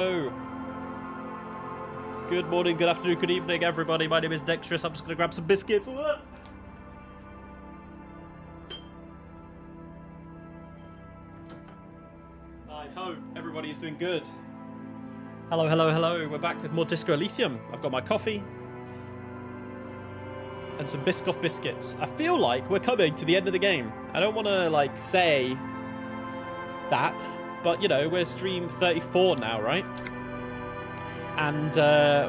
Oh, good morning, good afternoon, good evening, everybody. My name is Dexterous. I'm just going to grab some biscuits. I hope everybody is doing good. Hello, hello, hello. We're back with more Disco Elysium. I've got my coffee and some Biscoff biscuits. I feel like we're coming to the end of the game. I don't want to, like, say that, but, you know, we're stream 34 now, right? And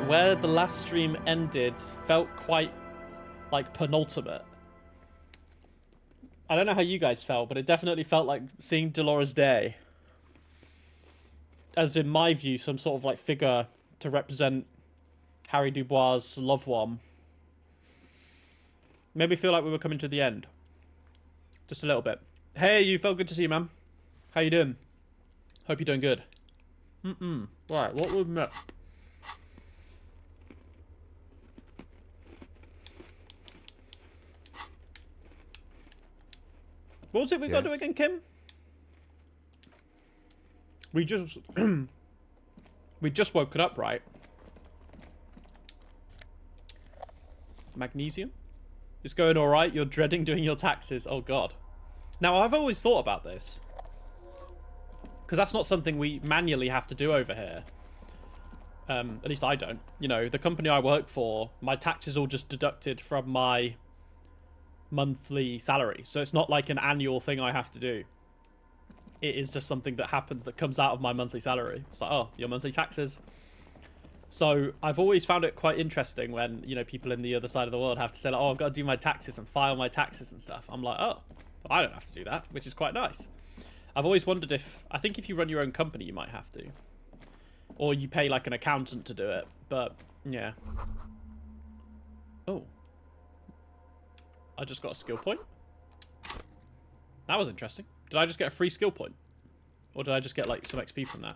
where the last stream ended felt quite, like, penultimate. I don't know how you guys felt, but it definitely felt like seeing Dolores Day. As in my view, some sort of, like, figure to represent Harry Dubois' loved one. Made me feel like we were coming to the end. Just a little bit. Hey, you, felt good to see you, man. How you doing? Hope you're doing good. Right, what we've met. What was it we got to do again, Kim? We just... we just woken up, right? Magnesium? It's going alright? You're dreading doing your taxes. Oh, God. Now, I've always thought about this. Because that's not something we manually have to do over here. At least I don't. You know, the company I work for, my tax is all just deducted from my monthly salary. So it's not like an annual thing I have to do. It is just something that happens that comes out of my monthly salary. It's like, oh, your monthly taxes. So I've always found it quite interesting when, you know, people in the other side of the world have to say, like, oh, I've got to do my taxes and file my taxes and stuff. I'm like, oh, I don't have to do that, which is quite nice. I've always wondered if... I think if you run your own company, you might have to. Or you pay, like, an accountant to do it. But, yeah. Oh. I just got a skill point. That was interesting. Did I just get a free skill point? Or did I just get, like, some XP from that?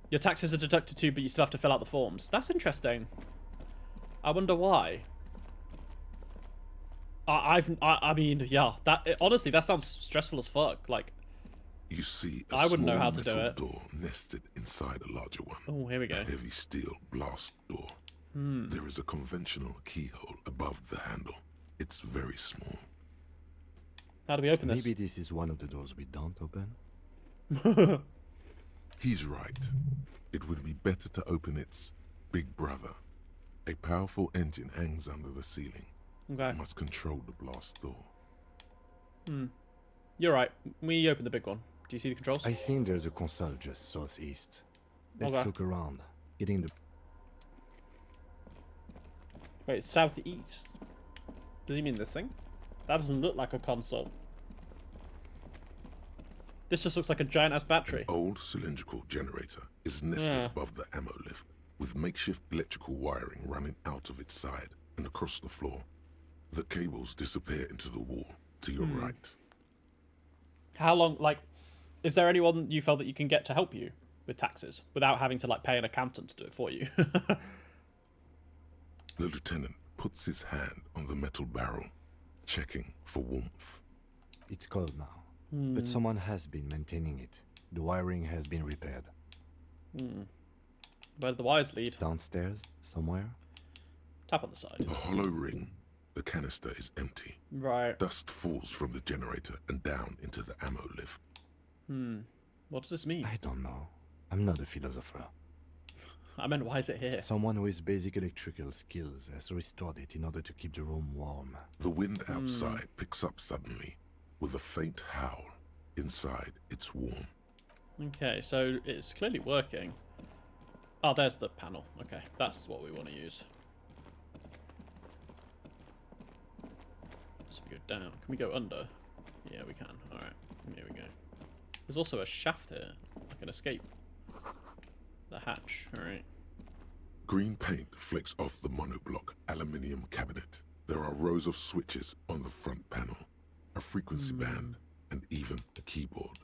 Your taxes are deducted too, but you still have to fill out the forms. That's interesting. I wonder why. I mean, yeah. Honestly, that sounds stressful as fuck. Like, you see, I wouldn't know how to do it. Door nested inside a larger one. Oh, here we go. A heavy steel blast door. There is a conventional keyhole above the handle. It's very small. How do we open this? Maybe this is one of the doors we don't open. He's right. It would be better to open its big brother. A powerful engine hangs under the ceiling. Okay. You must control the blast door. You're right. We open the big one. Do you see the controls? I think there's a console just southeast. Let's Okay. look around. Getting the... Wait, southeast? Does he mean this thing? That doesn't look like a console. This just looks like a giant-ass battery. An old cylindrical generator is nested above the ammo lift, with makeshift electrical wiring running out of its side and across the floor. The cables disappear into the wall to your right. How long, like, is there anyone you felt that you can get to help you with taxes without having to, like, pay an accountant to do it for you? The lieutenant puts his hand on the metal barrel, checking for warmth. It's cold now, but someone has been maintaining it. The wiring has been repaired. Where do the wires lead? Downstairs, somewhere. Tap on the side. A hollow ring. The canister is empty. Right. Dust falls from the generator and down into the ammo lift. What does this mean? I don't know. I'm not a philosopher. I meant, why is it here? Someone with basic electrical skills has restored it in order to keep the room warm. The wind outside picks up suddenly, with a faint howl. Inside, it's warm. Okay, so it's clearly working. Oh, there's the panel. Okay, that's what we want to use. So we go down. Can we go under? Yeah, we can. Alright, here we go. There's also a shaft here. I can escape. The hatch. Alright. Green paint flicks off the monoblock aluminium cabinet. There are rows of switches on the front panel, a frequency band, and even a keyboard.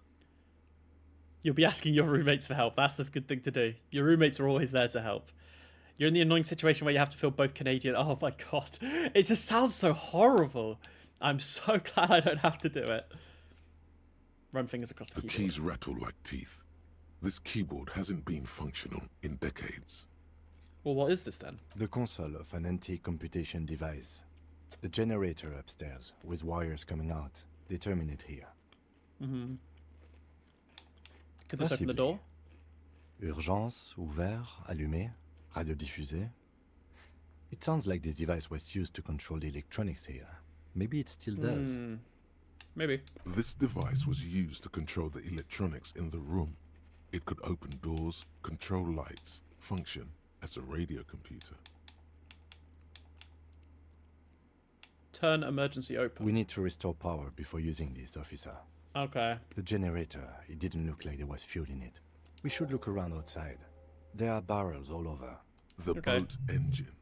You'll be asking your roommates for help. That's the good thing to do. Your roommates are always there to help. You're in the annoying situation where you have to feel both Canadian. Oh my god. It just sounds so horrible. I'm so glad I don't have to do it. Run fingers across the keyboard. The keys rattle like teeth. This keyboard hasn't been functional in decades. Well, what is this then? The console of an anti-computation device. The generator upstairs, with wires coming out, they terminate here. Mm-hmm. Could this open the door? Urgence, ouvert, allumé, radiodiffusé. It sounds like this device was used to control the electronics here. Maybe it still does. Maybe. This device was used to control the electronics in the room. It could open doors, control lights, function as a radio computer. Turn emergency open. We need to restore power before using this, officer. Okay. The generator, it didn't look like there was fuel in it. We should look around outside. There are barrels all over. The boat engine.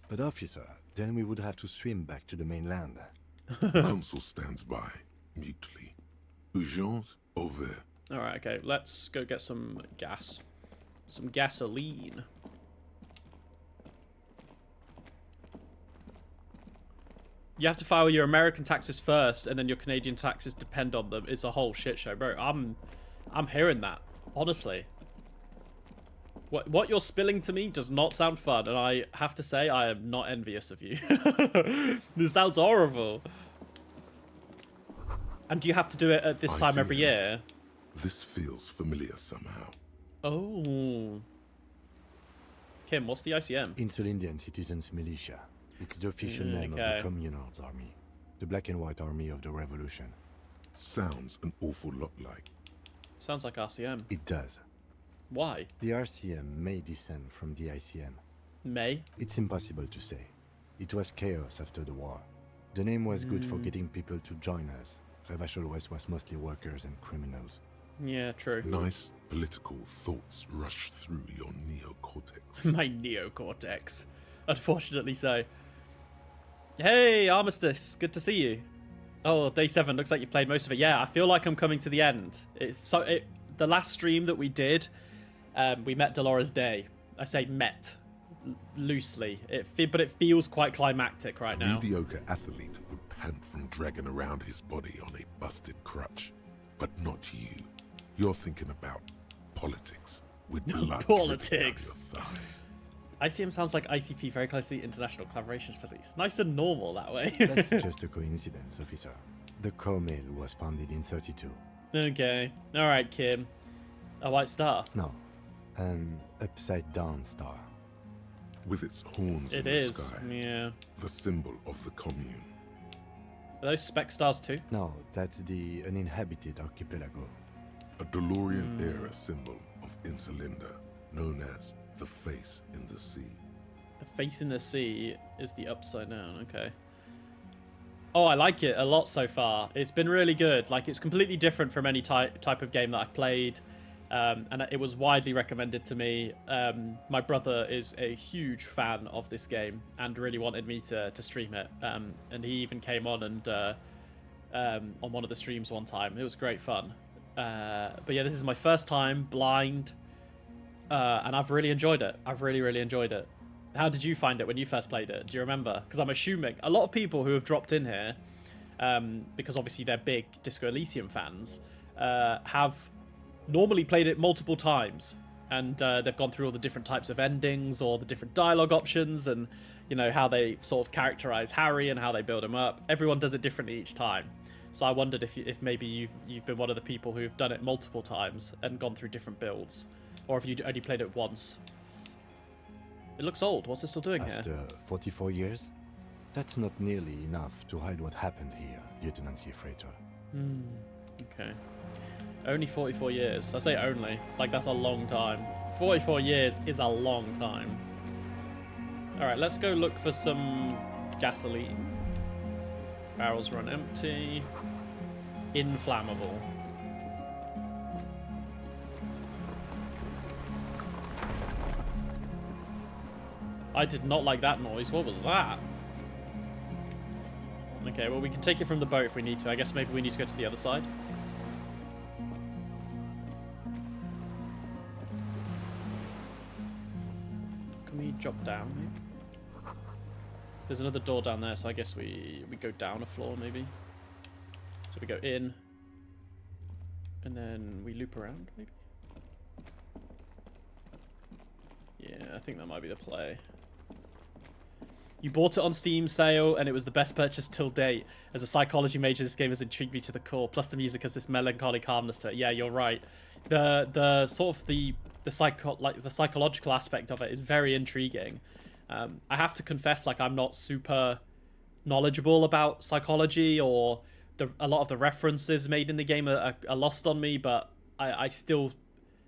But officer, then we would have to swim back to the mainland. Consul stands by, mutely. Urgence, ouvert. Alright, okay. Let's go get some gas. Some gasoline. You have to file your American taxes first, and then your Canadian taxes depend on them. It's a whole shit show, bro. I'm hearing that, honestly. What you're spilling to me does not sound fun, and I have to say I am not envious of you. This sounds horrible. And do you have to do it at this time every year? This feels familiar somehow. Oh. Kim, what's the ICM? Insulindian Citizens Militia. It's the official name of the Communards Army. The black and white army of the revolution. Sounds an awful lot like. Sounds like RCM. It does. Why? The RCM may descend from the ICM. May? It's impossible to say. It was chaos after the war. The name was good for getting people to join us. Revachol West was mostly workers and criminals. Yeah, true. Nice political thoughts rush through your neocortex. My neocortex. Unfortunately so. Hey, Armistice. Good to see you. Oh, day 7. Looks like you played most of it. Yeah, I feel like I'm coming to the end. The last stream that we did, we met Dolores Day. I say met loosely, but it feels quite climactic right now. A mediocre athlete would pant from dragging around his body on a busted crutch. But not you. You're thinking about politics with blood Politics. dripping down your thigh. ICM sounds like ICP, very closely international collaborations police. Nice and normal that way. That's just a coincidence, officer. The Co-Mail was founded in 32. Okay. Alright, Kim. A white star? No. An upside-down star. With its horns It in is. the sky. Yeah. The symbol of the commune. Are those spec stars too? No, that's the uninhabited archipelago. A DeLorean-era symbol of Insulinda, known as the face in the sea. The face in the sea is the upside down. Okay. Oh, I like it a lot so far. It's been really good. Like, it's completely different from any type of game that I've played. And it was widely recommended to me. My brother is a huge fan of this game and really wanted me to stream it. And he even came on and on one of the streams one time. It was great fun. But yeah, this is my first time blind. And I've really enjoyed it. I've really, really enjoyed it. How did you find it when you first played it? Do you remember? Because I'm assuming a lot of people who have dropped in here, because obviously they're big Disco Elysium fans, have normally played it multiple times. And they've gone through all the different types of endings or the different dialogue options and, you know, how they sort of characterize Harry and how they build him up. Everyone does it differently each time. So I wondered if maybe you've been one of the people who've done it multiple times and gone through different builds. Or if you only played it once. It looks old. What's it still doing here? After 44 years? That's not nearly enough to hide what happened here, Lieutenant Gefreiter. Okay. Only 44 years. I say only. Like, that's a long time. 44 years is a long time. Alright, let's go look for some gasoline. Barrels run empty. Inflammable. I did not like that noise. What was that? Okay, well, we can take it from the boat if we need to. I guess maybe we need to go to the other side. Can we drop down, maybe? There's another door down there, so I guess we go down a floor, maybe. So we go in, and then we loop around, maybe? Yeah, I think that might be the play. You bought it on Steam sale, and it was the best purchase till date. As a psychology major, this game has intrigued me to the core. Plus, the music has this melancholy calmness to it. Yeah, you're right. The sort of the psychological aspect of it is very intriguing. I have to confess, like, I'm not super knowledgeable about psychology, or a lot of the references made in the game are lost on me. But I still,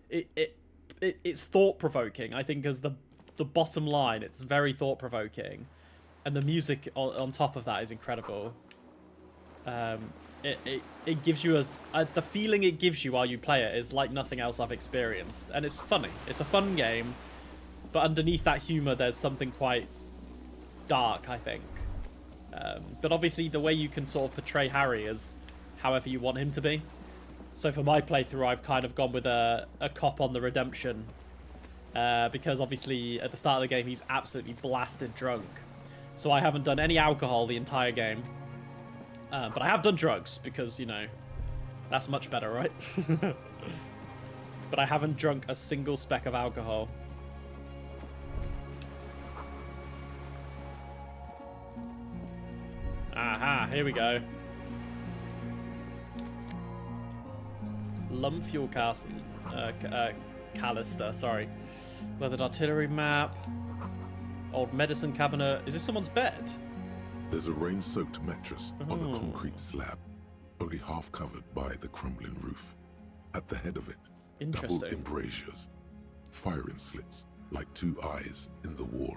it's thought provoking. I think as the bottom line, it's very thought provoking. And the music on top of that is incredible. It gives you the feeling it gives you while you play it is like nothing else I've experienced, and it's funny. It's a fun game, but underneath that humor, there's something quite dark, I think. But obviously, the way you can sort of portray Harry is however you want him to be. So for my playthrough, I've kind of gone with a cop on the redemption, because obviously at the start of the game he's absolutely blasted drunk. So I haven't done any alcohol the entire game. But I have done drugs because, you know, that's much better, right? But I haven't drunk a single speck of alcohol. Aha, here we go. Lumfuel Castle. Callister, sorry. Weathered artillery map. Old medicine cabinet. Is this someone's bed? There's a rain-soaked mattress on a concrete slab, only half covered by the crumbling roof. At the head of it, double embrasures, firing slits like two eyes in the wall.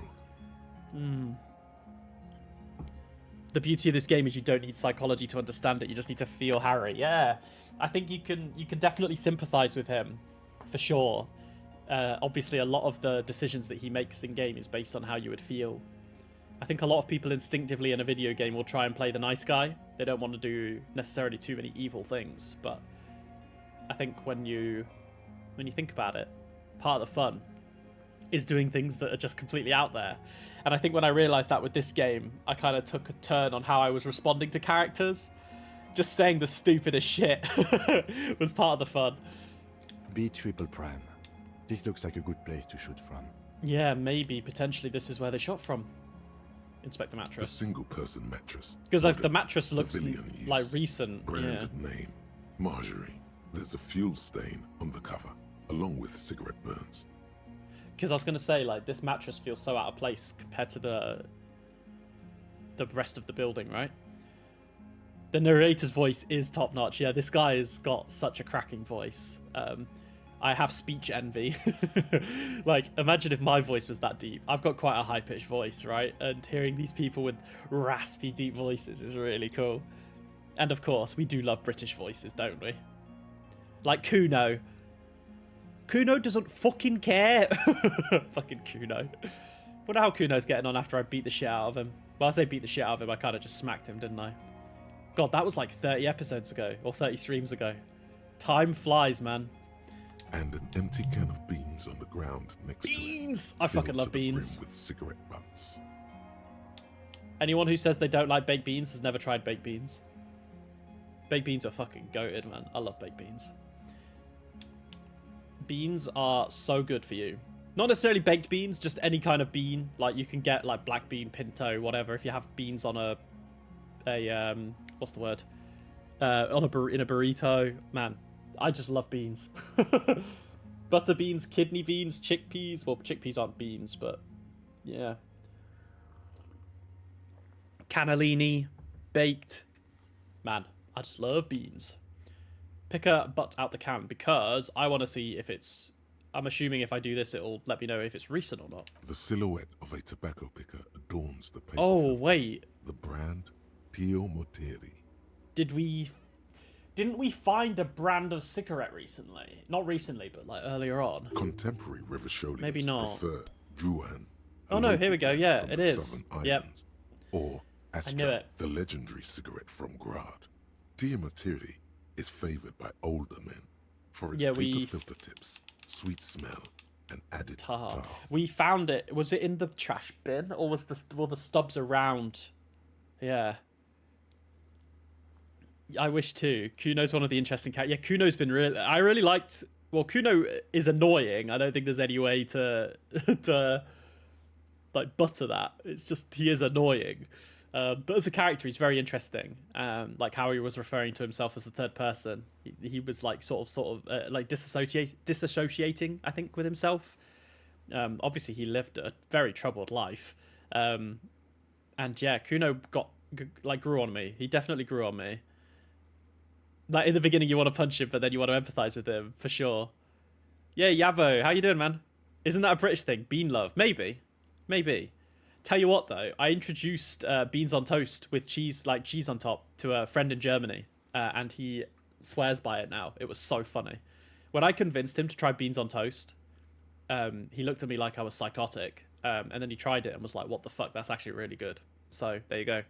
The beauty of this game is you don't need psychology to understand it. You just need to feel Harry. Yeah, I think you can definitely sympathize with him, for sure. Obviously, a lot of the decisions that he makes in game is based on how you would feel. I think a lot of people instinctively in a video game will try and play the nice guy. They don't want to do necessarily too many evil things, but I think when you think about it, part of the fun is doing things that are just completely out there. And I think when I realized that with this game, I kind of took a turn on how I was responding to characters. Just saying the stupidest shit was part of the fun. B triple prime. This looks like a good place to shoot from. Yeah, maybe, potentially this is where they shot from. Inspect the mattress. A single-person mattress. Because like, the mattress looks use. like recent. Brand name, Marjorie. There's a fuel stain on the cover, along with cigarette burns. Because I was going to say, like, this mattress feels so out of place compared to the rest of the building, right? The narrator's voice is top-notch. Yeah, this guy has got such a cracking voice. I have speech envy. Like, imagine if my voice was that deep. I've got quite a high-pitched voice, right? And hearing these people with raspy, deep voices is really cool. And of course, we do love British voices, don't we? Like Kuno. Kuno doesn't fucking care. Fucking Kuno. Wonder how Kuno's getting on after I beat the shit out of him. Well, I say beat the shit out of him, I kind of just smacked him, didn't I? God, that was like 30 episodes ago. Or 30 streams ago. Time flies, man. And an empty can of beans on the ground next beans! to it. I fucking love beans. With cigarette butts. Anyone who says they don't like baked beans has never tried baked beans. Baked beans are fucking goated, man. I love baked beans. Beans are so good for you. Not necessarily baked beans, just any kind of bean. Like, you can get, like, black bean, pinto, whatever. If you have beans on a what's the word? In a burrito. Man, I just love beans. Butter beans, kidney beans, chickpeas. Well, chickpeas aren't beans, but yeah. Cannellini, baked. Man, I just love beans. Pick a butt out the can because I want to see if it's... I'm assuming if I do this, it'll let me know if it's recent or not. The silhouette of a tobacco picker adorns the paper. Oh, filter. wait. The brand, Tio Morteri. Didn't we find a brand of cigarette recently? Not recently, but like earlier on. Contemporary Rivasholians Maybe not. prefer Druan. Oh no, here we go. Yeah, it is. Southern Yep. Islands, or I knew Astra, it. the legendary cigarette from Grad. Tio Morteri is favored by older men for its paper filter tips, sweet smell, and added tar. We found it. Was it in the trash bin, or were the stubs around? Yeah. I wish too. Kuno's one of the interesting characters. Yeah, Kuno's been really. I really liked. Well, Kuno is annoying. I don't think there's any way to to like butter that. It's just he is annoying. But as a character, he's very interesting. Like how he was referring to himself as the third person. He was like sort of like disassociating, I think, with himself. Obviously, he lived a very troubled life. And yeah, Kuno grew on me. He definitely grew on me. Like in the beginning, you want to punch him, but then you want to empathize with him for sure. Yeah, Yavo, how you doing, man? Isn't that a British thing? Bean love, maybe. Tell you what, though, I introduced beans on toast with cheese, like cheese on top, to a friend in Germany, and he swears by it now. It was so funny. When I convinced him to try beans on toast, he looked at me like I was psychotic, and then he tried it and was like, "What the fuck? That's actually really good." So there you go.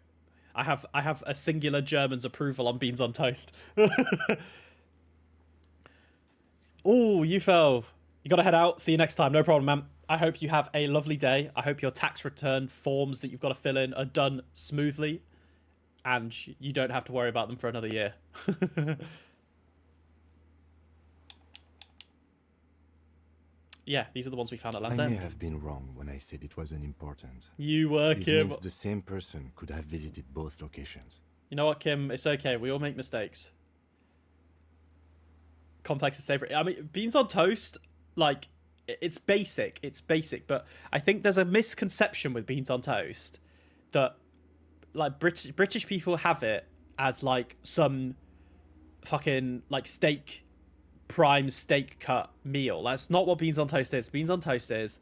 I have a singular German's approval on beans on toast. Oh, you fell. You gotta head out. See you next time. No problem, man. I hope you have a lovely day. I hope your tax return forms that you've got to fill in are done smoothly, and you don't have to worry about them for another year. Yeah, these are the ones we found at Land's I may End. have been wrong when I said it wasn't important. You were, This Kim. means the same person could have visited both locations. You know what, Kim? It's okay. We all make mistakes. Complex is favorite. I mean, beans on toast, like, it's basic. It's basic, but I think there's a misconception with beans on toast that, like, British people have it as, like, some fucking, like, prime steak cut meal. That's not what beans on toast is. Beans on toast is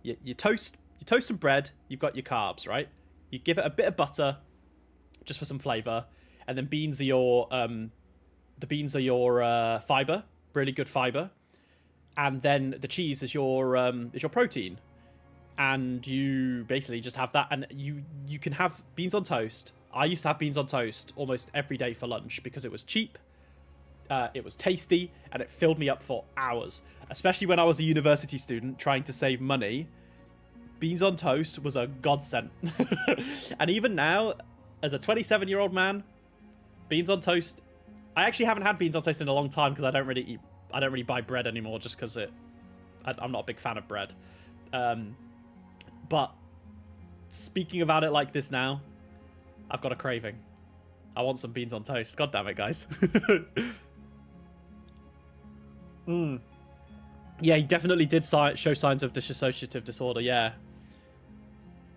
you toast some bread, you've got your carbs, right? You give it a bit of butter just for some flavor, and then beans are your fiber, really good fiber, and then the cheese is your protein, and you basically just have that, and you can have beans on toast. I used to have beans on toast almost every day for lunch because it was cheap. It was tasty, and it filled me up for hours. Especially when I was a university student trying to save money, beans on toast was a godsend. And even now, as a 27-year-old man, beans on toast. I actually haven't had beans on toast in a long time because I don't really buy bread anymore, just because I'm not a big fan of bread. But speaking about it like this now, I've got a craving. I want some beans on toast. God damn it, guys. Yeah, he definitely did show signs of dissociative disorder, yeah.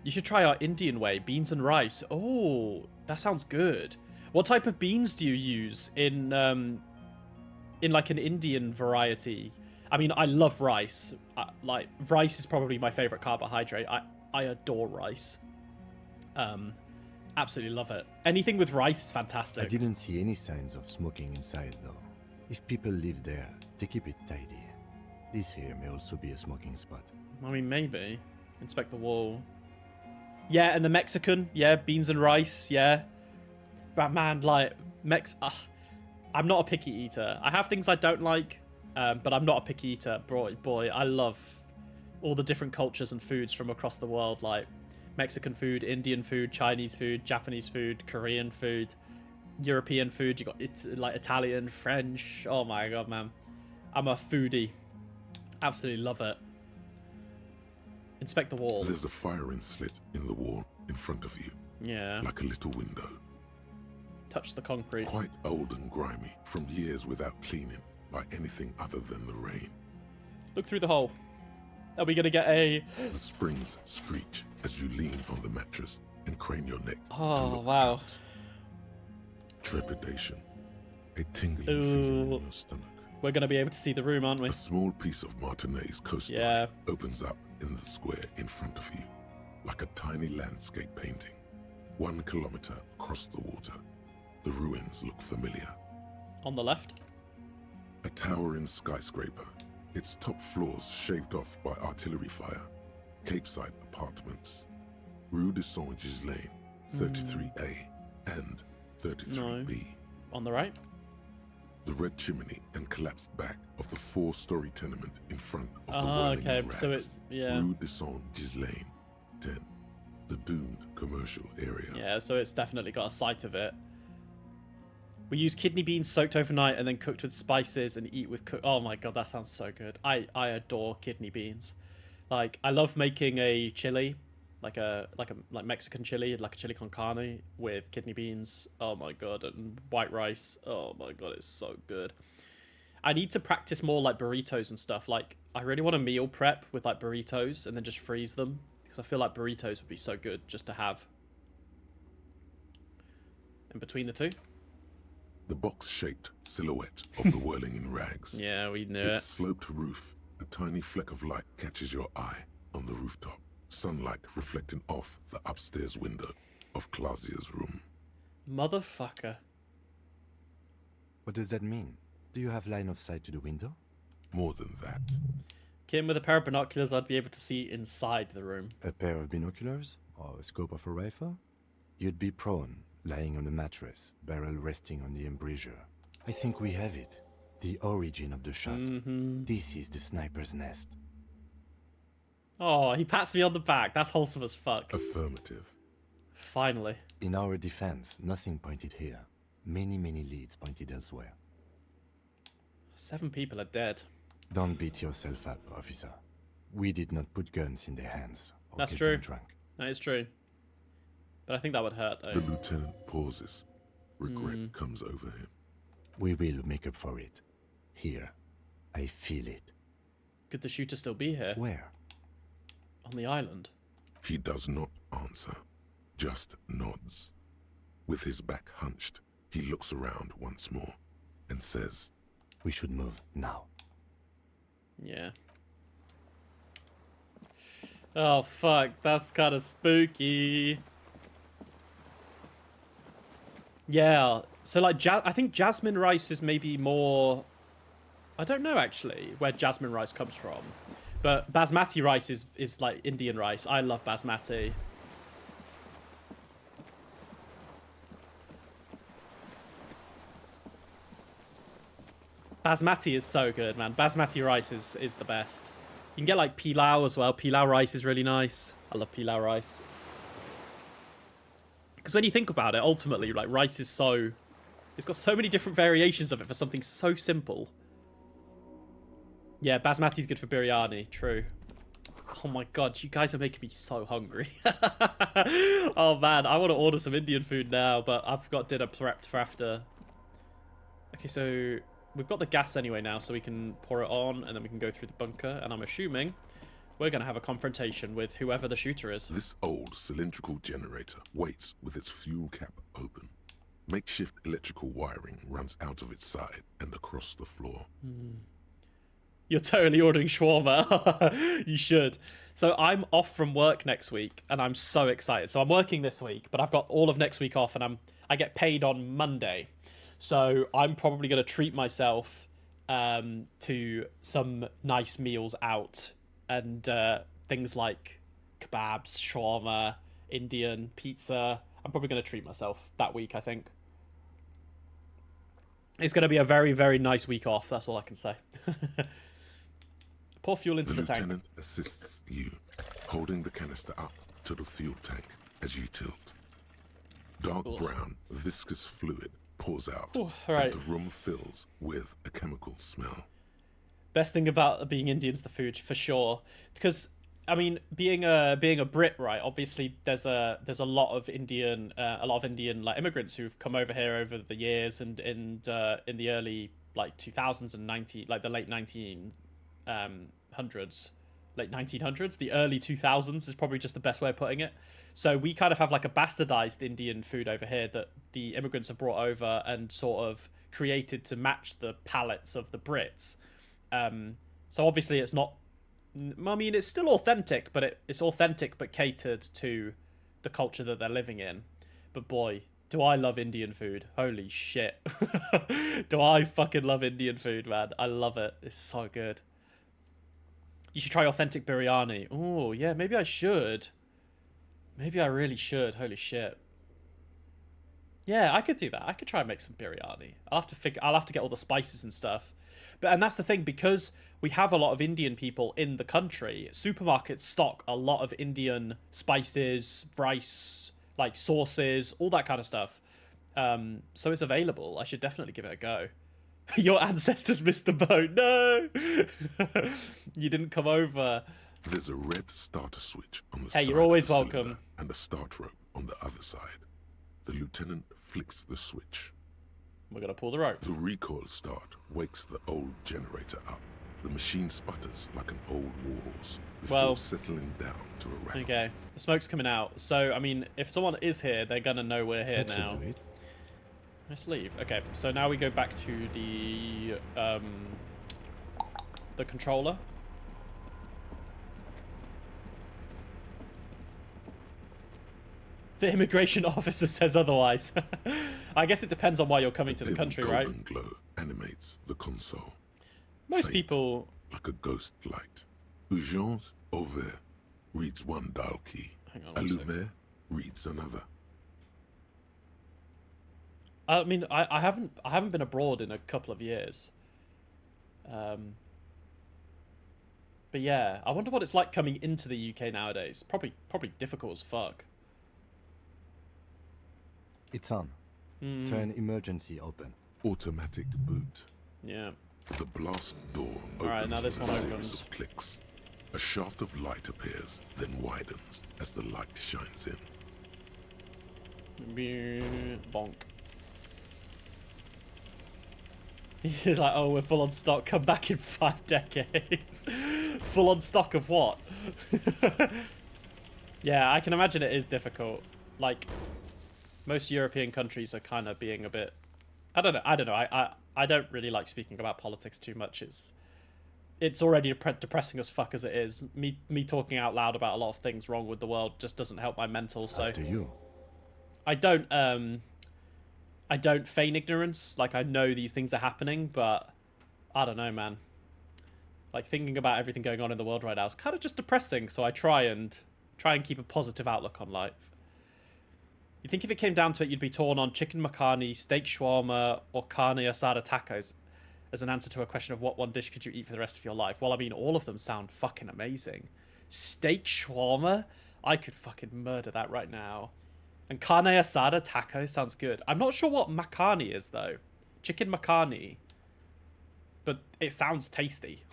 You should try our Indian way, beans and rice. Oh, that sounds good. What type of beans do you use in like an Indian variety? I mean, I love rice. Like, rice is probably my favorite carbohydrate. I adore rice. Absolutely love it. Anything with rice is fantastic. I didn't see any signs of smoking inside, though. If people live there, they keep it tidy. This here may also be a smoking spot. I mean, maybe. Inspect the wall. Yeah, and the Mexican. Yeah, beans and rice. Yeah. But man, like, I'm not a picky eater. I have things I don't like, but I'm not a picky eater. Boy, I love all the different cultures and foods from across the world, like Mexican food, Indian food, Chinese food, Japanese food, Korean food, European food. You got like Italian, French. Oh my god, man, I'm a foodie. Absolutely love it. Inspect the wall. There's a firing slit in the wall in front of you. Yeah. Like a little window. Touch the concrete. Quite old and grimy from years without cleaning by anything other than the rain. Look through the hole. Are we gonna get a... The springs screech as you lean on the mattress and crane your neck. Oh, wow. Out. Trepidation. A tingling feeling in your stomach. We're gonna be able to see the room, aren't we? A small piece of Martinez coastline opens up in the square in front of you, like a tiny landscape painting. 1 kilometer across the water. The ruins look familiar. On the left? A towering skyscraper, its top floors shaved off by artillery fire. Capeside apartments. Rue de Saint-Gislain, 33A and 33B. No. On the right? The red chimney and collapsed back of the 4-story tenement in front of the whirling okay, rags. so it's, yeah. Rue de Saint-Gislain, 10. The doomed commercial area. Yeah, so it's definitely got a sight of it. We use kidney beans soaked overnight and then cooked with spices and eat with oh my god, that sounds so good. I adore kidney beans. Like, I love making a chili, like Mexican chili, like a chili con carne with kidney beans. Oh my god, and white rice. Oh my god, it's so good. I need to practice more like burritos and stuff. Like, I really want to meal prep with like burritos and then just freeze them, because I feel like burritos would be so good just to have in between the two. The box-shaped silhouette of the whirling in rags. Yeah, we knew Its it. sloped roof, a tiny fleck of light catches your eye on the rooftop. Sunlight reflecting off the upstairs window of Clausia's room. Motherfucker. What does that mean? Do you have line of sight to the window? More than that. Kim, with a pair of binoculars, I'd be able to see inside the room. A pair of binoculars? Or a scope of a rifle? You'd be prone, lying on a mattress, barrel resting on the embrasure. I think we have it. The origin of the shot. This is the sniper's nest. Oh, he pats me on the back. That's wholesome as fuck. Affirmative. Finally. In our defense, nothing pointed here. Many leads pointed elsewhere. 7 people are dead. Don't beat yourself up, officer. We did not put guns in their hands. Or That's get true. them drunk. That is true. But I think that would hurt, though. The lieutenant pauses. Regret comes over him. We will make up for it. Here. I feel it. Could the shooter still be here? Where? On the island? He does not answer, just nods. With his back hunched, he looks around once more and says, We should move now. Yeah. Oh, fuck. That's kind of spooky. Yeah. So, like, I think jasmine rice is maybe more... I don't know, actually, where jasmine rice comes from. But basmati rice is like Indian rice. I love basmati. Basmati is so good, man. Basmati rice is the best. You can get like pilau as well. Pilau rice is really nice. I love pilau rice. Because when you think about it, ultimately, like, rice is so... It's got so many different variations of it for something so simple. Yeah, basmati's good for biryani. True. Oh my god, you guys are making me so hungry. Oh man, I want to order some Indian food now, but I've got dinner prepped for after. Okay, so we've got the gas anyway now, so we can pour it on, and then we can go through the bunker, and I'm assuming we're going to have a confrontation with whoever the shooter is. This old cylindrical generator waits with its fuel cap open. Makeshift electrical wiring runs out of its side and across the floor. You're totally ordering shawarma. You should. So I'm off from work next week, and I'm so excited. So I'm working this week, but I've got all of next week off, and I get paid on Monday. So I'm probably going to treat myself to some nice meals out, and things like kebabs, shawarma, Indian, pizza. I'm probably going to treat myself that week, I think. It's going to be a very, very nice week off. That's all I can say. Pour fuel into the tank. The lieutenant assists you, holding the canister up to the fuel tank as you tilt. Dark brown, viscous fluid pours out, right. and the room fills with a chemical smell. Best thing about being Indian's the food, for sure. Because, I mean, being a Brit, right? Obviously, there's a lot of Indian like immigrants who've come over here over the years, and in the early like 2000s and like the late 1900s, the early 2000s is probably just the best way of putting it. So we kind of have like a bastardized Indian food over here that the immigrants have brought over and sort of created to match the palates of the Brits. So obviously it's not, I mean, it's still authentic, but it's authentic but catered to the culture that they're living in. But boy, do I love Indian food. Holy shit. Do I fucking love Indian food, man. I love it. It's so good. You should try authentic biryani. Oh, yeah, maybe I should. Maybe I really should. Holy shit. Yeah, I could do that. I could try and make some biryani. I'll have to get all the spices and stuff. And that's the thing, because we have a lot of Indian people in the country, supermarkets stock a lot of Indian spices, rice, like sauces, all that kind of stuff. So it's available. I should definitely give it a go. Your ancestors missed the boat. No! You didn't come over. There's a red starter switch on the Hey, side you're always of the welcome. cylinder and a start rope on the other side. The lieutenant flicks the switch. We're going to pull the rope. The recoil start wakes the old generator up. The machine sputters like an old warhorse before settling down to a rattle. Okay, the smoke's coming out. So, I mean, if someone is here, they're going to know we're here now. Let's leave. Okay, so now we go back to the controller. The immigration officer says otherwise. I guess it depends on why you're coming to the country, right? Golden glow animates the console. Most Faint, people... like a ghost light. Urgence ouvert reads one dial key. Hang on one Allumer reads another. I mean, I haven't been abroad in a couple of years. But yeah, I wonder what it's like coming into the UK nowadays. Probably difficult as fuck. It's on. Turn emergency open. Automatic boot. Yeah. The blast door opens Alright, now this with one a series opens. of clicks. A shaft of light appears, then widens as the light shines in. Bonk. You're like, oh, we're full on stock. Come back in 5 decades. Full on stock of what? Yeah, I can imagine it is difficult. Like, most European countries are kind of being a bit... I don't know. I don't really like speaking about politics too much. It's already depressing as fuck as it is. Me talking out loud about a lot of things wrong with the world just doesn't help my mental. So After you. I don't feign ignorance. Like, I know these things are happening, but I don't know, man. Like, thinking about everything going on in the world right now is kind of just depressing. So I try and keep a positive outlook on life. You think if it came down to it, you'd be torn on chicken makhani, steak shawarma, or carne asada tacos as an answer to a question of what one dish could you eat for the rest of your life? Well, I mean, all of them sound fucking amazing. Steak shawarma? I could fucking murder that right now. And carne asada taco sounds good. I'm not sure what makhani is, though. Chicken makhani. But it sounds tasty.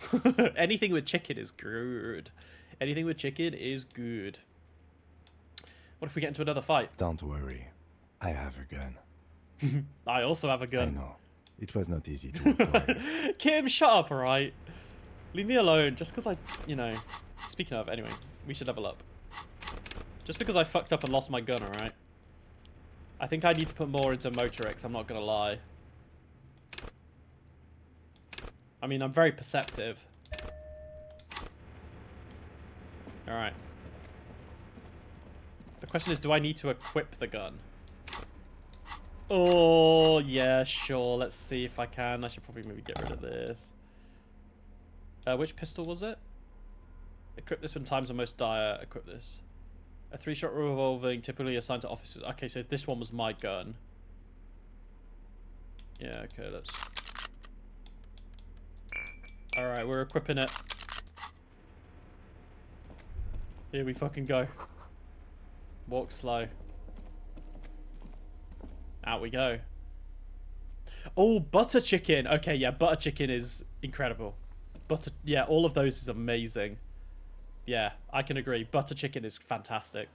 Anything with chicken is good. Anything with chicken is good. What if we get into another fight? Don't worry. I have a gun. I also have a I gun. know. It was not easy to acquire. Kim, shut up, alright? Leave me alone, just because Speaking of, anyway, we should level up. Just because I fucked up and lost my gun, alright? I think I need to put more into motorics, I'm not gonna lie. I mean, I'm very perceptive. Alright. The question is, do I need to equip the gun? Oh, yeah, sure. Let's see if I can. I should probably maybe get rid of this. Which pistol was it? Equip this when times are most dire. Equip this. A 3-shot revolving, typically assigned to officers. Okay, so this one was my gun. Yeah, okay, let's... Alright, we're equipping it. Here we fucking go. Walk slow. Out we go. Oh, butter chicken. Okay, yeah, butter chicken is incredible. Butter, yeah, all of those is amazing. Yeah, I can agree. Butter chicken is fantastic.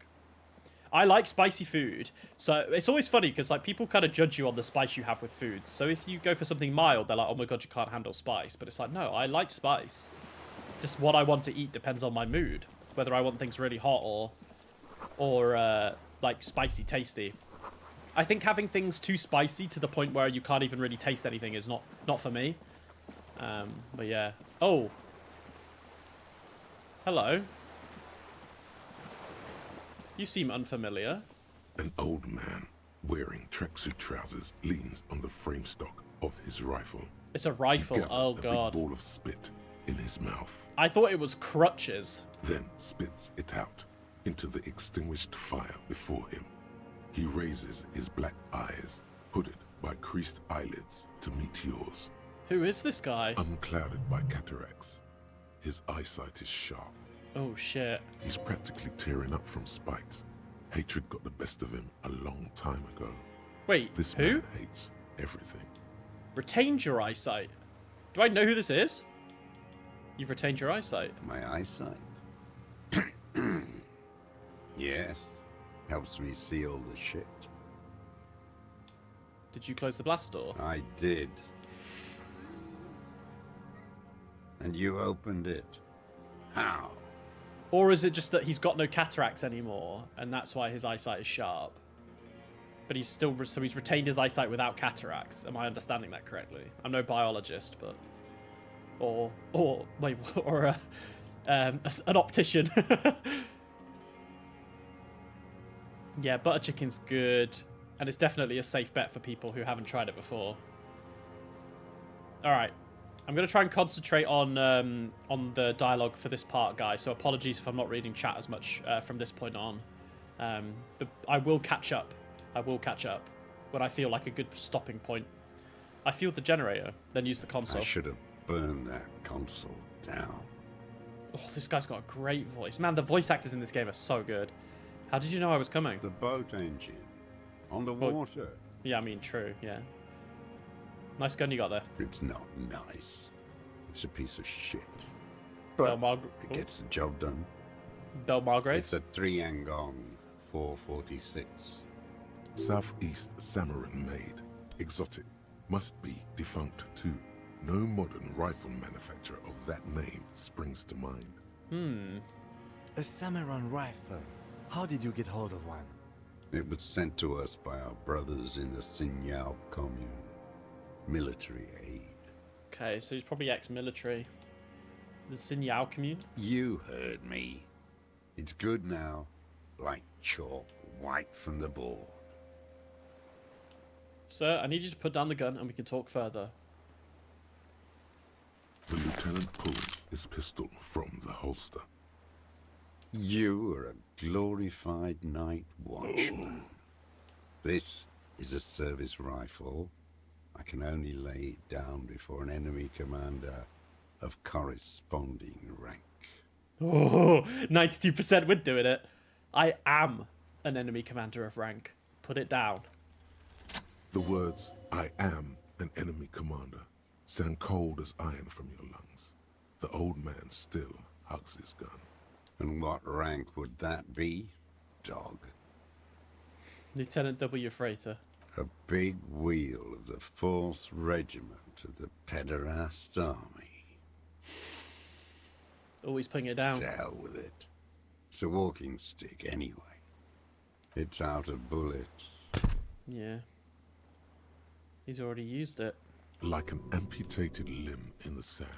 I like spicy food. So it's always funny because like people kind of judge you on the spice you have with food. So if you go for something mild, they're like, oh my God, you can't handle spice. But it's like, no, I like spice. Just what I want to eat depends on my mood. Whether I want things really hot or like spicy tasty. I think having things too spicy to the point where you can't even really taste anything is not for me. But yeah. Oh. Hello. You seem unfamiliar. An old man wearing tracksuit trousers leans on the frame stock of his rifle. It's a rifle. Gathers Oh a God. big ball of spit in his mouth. I thought it was crutches. Then spits it out into the extinguished fire before him. He raises his black eyes, hooded by creased eyelids, to meet yours. Who is this guy? Unclouded by cataracts, his eyesight is sharp. Oh shit. He's practically tearing up from spite. Hatred got the best of him a long time ago. Wait, This who? man hates everything. Retained your eyesight. Do I know who this is? You've retained your eyesight. My eyesight? Yes. Helps me see all the shit. Did you close the blast door? I did. And you opened it. How? Or is it just that he's got no cataracts anymore, and that's why his eyesight is sharp? But he's still, so he's retained his eyesight without cataracts. Am I understanding that correctly? I'm no biologist, but... Or an optician. Yeah, butter chicken's good, and it's definitely a safe bet for people who haven't tried it before. Alright. I'm going to try and concentrate on the dialogue for this part, guys, so apologies if I'm not reading chat as much from this point on. But I will catch up. I will catch up when I feel like a good stopping point. I fueled the generator, then used the console. I should have burned that console down. Oh, this guy's got a great voice. Man, the voice actors in this game are so good. How did you know I was coming? The boat engine. On the water. Yeah, I mean, true, yeah. Nice gun you got there. It's not nice. It's a piece of shit. But it gets the job done. Bel Margrave? It's a 3-Angong 446. Southeast Samaran made. Exotic. Must be defunct too. No modern rifle manufacturer of that name springs to mind. A Samaran rifle. How did you get hold of one? It was sent to us by our brothers in the Sinyao commune. Military aid. Okay, so he's probably ex-military. The Sinyao commune? You heard me. It's good now. Like chalk, white from the board. Sir, I need you to put down the gun and we can talk further. The lieutenant pulls his pistol from the holster. You are a glorified night watchman. This is a service rifle. I can only lay it down before an enemy commander of corresponding rank. Oh, 92% with doing it. I am an enemy commander of rank. Put it down. The words, "I am an enemy commander," sound cold as iron from your lungs. The old man still hugs his gun. And what rank would that be, dog? Lieutenant W. Freighter. A big wheel of the 4th Regiment of the Pederast Army. Always putting it down. To hell with it. It's a walking stick anyway. It's out of bullets. Yeah. He's already used it. Like an amputated limb in the sand.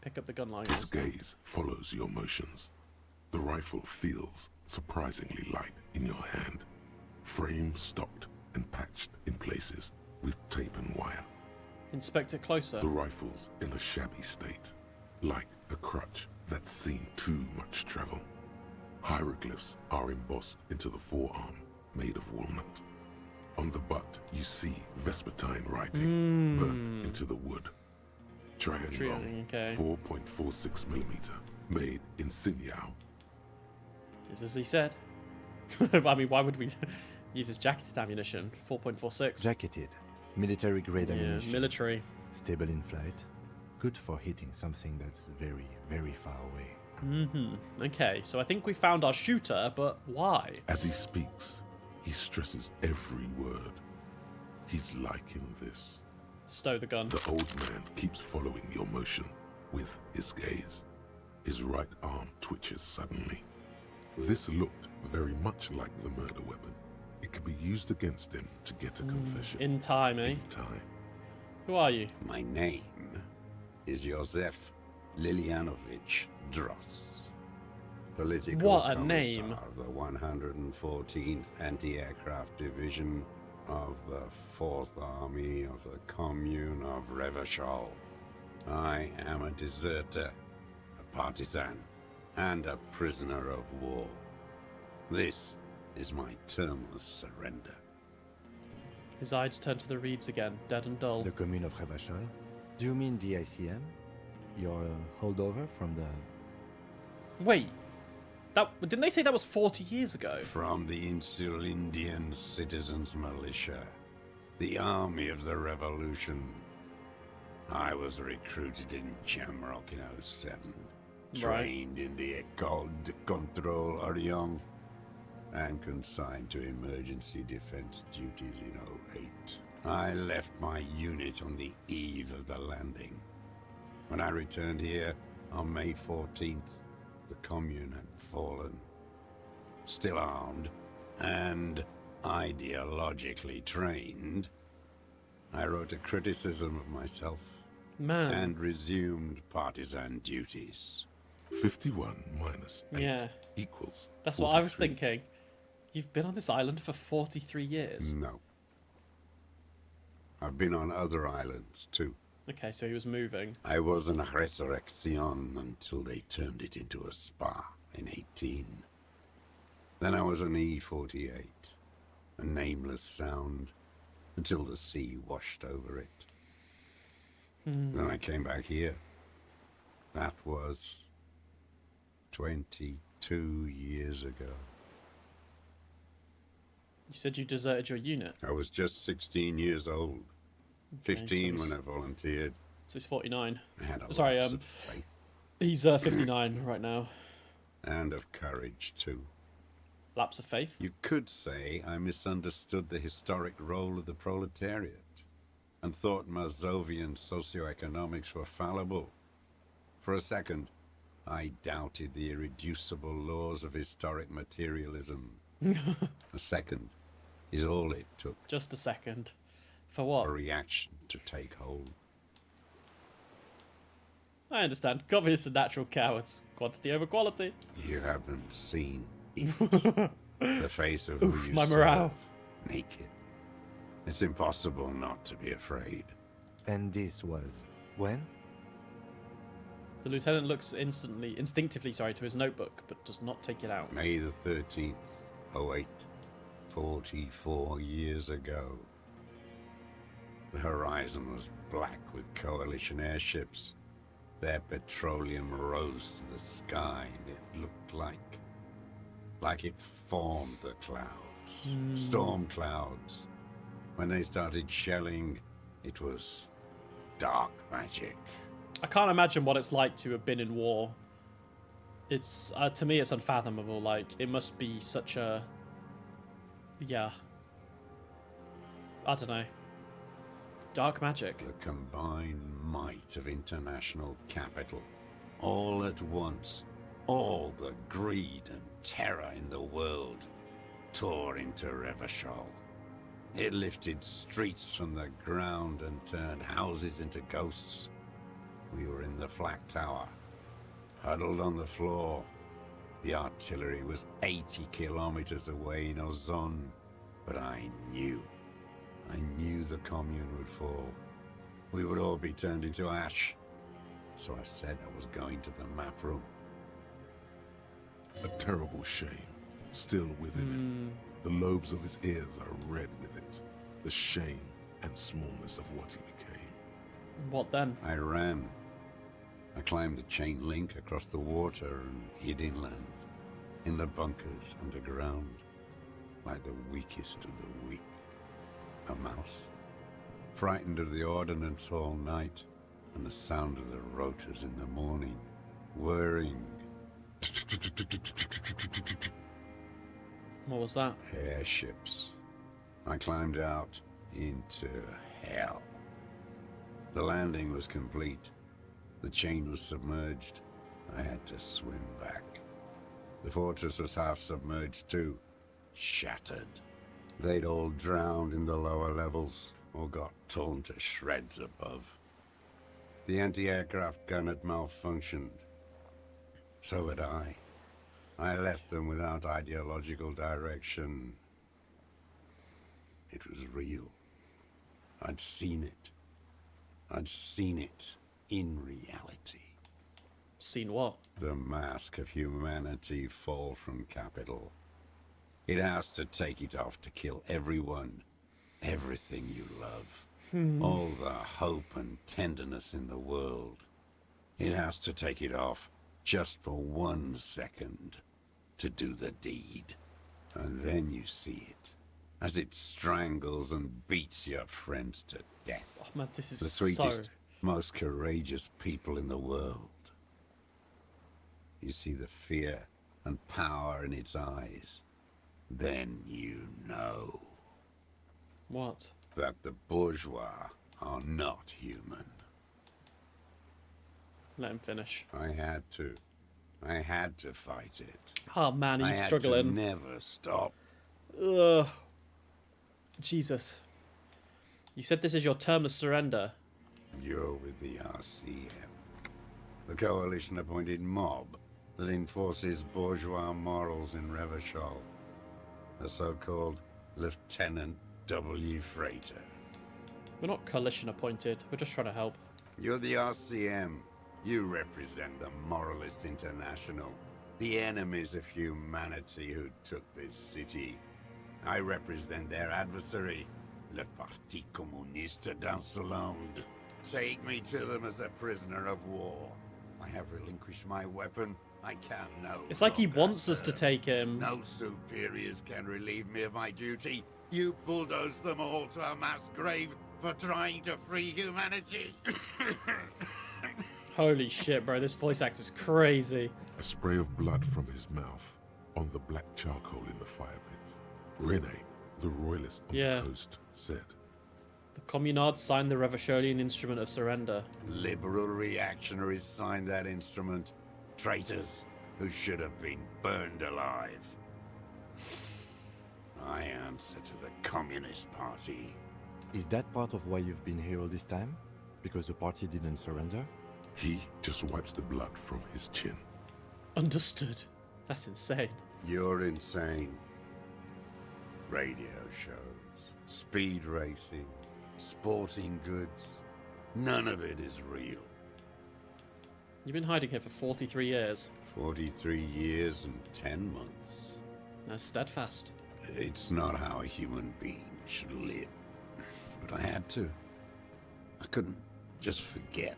Pick up the gun line. His gaze follows your motions. The rifle feels surprisingly light in your hand. Frame stocked and patched in places with tape and wire. Inspect it closer. The rifle's in a shabby state, like a crutch that's seen too much travel. Hieroglyphs are embossed into the forearm, made of walnut. On the butt, you see Vespertine writing burnt into the wood. Triangle, okay. 4.46mm, made in Sinyao. Just as he said. I mean, why would we use his jacketed ammunition? 4.46. Jacketed. Military grade ammunition. Military. Stable in flight. Good for hitting something that's very, very far away. Okay, so I think we found our shooter, but why? As he speaks, he stresses every word. He's liking this. Stow the gun. The old man keeps following your motion with his gaze. His right arm twitches suddenly. This looked very much like the murder weapon. It could be used against him to get a confession. In time, eh? In time. Who are you? My name is Josef Lilianovich Dross. Political What a commissar name. of the 114th Anti-Aircraft Division of the 4th Army of the Commune of Revachol. I am a deserter, a partisan, and a prisoner of war. This is my termless surrender. His eyes turn to the reeds again, dead and dull. The commune of Revachol? Do you mean the ICM? Your holdover from the... Wait, didn't they say that was 40 years ago? From the Insulindian Citizens Militia, The army of the revolution. I was recruited in Jamrock in '07. Trained in the École de Contrôle Orient. And consigned to emergency defense duties in '08. I left my unit on the eve of the landing. When I returned here on May 14th, the Commune had fallen. Still armed and ideologically trained, I wrote a criticism of myself and resumed partisan duties. 51 minus 8 equals That's 43. what I was thinking. You've been on this island for 43 years. No. I've been on other islands, too. Okay, so he was moving. I was in Resurrection until they turned it into a spa in '18. Then I was on E48, a nameless sound, until the sea washed over it. Then I came back here. That was 22 years ago. You said you deserted your unit. I was just 16 years old. 15 so when I volunteered. So he's 49. I had a Sorry, lapse of faith he's 59 right now. and of courage, too. Lapse of faith. You could say I misunderstood the historic role of the proletariat and thought Mazovian socioeconomics were fallible. For a second, I doubted the irreducible laws of historic materialism. A second is all it took. Just a second. For what? A reaction to take hold. I understand. Communists are natural cowards. Quantity over quality. You haven't seen it. The face of who Oof, you my morale. serve, naked. It's impossible not to be afraid. And this was when? The lieutenant looks instinctively, to his notebook, but does not take it out. May the 13th, '08. 44 years ago. The horizon was black with coalition airships. Their petroleum rose to the sky, and it looked like it formed the clouds. Storm clouds. When they started shelling, it was dark magic. I can't imagine what it's like to have been in war. It's to me, it's unfathomable. Like, it must be such a, I don't know, dark magic. The combined might of international capital, all at once, all the greed and terror in the world, tore into Revachol. It lifted streets from the ground and turned houses into ghosts. We were in the flak tower, huddled on the floor. The artillery was 80 kilometers away in Ozon, but I knew the commune would fall. We would all be turned into ash. So I said I was going to the map room. A terrible shame, still within him. The lobes of his ears are red with it. The shame and smallness of what he became. What then? I ran. I climbed the chain link across the water and hid inland, in the bunkers underground, like the weakest of the weak. A mouse, frightened of the ordnance all night, and the sound of the rotors in the morning, whirring. What was that? Airships. I climbed out into hell. The landing was complete. The chain was submerged. I had to swim back. The fortress was half submerged too, shattered. They'd all drowned in the lower levels, or got torn to shreds above. The anti-aircraft gun had malfunctioned. So had I. I left them without ideological direction. It was real. I'd seen it. I'd seen it in reality. Seen what? The mask of humanity fall from capital. It has to take it off to kill everyone, everything you love. All the hope and tenderness in the world. It has to take it off just for 1 second to do the deed. And then you see it. as it strangles and beats your friends to death. Oh man, this is The so... sweetest, most courageous people in the world. You see the fear and power in its eyes. Then you know What? that the bourgeois are not human. Let him finish. I had to. I had to fight it. Oh man, I he's had struggling. to never stop. Ugh. Jesus. You said this is your term of surrender. You're with the RCM, the coalition-appointed mob that enforces bourgeois morals in Revachol. The so-called Lieutenant W. Freighter. We're not coalition appointed. We're just trying to help. You're the RCM. You represent the Moralist International, the enemies of humanity who took this city. I represent their adversary, le Parti Communiste d'Insolande. Take me to them as a prisoner of war. I have relinquished my weapon. I can no It's like he longer wants us to serve. take him. No superiors can relieve me of my duty. You bulldoze them all to a mass grave for trying to free humanity. Holy shit, bro. This voice actor's crazy. A spray of blood from his mouth on the black charcoal in the fire pit. Rene, the royalist on Yeah. the coast, said, The Communards signed the Revacholian Instrument of Surrender. Liberal reactionaries signed that instrument. Traitors who should have been burned alive. I answer to the Communist Party. Is that part of why you've been here all this time? Because the party didn't surrender? he just wipes the blood from his chin. Understood. That's insane. You're insane. Radio shows, speed racing, sporting goods. None of it is real. You've been hiding here for 43 years. 43 years and 10 months. That's steadfast. It's not how a human being should live. But I had to. I couldn't just forget.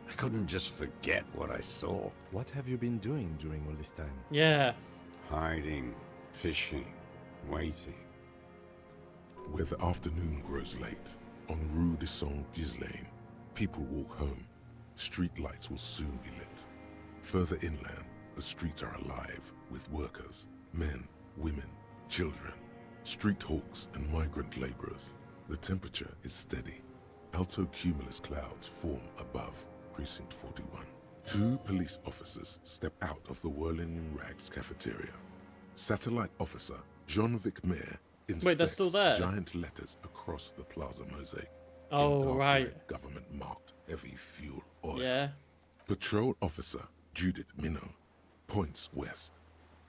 I couldn't just forget what I saw. What have you been doing during all this time? Yeah. Hiding, fishing, waiting. Where the afternoon grows late, on Rue de Saint-Ghislain, people walk home. Street lights will soon be lit. Further inland, the streets are alive with workers, men, women, children, street hawks and migrant laborers. The temperature is steady. Alto cumulus clouds form above Precinct 41. 2 police officers step out of the Whirling in Rags cafeteria. Satellite officer Jean-Vic Mayer Wait, they're still there? giant letters across the plaza mosaic. Oh, in dark right. red government marked heavy fuel oil. Yeah. Patrol officer Judith Minot points west.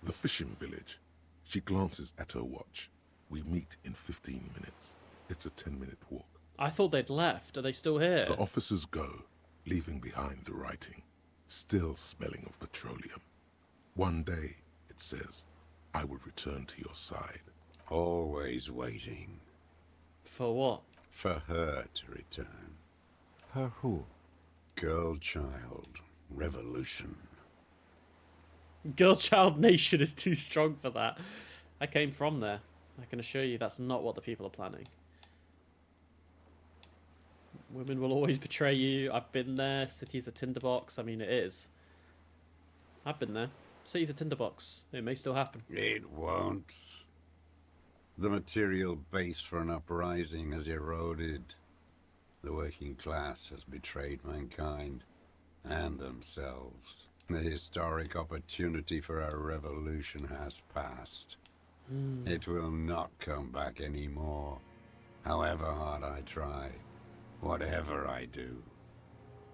The fishing village. She glances at her watch. We meet in 15 minutes. It's a 10-minute walk. I thought they'd left. Are they still here? The officers go, leaving behind the writing, still smelling of petroleum. One day, it says, I will return to your side. Always waiting For what? for her to return. Her who? Girl child revolution. Girl Child Nation is too strong for that. I came from there. I can assure you that's not what the people are planning. Women will always betray you. I've been there. City's a tinderbox. I mean, it is. I've been there. City's a tinderbox. It may still happen. It won't. The material base for an uprising has eroded. The working class has betrayed mankind and themselves. The historic opportunity for a revolution has passed. It will not come back anymore, however hard I try, whatever I do.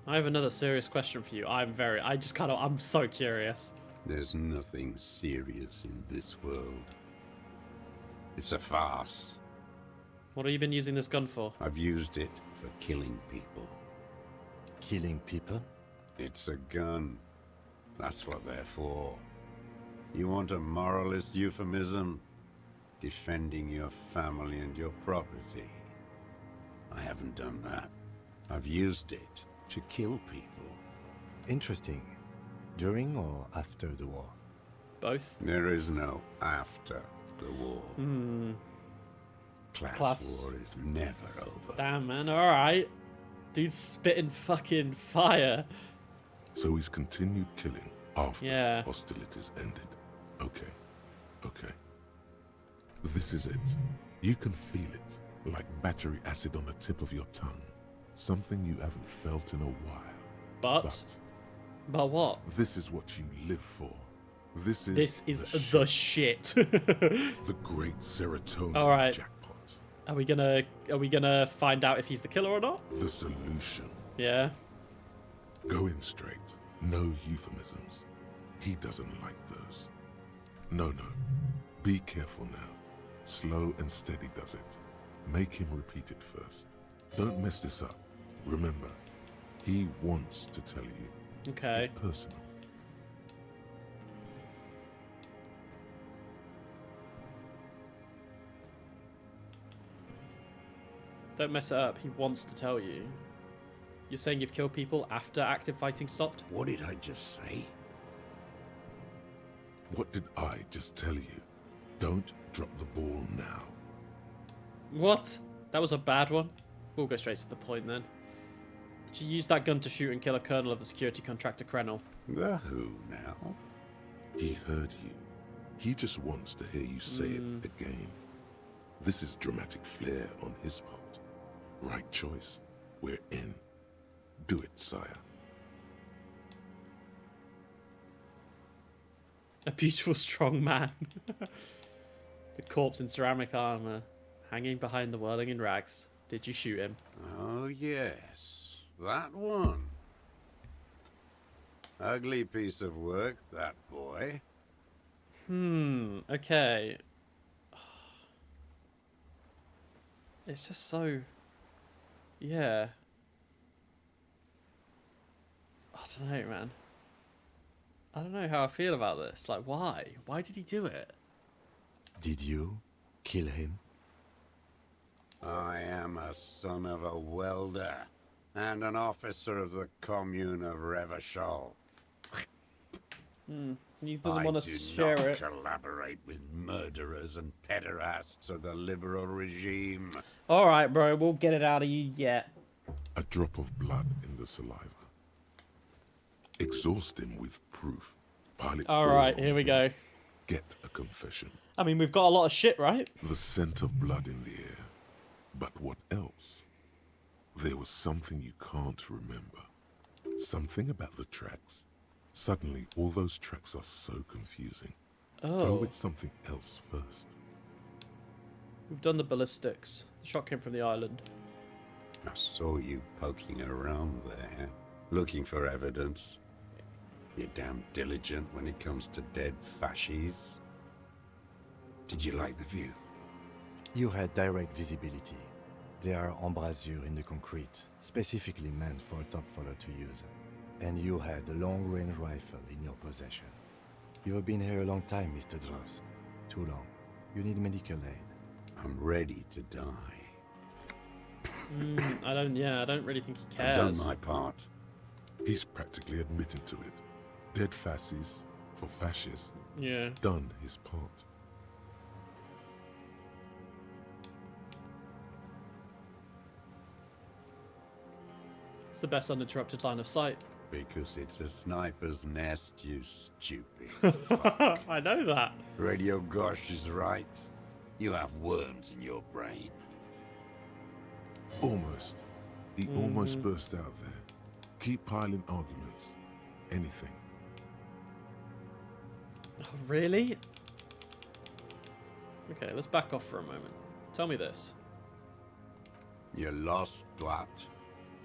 I have another serious question for you. I'm so curious. There's nothing serious in this world. It's a farce. What have you been using this gun for? I've used it for killing people. Killing people? It's a gun. That's what they're for. You want a moralist euphemism? Defending your family and your property. I haven't done that. I've used it to kill people. Interesting. During or after the war? Both? There is no after the war. Class war is never over. Damn, man. Alright. Dude's spitting fucking fire. So he's continued killing after Yeah. hostilities ended. Okay. Okay. This is it. You can feel it, like battery acid on the tip of your tongue. Something you haven't felt in a while. But what? This is what you live for. This is the shit. the great serotonin Alright. jackpot. Are we gonna find out if he's the killer or not? The solution. Yeah. Go in straight. No euphemisms. He doesn't like those. No. Be careful now. Slow and steady does it. Make him repeat it first. Don't mess this up. Remember, he wants to tell you. Okay. Get personal. Don't mess it up. He wants to tell you. You're saying you've killed people after active fighting stopped? What did I just say? What did I just tell you? Don't drop the ball now. What? That was a bad one. We'll go straight to the point then. Did you use that gun to shoot and kill a colonel of the security contractor Krenel? The who now? He heard you. He just wants to hear you say it again. This is dramatic flair on his part. Right choice. We're in. Do it, sire. A beautiful, strong man. The corpse in ceramic armor, hanging behind the whirling in rags. Did you shoot him? Oh, yes. That one. Ugly piece of work, that boy. Okay. It's just so... Yeah. I don't know, man. I don't know how I feel about this. Like, why? Why did he do it? Did you kill him? I am a son of a welder and an officer of the commune of Revachol. He doesn't I want do to share not it. collaborate with murderers and pederasts of the liberal regime. Alright, bro. We'll get it out of you yet. A drop of blood in the saliva. Exhaust him with proof. Pile it all Alright, on here we him. go. Get a confession. I mean, we've got a lot of shit, right? The scent of blood in the air. But what else? There was something you can't remember. Something about the tracks. Suddenly, all those tracks are so confusing. Go Oh. with something else first. We've done the ballistics. The shot came from the island. I saw you poking around there, looking for evidence. You're damn diligent when it comes to dead fascies. Did you like the view? You had direct visibility. There are embrasures in the concrete, specifically meant for a top follower to use. And you had a long-range rifle in your possession. You have been here a long time, Mr. Dross. Too long. You need medical aid. I'm ready to die. I don't really think he I've cares. done my part. He's practically admitted to it. Dead fascists for fascists. Yeah. Done his part. It's the best uninterrupted line of sight. Because it's a sniper's nest, you stupid fuck. I know that. Radio Gosh is right. You have worms in your brain. Almost. He almost burst out there. Keep piling arguments. Anything. Oh, really? Okay, let's back off for a moment. Tell me this. You're lost, Dwat.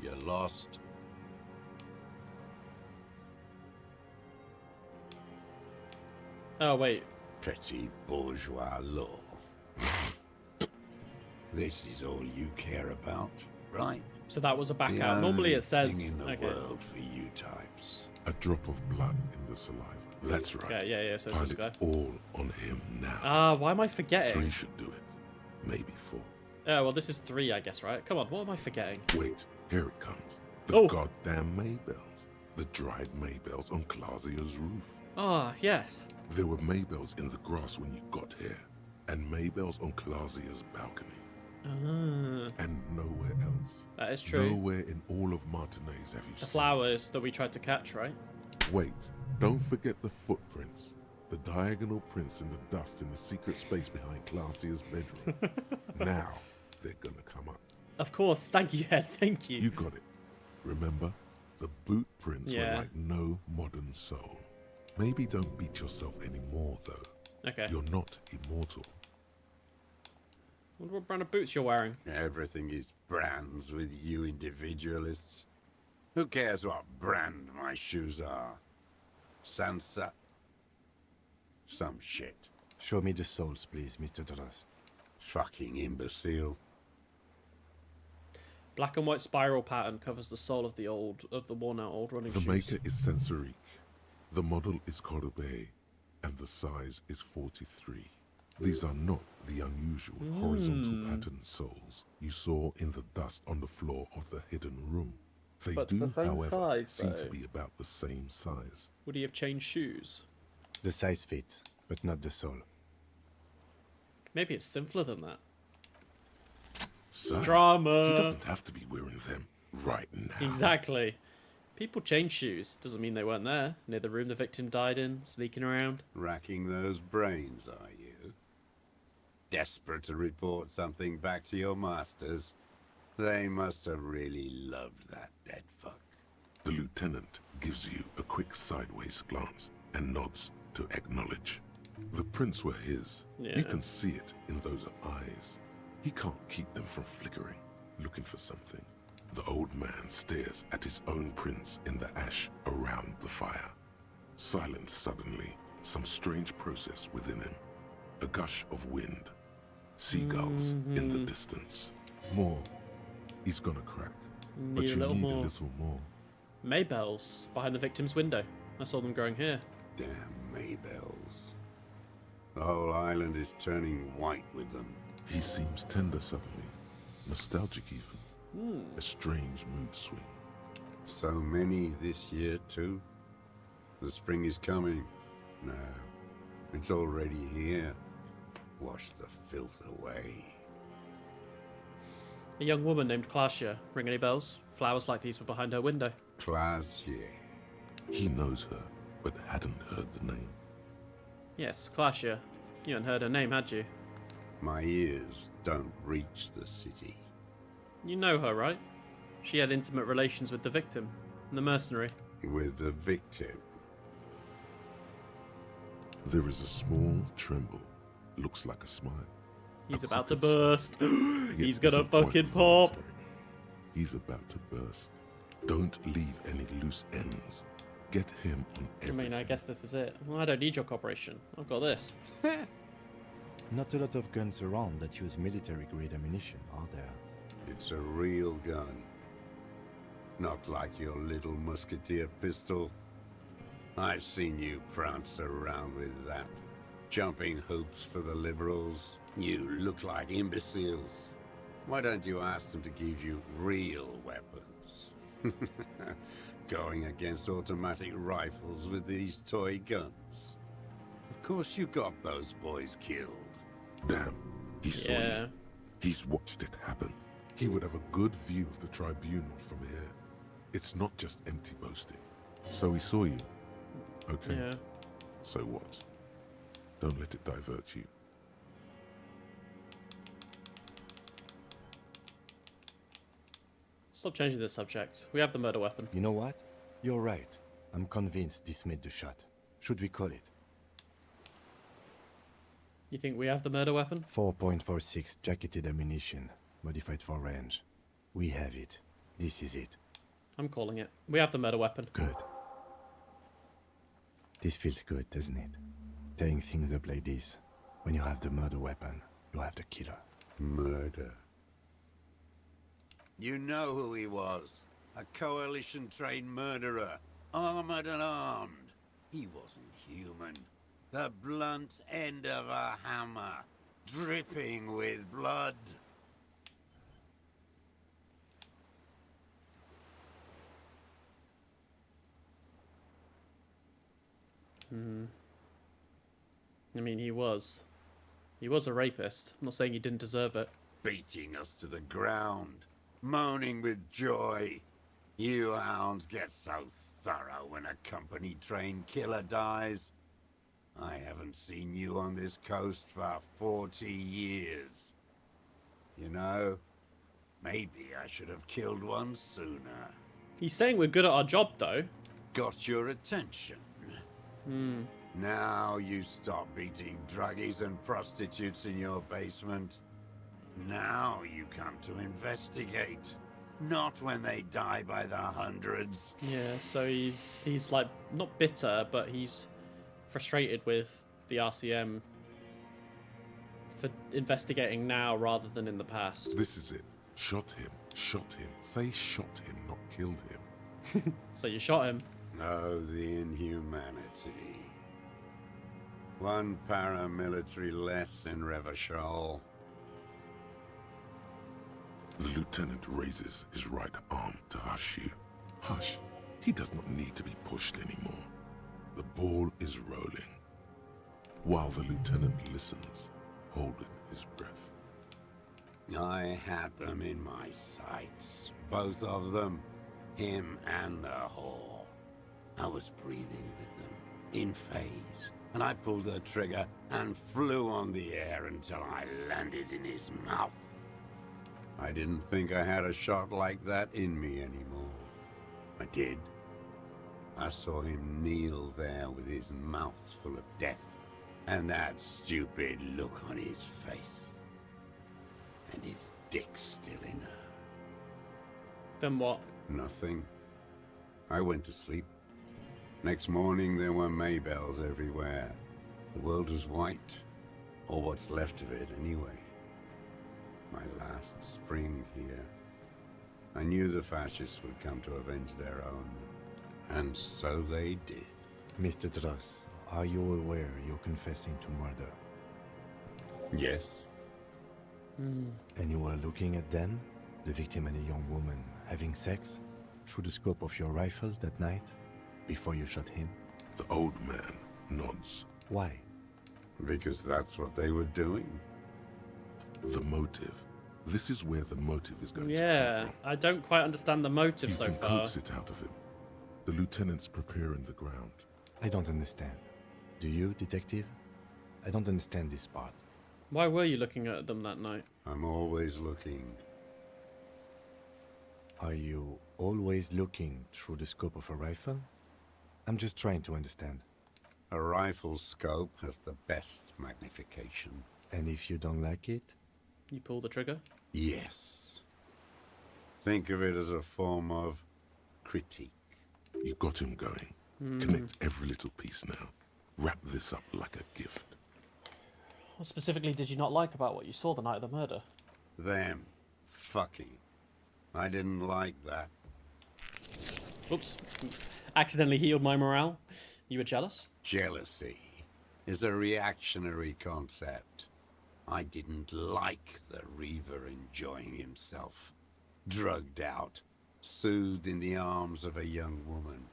You're lost. Oh, wait. Petty bourgeois law. This is all you care about, right? So that was a back The out. Normally only it says... thing in the Okay. world for you types. A drop of blood in the saliva. That's right. Yeah, so it's Pile this it guy. all on him now. Ah, why am I forgetting? 3 should do it. Maybe 4. Oh, well, this is 3, I guess, right? Come on, what am I forgetting? Wait, here it comes. The Oh. goddamn Maybells. The dried Maybells on Clausia's roof. Ah, yes. There were Maybells in the grass when you got here, and Maybells on Clausia's balcony. And nowhere else. That is true. Nowhere in all of Martinez have you The seen. flowers that we tried to catch, right? Wait, don't forget the footprints. The diagonal prints in the dust in the secret space behind Classia's bedroom. Now, they're gonna come up. Of course. Thank you, Ed. Thank you. You got it. Remember? The boot prints Yeah. were like no modern soul. Maybe don't beat yourself anymore, though. Okay. You're not immortal. Wonder what brand of boots you're wearing. Everything is brands with you individualists. Who cares what brand my shoes are? Sansa? Some shit. Show me the souls, please, Mr. Dollars. Fucking imbecile. Black and white spiral pattern covers the sole of the worn-out old running The shoes. maker is Sensorique. The model is Cordobe, and the size is 43. These are not the unusual horizontal pattern soles you saw in the dust on the floor of the hidden room. They But do, the same however, size, seem though. to be about the same size. Would he have changed shoes? The size fits, but not the sole. Maybe it's simpler than that. So, Drama. he doesn't have to be wearing them right now. Exactly. People change shoes. Doesn't mean they weren't there. Near the room the victim died in, sneaking around. Racking those brains, are you? Desperate to report something back to your masters? They must have really loved that dead fuck. The lieutenant gives you a quick sideways glance and nods to acknowledge. The prints were his. Yeah. You can see it in those eyes. He can't keep them from flickering, looking for something. The old man stares at his own prints in the ash around the fire. Silent suddenly, some strange process within him. A gush of wind. Seagulls in the distance. More. He's gonna crack. But Need a you little need more. a little more. Maybells behind the victim's window. I saw them growing here. Damn Maybells. The whole island is turning white with them. He seems tender suddenly. Nostalgic even. A strange mood swing. So many this year, too? The spring is coming. No, it's already here. Wash the filth away. A young woman named Claudia. Ring any bells? Flowers like these were behind her window. Classier. He knows her, but hadn't heard the name. Yes, Claudia. You hadn't heard her name, had you? My ears don't reach the city. You know her, right? She had intimate relations with the victim, the mercenary. With the victim. There is a small tremble. Looks like a smile. He's A about to crooked smile. burst. Yet He's gonna isn't quite fucking pop. voluntary. He's about to burst. Don't leave any loose ends. Get him on I everything. mean, I guess this is it. Well, I don't need your cooperation. I've got this. Not a lot of guns around that use military-grade ammunition, are there? It's a real gun. Not like your little musketeer pistol. I've seen you prance around with that. Jumping hoops for the liberals. You look like imbeciles. Why don't you ask them to give you real weapons? Going against automatic rifles with these toy guns. Of course you got those boys killed. Damn, he saw Yeah. you. He's watched it happen. He would have a good view of the tribunal from here. It's not just empty boasting. So he saw you. Okay. Yeah. So what? Don't let it divert you. Stop changing the subject. We have the murder weapon. You know what? You're right. I'm convinced this made the shot. Should we call it? You think we have the murder weapon? 4.46 jacketed ammunition, modified for range. We have it. This is it. I'm calling it. We have the murder weapon. Good. This feels good, doesn't it? Tearing things up like this. When you have the murder weapon, you have the killer. Murder. You know who he was. A coalition-trained murderer. Armored and armed. He wasn't human. The blunt end of a hammer. Dripping with blood. I mean, he was. He was a rapist. I'm not saying he didn't deserve it. beating us to the ground, moaning with joy. You hounds get so thorough when a company-trained killer dies. I haven't seen you on this coast for 40 years. You know, maybe I should have killed one sooner. He's saying we're good at our job, though. Got your attention. Now you stop beating druggies and prostitutes in your basement. Now you come to investigate. Not when they die by the hundreds. Yeah, so he's like, not bitter, but he's frustrated with the RCM for investigating now rather than in the past. This is it. Shot him. Shot him. Say shot him, not killed him. So you shot him. Oh, the inhumanity. One paramilitary less in Revachol. The lieutenant raises his right arm to hush you. Hush. He does not need to be pushed anymore. The ball is rolling. While the lieutenant listens, holding his breath. I had them in my sights. Both of them. Him and the whore. I was breathing with them, in phase. And I pulled the trigger and flew on the air until I landed in his mouth. I didn't think I had a shot like that in me anymore. I did. I saw him kneel there with his mouth full of death, and that stupid look on his face. And his dick still in her. Then what? Nothing. I went to sleep. Next morning there were Maybells everywhere. The world was white, or what's left of it anyway. My last spring here. I knew the fascists would come to avenge their own. And so they did. Mr. Dross, are you aware you're confessing to murder? Yes. And you were looking at Dan, the victim and a young woman, having sex through the scope of your rifle that night, before you shot him? The old man nods. Why? Because that's what they were doing. The motive. This is where the motive is going to Yeah, come from. I don't quite understand the motive You so can far. coax it out of him. The lieutenant's preparing the ground. I don't understand. Do you, detective? I don't understand this part. Why were you looking at them that night? I'm always looking. Are you always looking through the scope of a rifle? I'm just trying to understand. A rifle scope has the best magnification. And if you don't like it? You pull the trigger? Yes. Think of it as a form of critique. You got him going. Connect every little piece now. Wrap this up like a gift. What specifically did you not like about what you saw the night of the murder? Them fucking. I didn't like that. Oops. Accidentally healed my morale. You were jealous? Jealousy is a reactionary concept. I didn't like the Reaver enjoying himself. Drugged out, soothed in the arms of a young woman.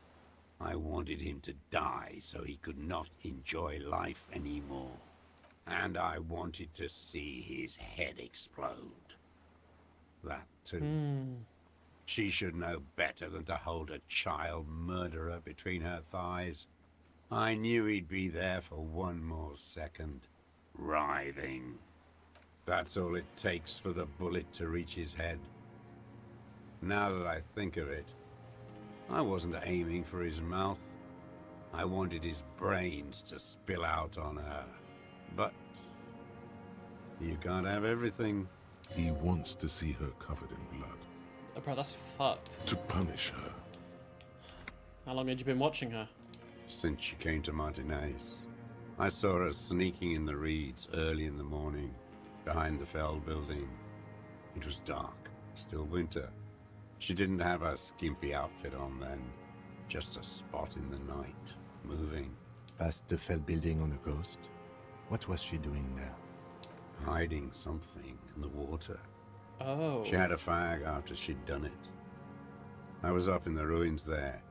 I wanted him to die so he could not enjoy life anymore. And I wanted to see his head explode. That too. She should know better than to hold a child murderer between her thighs. I knew he'd be there for one more second, writhing. That's all it takes for the bullet to reach his head. Now that I think of it, I wasn't aiming for his mouth. I wanted his brains to spill out on her. But you can't have everything. He wants to see her covered in blood. Oh, bro, that's fucked. To punish her. How long had you been watching her? Since she came to Martinez. I saw her sneaking in the reeds early in the morning, behind the Fell building. It was dark, still winter. She didn't have a skimpy outfit on then, just a spot in the night, moving. Past the Fell building on a ghost? What was she doing there? Hiding something in the water. Oh. She had a fag after she'd done it. I was up in the ruins there.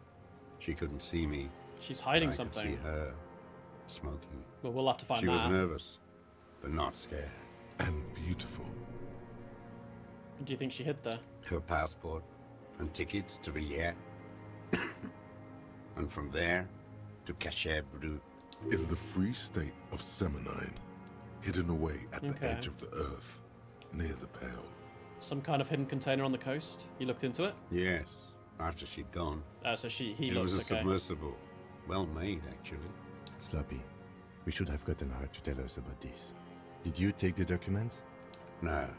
She couldn't see me. She's hiding but I something. could see her, smoking. Well, we'll have to find She that. was nervous, but not scared. And beautiful. What do you think she hid there? Her passport and ticket to Villiers. And from there to Cachet Brut. In the free state of Seminine, hidden away at the edge of the earth, near the Pale. Some kind of hidden container on the coast? You looked into it? Yes, after she'd gone. So he It looks was a okay. submersible. Well made, actually. Sloppy. We should have gotten her to tell us about this. Did you take the documents? No,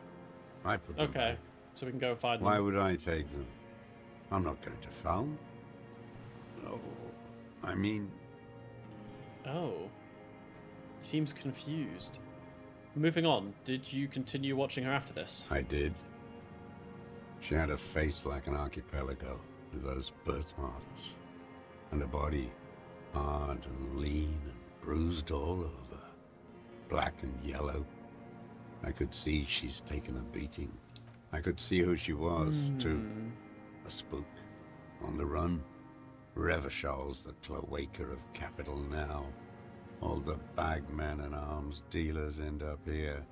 I put them Okay, back. so we can go find them. Why would I take them? I'm not going to phone. Oh, I mean, Oh. He seems confused. Moving on, did you continue watching her after this? I did. She had a face like an archipelago with those birthmarks, and a body hard and lean and bruised all over, black and yellow. I could see she's taken a beating. I could see who she was, too. A spook, on the run. Revachol's the cloaca of capital now. All the bagmen and arms dealers end up here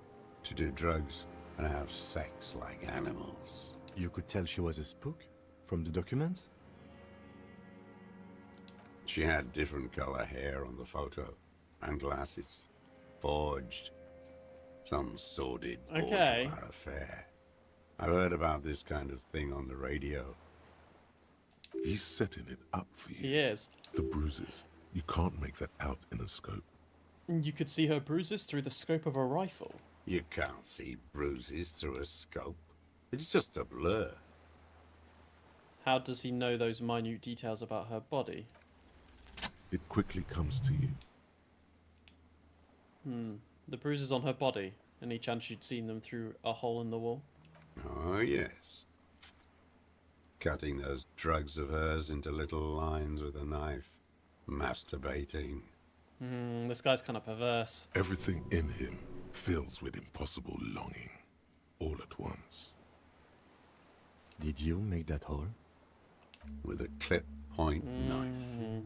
to do drugs and have sex like animals. You could tell she was a spook from the documents? She had different color hair on the photo, and glasses. Forged. Some sordid Okay. bourgeois affair. I've heard about this kind of thing on the radio. He's setting it up for you. He is. The bruises. You can't make that out in a scope. You could see her bruises through the scope of a rifle. You can't see bruises through a scope. It's just a blur. How does he know those minute details about her body? It quickly comes to you. The bruises on her body. Any chance you'd seen them through a hole in the wall? Oh, yes. Cutting those drugs of hers into little lines with a knife. Masturbating. This guy's kind of perverse. Everything in him fills with impossible longing, all at once. Did you make that hole? With a clip point knife.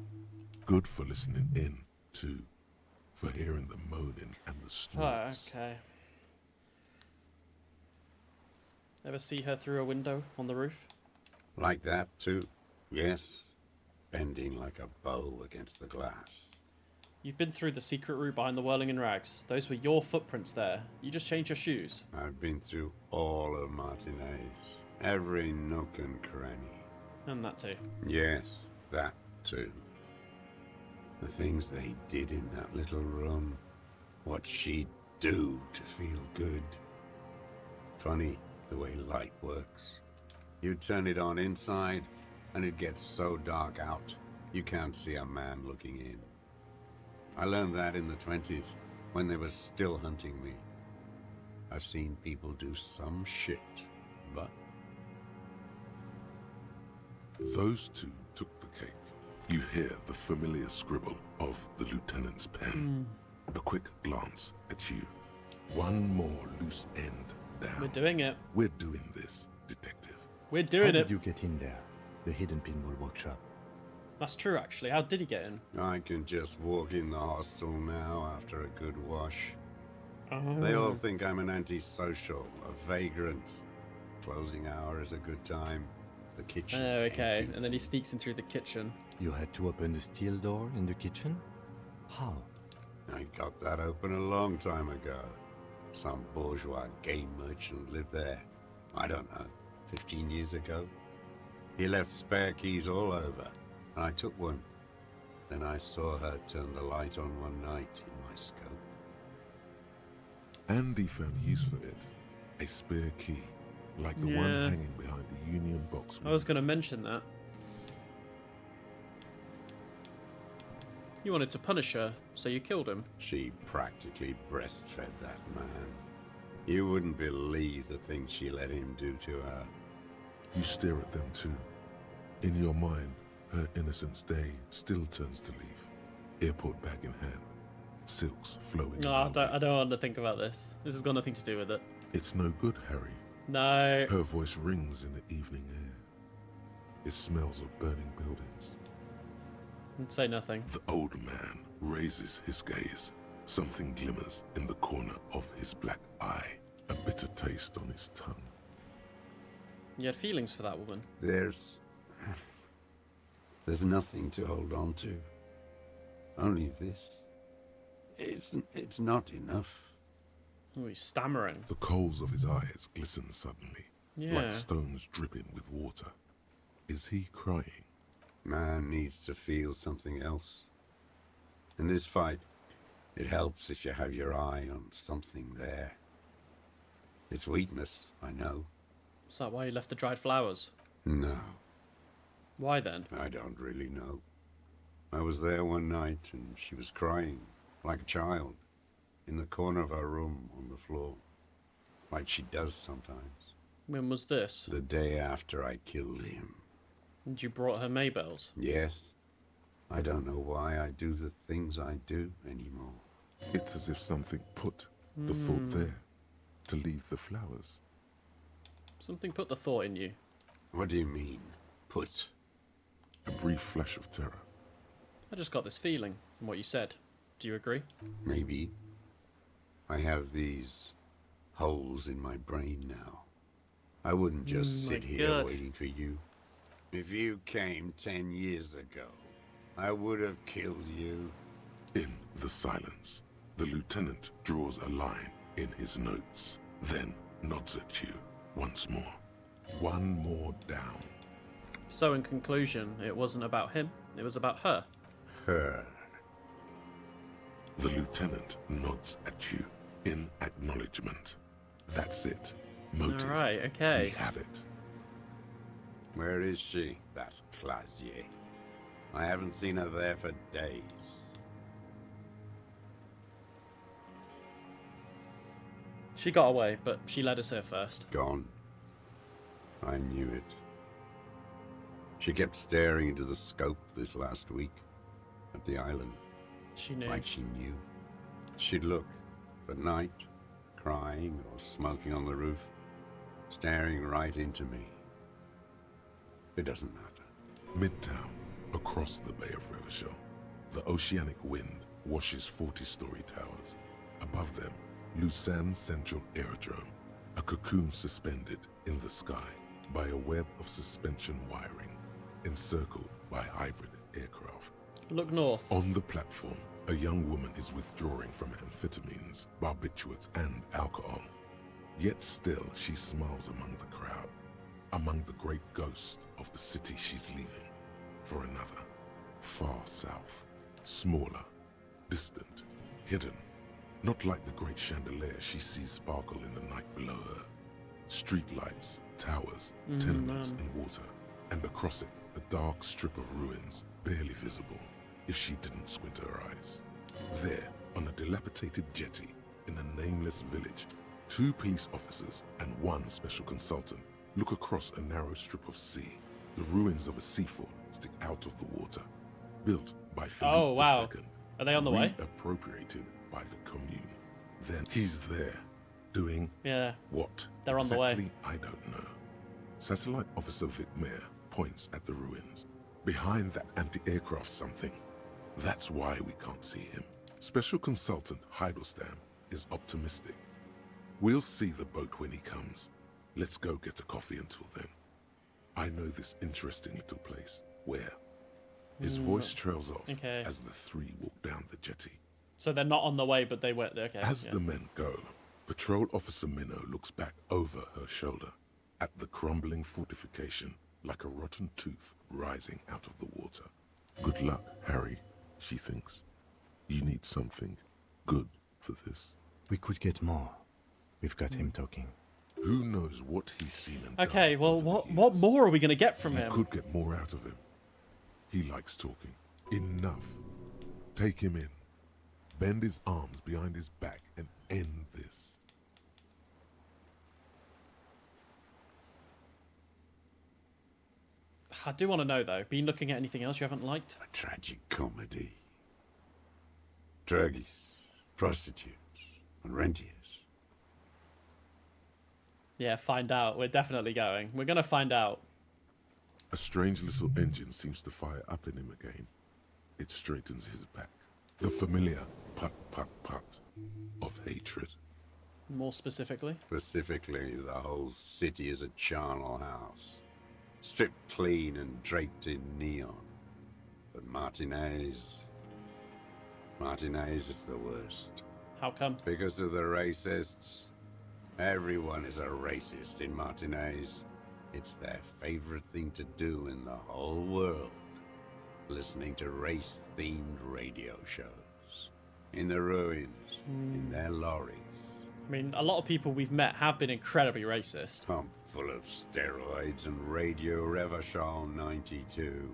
Good for listening in, too. For hearing the moaning and the Oh, snorts. okay. Ever see her through a window on the roof? Like that, too. Yes. Bending like a bow against the glass. You've been through the secret route behind the whirling in rags. Those were your footprints there. You just changed your shoes. I've been through all of Martinez. Every nook and cranny. And that too. Yes, that too. The things they did in that little room. What she'd do to feel good. Funny the way light works. You turn it on inside, and it gets so dark out, you can't see a man looking in. I learned that in the 20s, when they were still hunting me. I've seen people do some shit, but Those two took the cake. You hear the familiar scribble of the lieutenant's pen. A quick glance at you. One more loose end down. We're doing it. We're doing this, detective. We're How doing did it. you get in there? The hidden pinball workshop. That's true, actually. How did he get in? I can just walk in the hostel now after a good wash. They all think I'm an antisocial, a vagrant. Closing hour is a good time. The kitchen. Oh, okay. And then he sneaks in through the kitchen. You had to open the steel door in the kitchen? How? I got that open a long time ago. Some bourgeois game merchant lived there. I don't know, 15 years ago. He left spare keys all over, and I took one. Then I saw her turn the light on one night in my scope. Andy found use for it. A spare key, like the Yeah. one hanging behind the Union box. I was going to mention that. You wanted to punish her, so you killed him. She practically breastfed that man. You wouldn't believe the things she let him do to her. You stare at them too. In your mind, her innocence day still turns to leaf. Airport bag in hand. Silks flowing. No, I don't want to think about this. This has got nothing to do with it. It's no good, Harry. No. Her voice rings in the evening air. It smells of burning buildings. Say nothing. The old man raises his gaze. Something glimmers in the corner of his black eye. A bitter taste on his tongue. You had feelings for that woman. There's nothing to hold on to. Only this. It's not enough. Oh, he's stammering. The coals of his eyes glisten suddenly, Yeah. like stones dripping with water. Is he crying? Man needs to feel something else. In this fight, it helps if you have your eye on something there. It's weakness, I know. Is that why you left the dried flowers? No, Why then? I don't really know. I was there one night and she was crying, like a child, in the corner of her room on the floor, like she does sometimes. When was this? The day after I killed him. And you brought her Maybells? Yes, I don't know why I do the things I do anymore. It's as if something put the thought there to leave the flowers. Something put the thought in you. What do you mean, put? A brief flash of terror. I just got this feeling from what you said. Do you agree? Maybe. I have these holes in my brain now. I wouldn't just sit my here God. waiting for you. If you came 10 years ago, I would have killed you. In the silence, the lieutenant draws a line in his notes, then nods at you once more. One more down. So in conclusion, it wasn't about him, it was about her. Her. The lieutenant nods at you in acknowledgement. That's it. Motive. Alright, We okay. have it. Where is she, that Clasier? I haven't seen her there for days. She got away, but she led us here first. Gone. I knew it. She kept staring into the scope this last week at the island, She knew. like she knew. She'd look at night, crying or smoking on the roof, staring right into me. It doesn't matter. Midtown, across the Bay of Revachol, the oceanic wind washes 40-story towers. Above them, Lusanne's Central Aerodrome, a cocoon suspended in the sky by a web of suspension wiring, encircled by hybrid aircraft. Look north. On the platform, a young woman is withdrawing from amphetamines, barbiturates, and alcohol. Yet still, she smiles among the crowd, among the great ghost of the city she's leaving, for another, far south, smaller, distant, hidden, not like the great chandelier she sees sparkle in the night below her. Streetlights, towers, tenements, and water, and across it, a dark strip of ruins, barely visible, if she didn't squint her eyes. There, on a dilapidated jetty, in a nameless village, 2 police officers and 1 special consultant look across a narrow strip of sea. The ruins of a sea fort stick out of the water, built by Philippe Oh, wow. II. Are they on the way? Appropriated by the commune. Then he's there, doing Yeah. what? They're on the way. Exactly, I don't know. Satellite Officer Vic Mayer points at the ruins. Behind that anti-aircraft something. That's why we can't see him. Special Consultant Heidelstam is optimistic. We'll see the boat when he comes. Let's go get a coffee until then. I know this interesting little place. Where? His voice trails off Okay. as the 3 walk down the jetty. So they're not on the way, but they were. Okay. As yeah. the men go, Patrol Officer Minnow looks back over her shoulder at the crumbling fortification like a rotten tooth rising out of the water. Good luck, Harry, she thinks. You need something good for this. We could get more. We've got him talking. Who knows what he's seen and done Okay, well, over the what years. more are we going to get from You him? could get more out of him. He likes talking. Enough. Take him in. Bend his arms behind his back and end this. I do want to know, though. Been looking at anything else you haven't liked? A tragic comedy. Druggies, prostitutes, and rentiers. Yeah, find out. We're definitely going. We're going to find out. A strange little engine seems to fire up in him again. It straightens his back. The familiar put-put-put of hatred. More specifically? Specifically, the whole city is a charnel house. Stripped clean and draped in neon. But Martinez is the worst. How come? Because of the racists. Everyone is a racist in Martinez. It's their favorite thing to do in the whole world. Listening to race-themed radio shows. In the ruins, in their lorries. I mean, a lot of people we've met have been incredibly racist. Pumped full of steroids and Radio Revachol 92.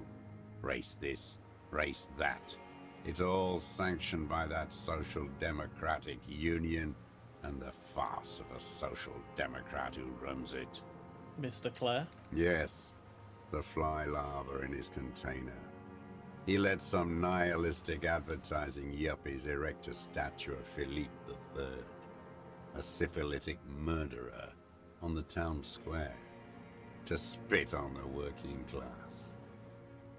Race this, race that. It's all sanctioned by that Social Democratic Union and the farce of a Social Democrat who runs it. Mr. Clare? Yes, the fly larva in his container. He let some nihilistic advertising yuppies erect a statue of Philippe III, a syphilitic murderer, on the town square, to spit on the working class.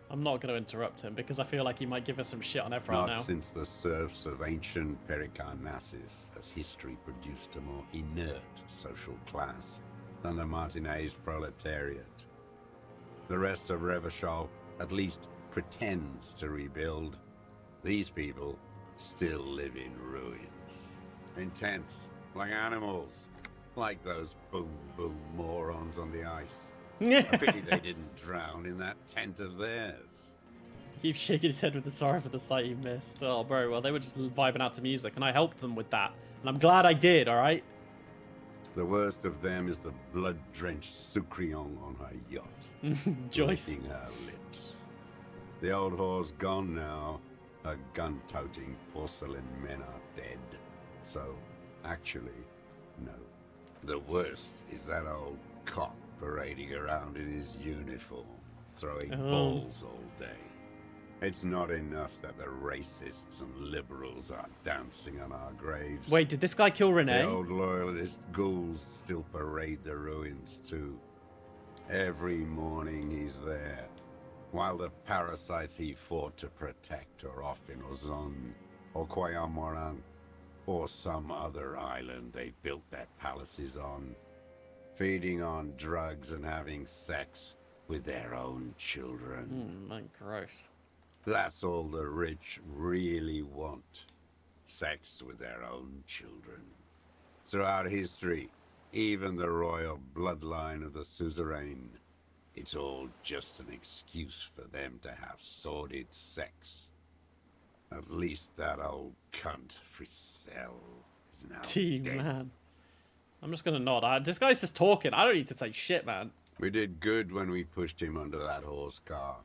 I'm not going to interrupt him because I feel like he might give us some shit on Ephraim now. Not since the serfs of ancient Pericarnassus has history produced a more inert social class than the Martinez proletariat. The rest of Revachol at least pretends to rebuild. These people still live in ruins. In tents, like animals. Like those boom morons on the ice. A pity they didn't drown in that tent of theirs. He keeps shaking his head with the sorrow for the sight he missed. Oh, bro, well, they were just vibing out to music, and I helped them with that. And I'm glad I did, alright? The worst of them is the blood-drenched Sucrion on her yacht. Joyce. Licking her lips. The old whore's gone now. Her gun-toting porcelain men are dead. So, actually, no. The worst is that old cop parading around in his uniform, throwing balls all day. It's not enough that the racists and liberals are dancing on our graves. Wait, did this guy kill Renee? The old loyalist ghouls still parade the ruins too. Every morning he's there, while the parasites he fought to protect are off in Ozon, or Quayamorang, or some other island they built their palaces on, feeding on drugs and having sex with their own children. Man, gross. That's all the rich really want. Sex with their own children. Throughout history, even the royal bloodline of the suzerain, it's all just an excuse for them to have sordid sex. At least that old cunt, Frisell, is now dead. Man. I'm just gonna nod. This guy's just talking. I don't need to say shit, man. We did good when we pushed him under that horse car.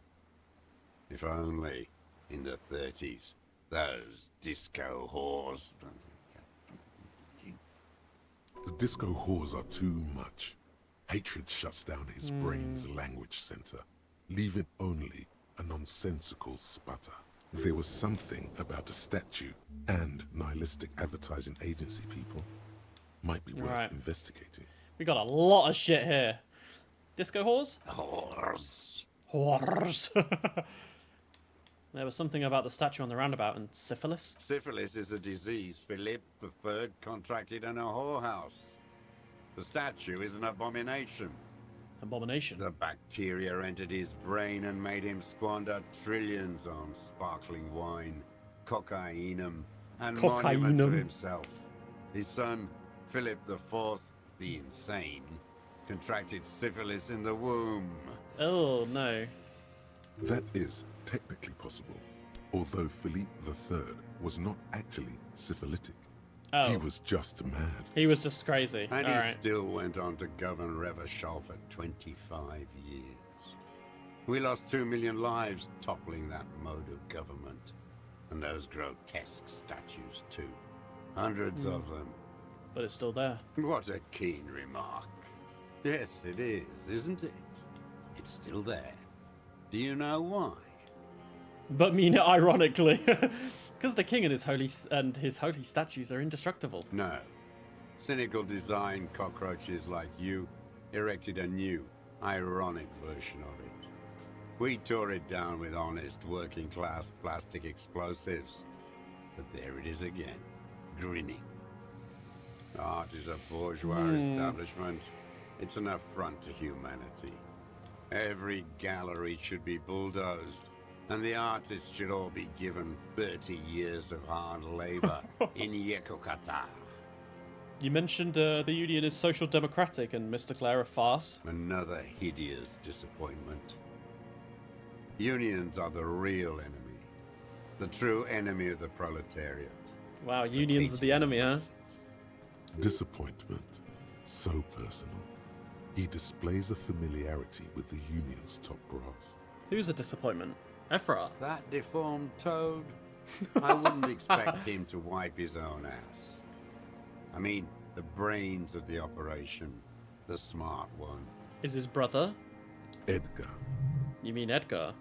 If only, in the 30s, those disco whores. The disco whores are too much. Hatred shuts down his brain's language center, leaving only a nonsensical sputter. There was something about a statue and nihilistic advertising agency people. Might be worth investigating. We got a lot of shit here. Disco whores? Whores. Whores. There was something about the statue on the roundabout and syphilis. Syphilis is a disease Philippe III contracted in a whorehouse. The statue is an abomination. Abomination. The bacteria entered his brain and made him squander trillions on sparkling wine, cocainum, and monuments of himself. His son, Philip IV, the insane, contracted syphilis in the womb. Oh, no. That is technically possible, although Philippe III was not actually syphilitic. Oh. He was just mad. He was just crazy. And All he right. still went on to govern Revachol for 25 years. We lost 2 million lives toppling that mode of government. And those grotesque statues, too. Hundreds of them. But it's still there. What a keen remark. Yes, it is, isn't it? It's still there. Do you know why? But mean it ironically. Because the king and his holy statues are indestructible. No. Cynical design cockroaches like you erected a new, ironic version of it. We tore it down with honest, working-class plastic explosives. But there it is again, grinning. Art is a bourgeois establishment. It's an affront to humanity. Every gallery should be bulldozed, and the artists should all be given 30 years of hard labor in Yekokata. You mentioned the Union is social democratic and Mr. Clare a farce. Another hideous disappointment. Unions are the real enemy. The true enemy of the proletariat. Wow, unions are the enemy, huh? Disappointment. So personal. He displays a familiarity with the Union's top brass. Who's a disappointment? Ephra. That deformed toad? I wouldn't expect him to wipe his own ass. I mean, the brains of the operation. The smart one. Is his brother? Edgar. You mean Edgar?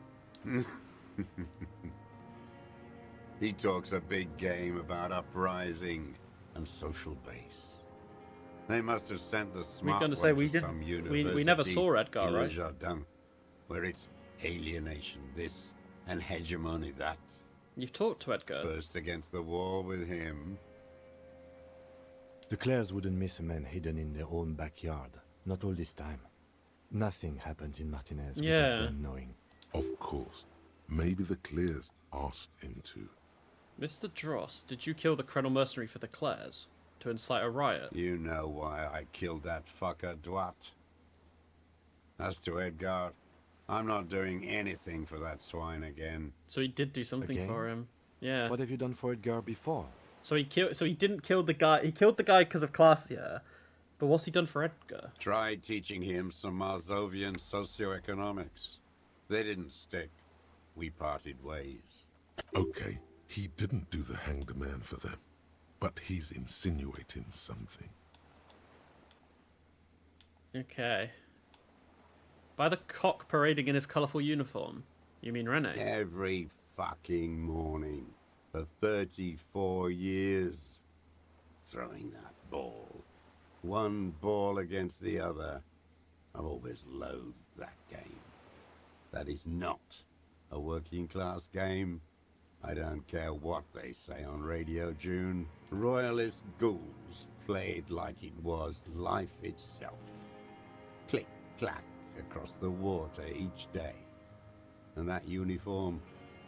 He talks a big game about uprising and social base. They must have sent the smart gonna one say we to didn't- some we university never saw Edgar, in Le right? Jardin, where it's alienation this and hegemony that. You've talked to Edgar. First against the wall with him. The Clares wouldn't miss a man hidden in their own backyard. Not all this time. Nothing happens in Martinez Yeah. without them knowing. Of course. Maybe the Clears asked him to. Mr. Dross, did you kill the Krenel mercenary for the Clares? To incite a riot? You know why I killed that fucker, Dwat. As to Edgar, I'm not doing anything for that swine again. So he did do something Again? for him. Yeah. What have you done for Edgar before? So he didn't kill the guy. He killed the guy because of class, yeah. But what's he done for Edgar? Tried teaching him some Marzovian socioeconomics. They didn't stick. We parted ways. Okay, he didn't do the hanged man for them, but he's insinuating something. Okay. By the cock parading in his colourful uniform. You mean Rene? Every fucking morning for 34 years. Throwing that ball. One ball against the other. I've always loathed that game. That is not a working class game. I don't care what they say on Radio June. Royalist ghouls played like it was life itself. Click, clack across the water each day. And that uniform,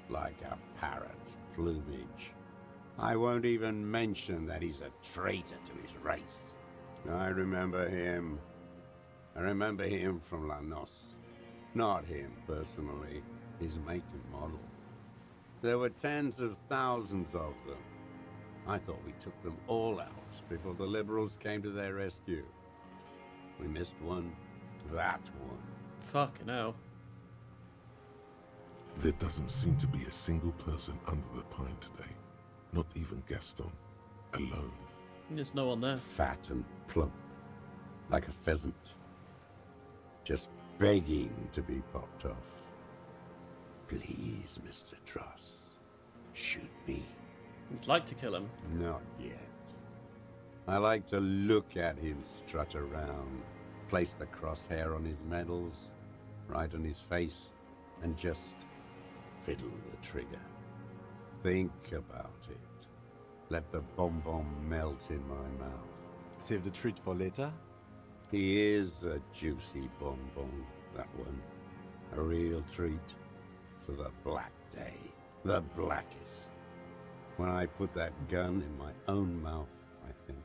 like a parrot plumage. I won't even mention that he's a traitor to his race. I remember him. I remember him from La Noce. Not him personally, his make and model. There were tens of thousands of them. I thought we took them all out before the liberals came to their rescue. We missed one. That one. Fucking hell. There doesn't seem to be a single person under the pine today. Not even Gaston. Alone. There's no one there. Fat and plump. Like a pheasant. Just begging to be popped off. Please, Mr. Dross. Shoot me. You'd like to kill him. Not yet. I like to look at him strut around, place the crosshair on his medals, right on his face, and just fiddle the trigger. Think about it. Let the bonbon melt in my mouth. Save the treat for later? He is a juicy bonbon, that one. A real treat for the black day. The blackest. When I put that gun in my own mouth, I think,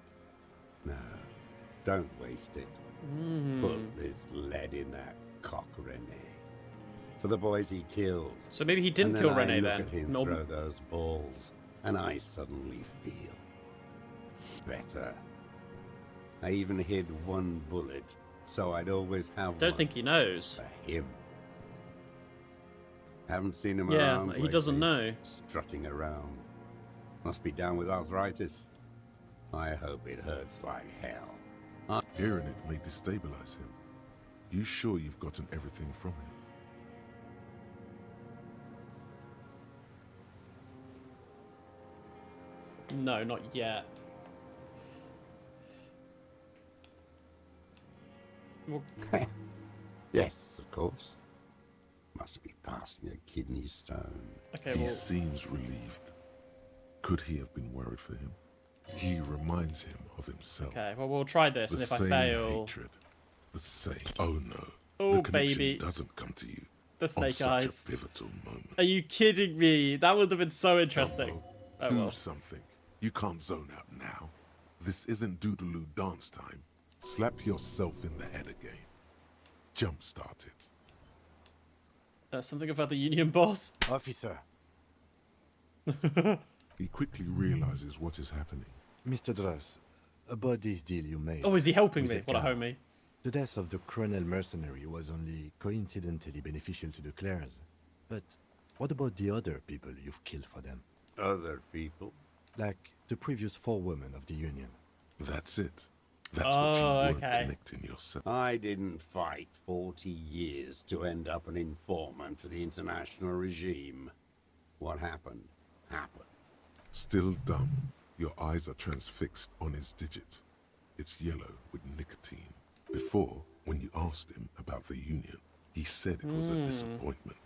no, don't waste it. Put this lead in that cock, Rene. For the boys he killed. So maybe he didn't And kill then Rene I then. look at him No. throw those balls, and I suddenly feel better. I even hid one bullet, so I'd always have Don't one think he knows. for him. Haven't seen him Yeah, around. he doesn't lately. know. Strutting around. Must be down with arthritis. I hope it hurts like hell. Hearing it may destabilize him. You sure you've gotten everything from him? No, not yet. Well, Yes, of course. Must be passing a kidney stone. okay, He well, seems relieved. Could he have been worried for him? He reminds him of himself. Okay, well, we'll try this, The and if I same fail... hatred. The same. Oh no. Oh, the connection baby. doesn't come to you The on snake such eyes. a pivotal moment. Are you kidding me? That would have been so interesting. Oh, Do well. something. You can't zone out now. This isn't Doodaloo dance time. Slap yourself in the head again. Jumpstart it. Something about the Union boss? Officer, He quickly realizes what is happening. Mr. Dross, about this deal you made. Oh, is he helping with me? that What a guy. homie. The death of the colonel mercenary was only coincidentally beneficial to the Clares. But what about the other people you've killed for them? Other people? Like the previous 4 women of the Union. That's it. That's what you Oh, weren't okay. connecting yourself. I didn't fight 40 years to end up an informant for the international regime. What happened, happened. Still dumb. Your eyes are transfixed on his digit. It's yellow with nicotine. Before, when you asked him about the Union, he said it was a disappointment.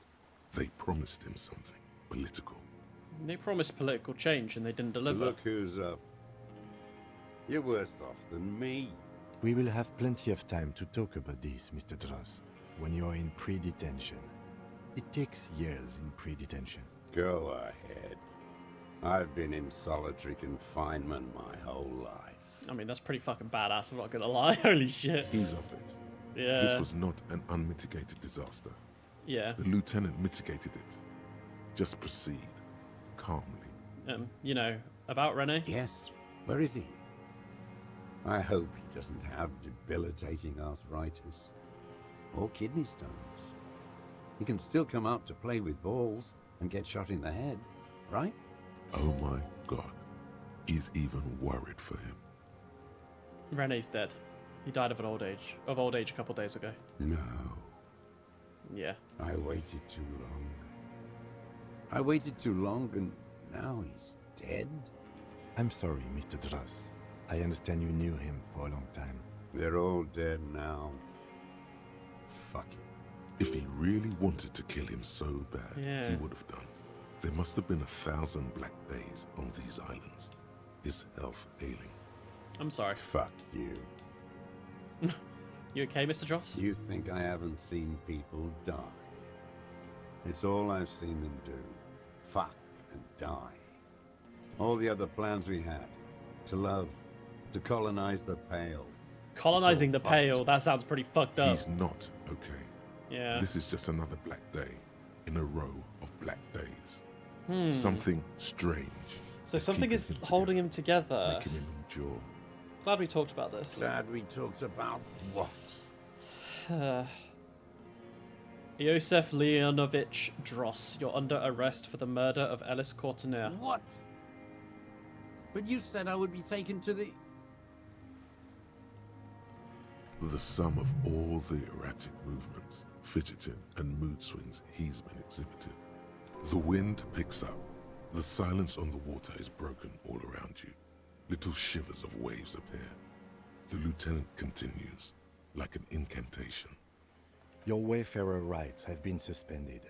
They promised him something political. They promised political change and they didn't deliver. Look who's up. You're worse off than me. We will have plenty of time to talk about this, Mr. Dross, when you are in pre-detention. It takes years in pre-detention. Go ahead. I've been in solitary confinement my whole life. I mean, that's pretty fucking badass, I'm not gonna lie. Holy shit. He's off it. Yeah. This was not an unmitigated disaster. Yeah. The lieutenant mitigated it. Just proceed. Calmly. You know, about Rene? Yes, where is he? I hope he doesn't have debilitating arthritis. Or kidney stones. He can still come out to play with balls and get shot in the head, right? Oh my god. He's even worried for him. Rene's dead. He died of old age a couple days ago. No, Yeah. I waited too long. I waited too long and now he's dead? I'm sorry, Mr. Dross. I understand you knew him for a long time. They're all dead now. Fuck it. If he really wanted to kill him so bad, Yeah. he would have done. There must have been 1,000 black days on these islands. His health ailing. I'm sorry. Fuck you. You okay, Mr. Dross? You think I haven't seen people die? It's all I've seen them do. Fuck and die. All the other plans we had. To love. To colonize the Pale. Colonizing the It's all Pale, fucked. that sounds pretty fucked up. He's not okay. Yeah. This is just another black day in a row of black days. Something strange. So is something keeping is him holding him together. Making him endure. Glad we talked about this. Glad we talked about what? Iosef Leonovich Dross, you're under arrest for the murder of Ellis Courtenier. What? But you said I would be taken to the... The sum of all the erratic movements, fidgeting, and mood swings he's been exhibiting. The wind picks up. The silence on the water is broken all around you. Little shivers of waves appear. The lieutenant continues, like an incantation. Your Wayfarer rights have been suspended.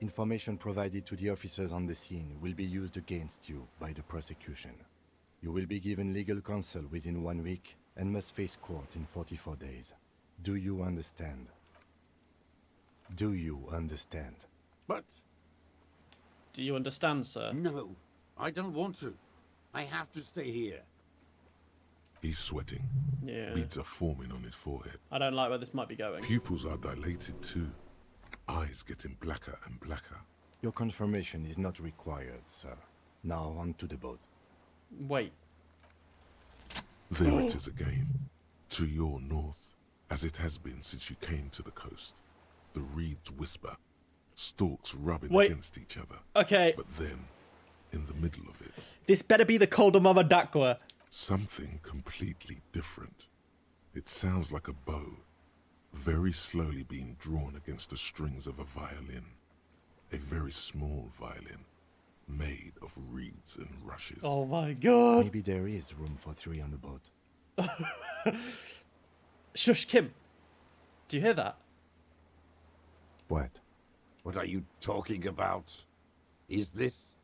Information provided to the officers on the scene will be used against you by the prosecution. You will be given legal counsel within 1 week and must face court in 44 days. Do you understand? Do you understand? But... Do you understand, sir? No, I don't want to. I have to stay here. He's sweating. Yeah. Beads are forming on his forehead. I don't like where this might be going. Pupils are dilated too. Eyes getting blacker and blacker. Your confirmation is not required, sir. Now on to the boat. Wait. There it is again. To your north, as it has been since you came to the coast. The reeds whisper, stalks rubbing Wait. against each other. Okay. But then, in the middle of it, This better be the Koldamama Dakwa. something completely different. It sounds like a bow, very slowly being drawn against the strings of a violin. A very small violin, made of reeds and rushes. Oh my god. Maybe there is room for 3 on the boat. Shush, Kim. Do you hear that? What? What are you talking about? Is this...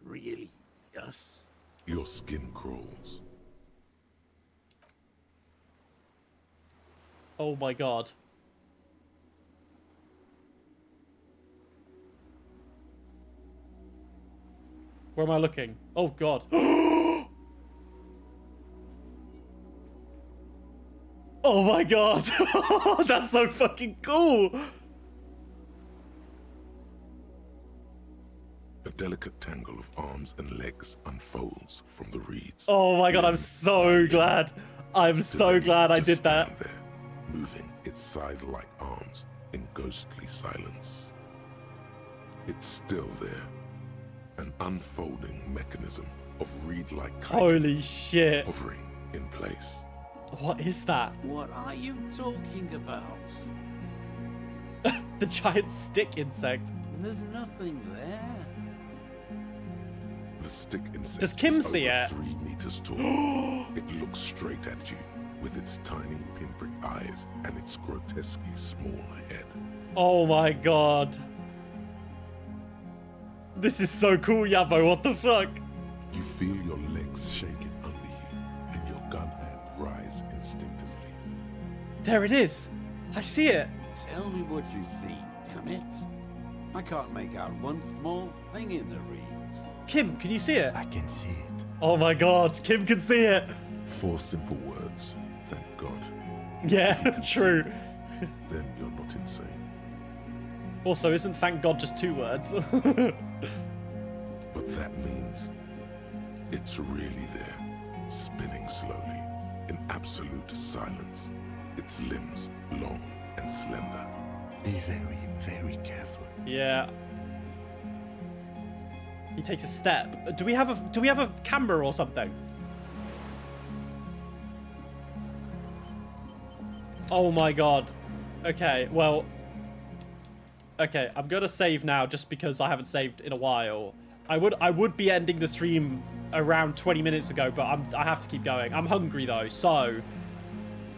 really us? Your skin crawls. Oh my god. Where am I looking? Oh god. Oh my god. That's so fucking cool. A delicate tangle of arms and legs unfolds from the reeds. Oh my god, I'm so glad. I'm so glad I did that. Stand there, moving its scythe-like arms in ghostly silence. It's still there. An unfolding mechanism of reed-like chitin Holy shit. hovering in place. What is that? What are you talking about? The giant stick insect. There's nothing there. The stick insect Does Kim is see over it? 3 meters tall. It looks straight at you with its tiny pinprick eyes and its grotesquely small head. Oh my god. This is so cool, Yabo. What the fuck? You feel your legs shaking under you and your gun hand rise instinctively. There it is. I see it. Tell me what you see, damn it. I can't make out one small thing in the reeds. Kim, can you see it? I can see it. Oh my god, Kim can see it. 4 simple words. Thank God. Yeah, true. Then you're not insane. Also, isn't thank god just 2 words? But that means it's really there, spinning slowly, in absolute silence. Its limbs long and slender. Be very, very careful. Yeah. He takes a step. Do we have a camera or something? Oh my god. Okay, well. Okay, I'm gonna save now just because I haven't saved in a while. I would be ending the stream around 20 minutes ago, but I have to keep going. I'm hungry though, so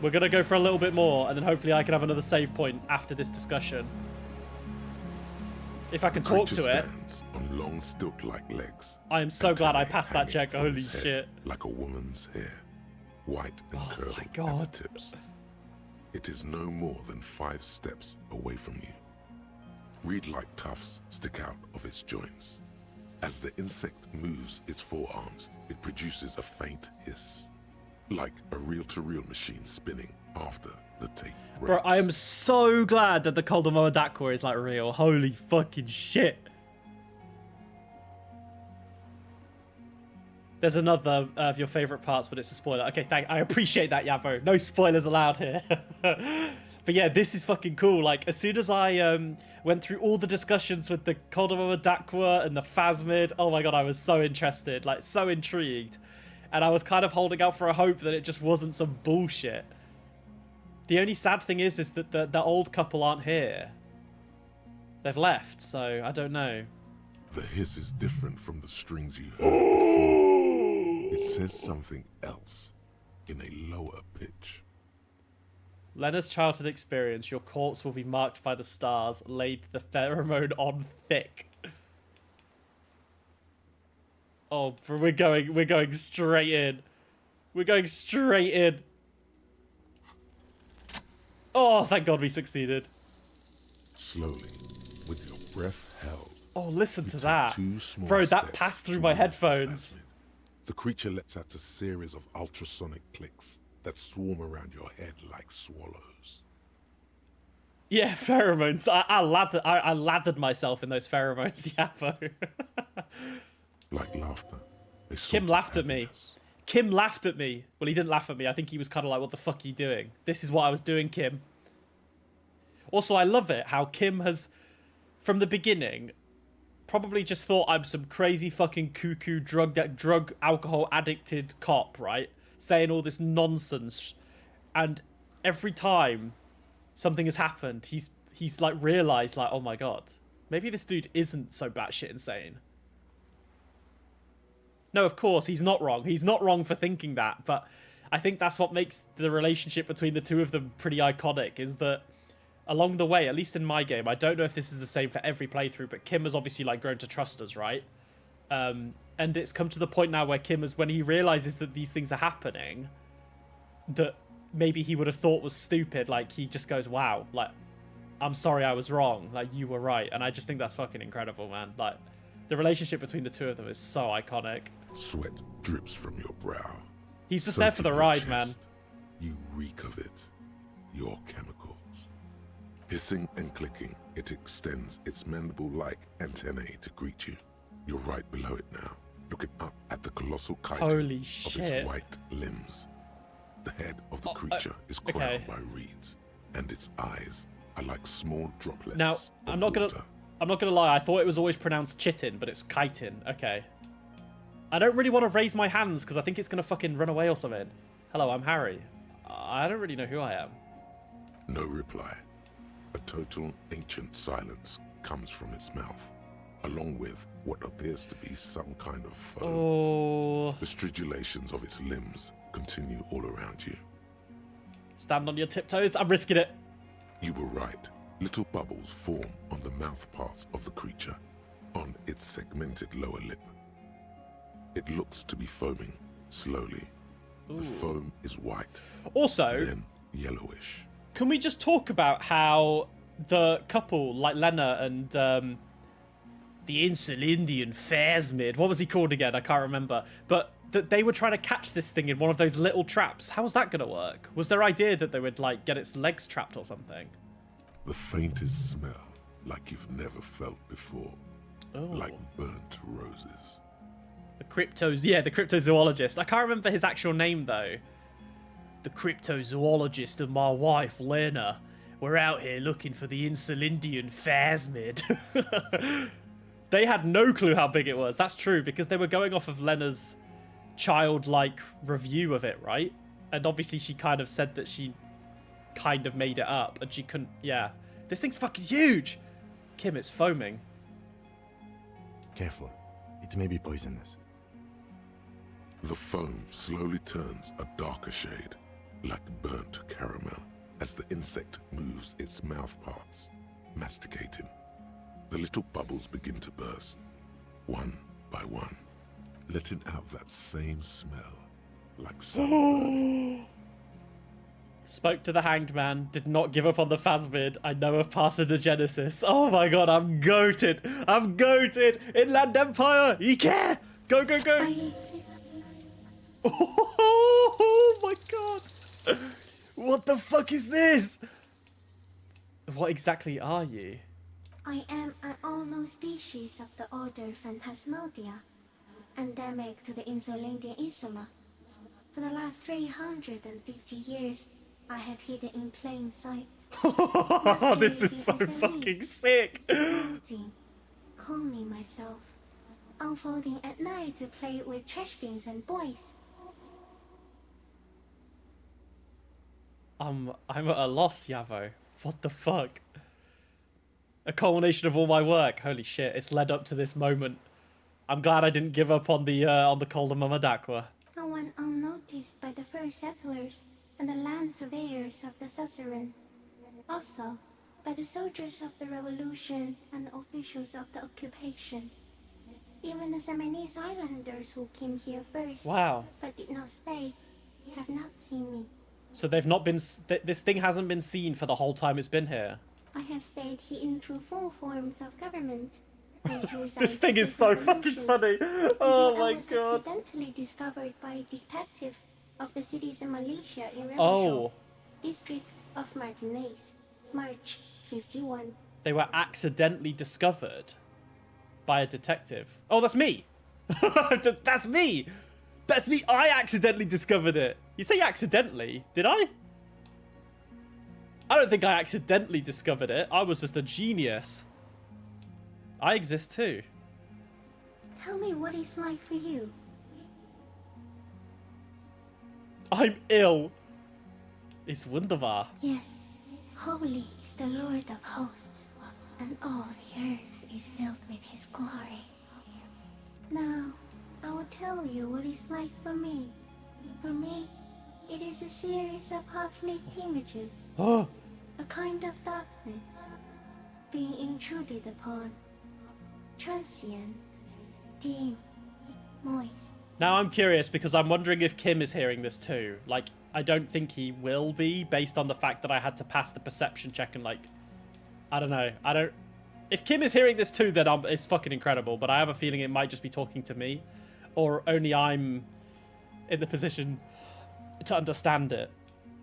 we're gonna go for a little bit more, and then hopefully I can have another save point after this discussion. If I can talk to it. Stands on long stilt-like legs. I am so glad I antennae passed that hanging check. from Holy its head shit. Like a woman's hair, white and Oh curling my at God. the tips. It is no more than 5 steps away from you. Reed-like tufts stick out of its joints. As the insect moves its forearms, it produces a faint hiss, like a reel-to-reel machine spinning after the tape breaks. Bro, I am so glad that the Koldomoa Dakwa is like real. Holy fucking shit. There's another of your favorite parts, but it's a spoiler. Okay, I appreciate that, Yabo. No spoilers allowed here. But yeah, this is fucking cool. Like, as soon as I went through all the discussions with the Koldomoa Dakwa and the Phasmid, oh my god, I was so interested, like, so intrigued. And I was kind of holding out for a hope that it just wasn't some bullshit. The only sad thing is that the old couple aren't here. They've left, so I don't know. The hiss is different from the strings you heard before. It says something else in a lower pitch. Lena's childhood experience. Your corpse will be marked by the stars. Laid the pheromone on thick. Oh, bro, we're going straight in. We're going straight in. Oh, thank God we succeeded. Slowly, with your breath held. Oh, listen to take that. 2 small Bro, that steps passed through toward my the headphones. Phasmid. The creature lets out a series of ultrasonic clicks that swarm around your head like swallows. Yeah, pheromones. I lathered myself in those pheromones, Yappo. Like laughter. A sort Kim of laughed at me. happiness. Kim laughed at me. Well, he didn't laugh at me. I think he was kind of like, what the fuck are you doing? This is what I was doing, Kim. Also, I love it how Kim has, from the beginning, probably just thought I'm some crazy fucking cuckoo drug alcohol addicted cop, right? Saying all this nonsense. And every time something has happened, he's like realized, like, oh my god, maybe this dude isn't so batshit insane. No, of course, he's not wrong. He's not wrong for thinking that, but I think that's what makes the relationship between the two of them pretty iconic, is that along the way, at least in my game, I don't know if this is the same for every playthrough, but Kim has obviously like grown to trust us, right? And it's come to the point now where Kim is, when he realizes that these things are happening, that maybe he would have thought was stupid. Like, he just goes, wow, like, I'm sorry I was wrong. Like, you were right. And I just think that's fucking incredible, man. Like, the relationship between the two of them is so iconic. Sweat drips from your brow. He's just there for the ride, man. You reek of it. Your chemicals. Hissing and clicking, it extends its mandible-like antennae to greet you. You're right below it now, looking up at the colossal chitin Holy of shit. its white limbs. The head of the creature is crowned by reeds, and its eyes are like small droplets Now, of I'm not gonna lie, I thought it was always pronounced chitin, but it's chitin. Okay. I don't really want to raise my hands because I think it's gonna fucking run away or something. Hello, I'm Harry. I don't really know who I am. No reply. A total ancient silence comes from its mouth, along with what appears to be some kind of foam. Oh. The stridulations of its limbs continue all around you. Stand on your tiptoes. I'm risking it. You were right. Little bubbles form on the mouth parts of the creature, on its segmented lower lip. It looks to be foaming slowly. The foam is white, Also, then yellowish. can we just talk about how the couple, like Lena and the Insulindian Phasmid, what was he called again? I can't remember. But that they were trying to catch this thing in one of those little traps. How was that going to work? Was their idea that they would, like, get its legs trapped or something? The faintest smell, like you've never felt before. Like burnt roses. The cryptozoologist. I can't remember his actual name, though. The cryptozoologist and my wife, Lena. We're out here looking for the Insulindian Phasmid. They had no clue how big it was. That's true, because they were going off of Lena's childlike review of it, right? And obviously she kind of said that she kind of made it up, and she couldn't... Yeah. This thing's fucking huge! Kim, it's foaming. Careful. It may be poisonous. The foam slowly turns a darker shade, like burnt caramel, as the insect moves its mouth parts, masticating. The little bubbles begin to burst, one by one, letting out that same smell, like sun. Spoke to the hanged man, did not give up on the Phasmid. I know of parthenogenesis. Oh my god, I'm goated! I'm goated! Inland Empire! Ike! Go, go, go! Oh my god! What the fuck is this? What exactly are you? I am an unknown species of the order Phasmodia, endemic to the Insulindian Insula. For the last 350 years, I have hidden in plain sight. This is so fucking sick! Cloning myself, unfolding at night to play with trash bins and boys. I'm at a loss, Yavo. What the fuck? A culmination of all my work. Holy shit! It's led up to this moment. I'm glad I didn't give up on the Calda Mama Dakwa. No one unnoticed by the first settlers and the land surveyors of the suzerain. Also, by the soldiers of the revolution and the officials of the occupation. Even the Seminese islanders who came here first, Wow. but did not stay, have not seen me. So they've not been... This thing hasn't been seen for the whole time it's been here. I have stayed hidden through full forms of government. This thing is so fucking funny. Oh my god. I was accidentally discovered by a detective of the city's militia in Revachol, Oh. district of Martinez, March 51. They were accidentally discovered by a detective. Oh, that's me. That's me. That's me. I accidentally discovered it. You say accidentally. Did I? I don't think I accidentally discovered it. I was just a genius. I exist too. Tell me what it's like for you. I'm ill. It's wunderbar. Yes, holy is the Lord of hosts, and all the earth is filled with his glory. Now, I will tell you what it's like for me. For me, it is a series of half-lit images. Oh. A kind of darkness being intruded upon. Transient, dim, moist. Now I'm curious because I'm wondering if Kim is hearing this too. Like, I don't think he will be based on the fact that I had to pass the perception check and, like, I don't know. If Kim is hearing this too, then it's fucking incredible, but I have a feeling it might just be talking to me, or only I'm in the position to understand it.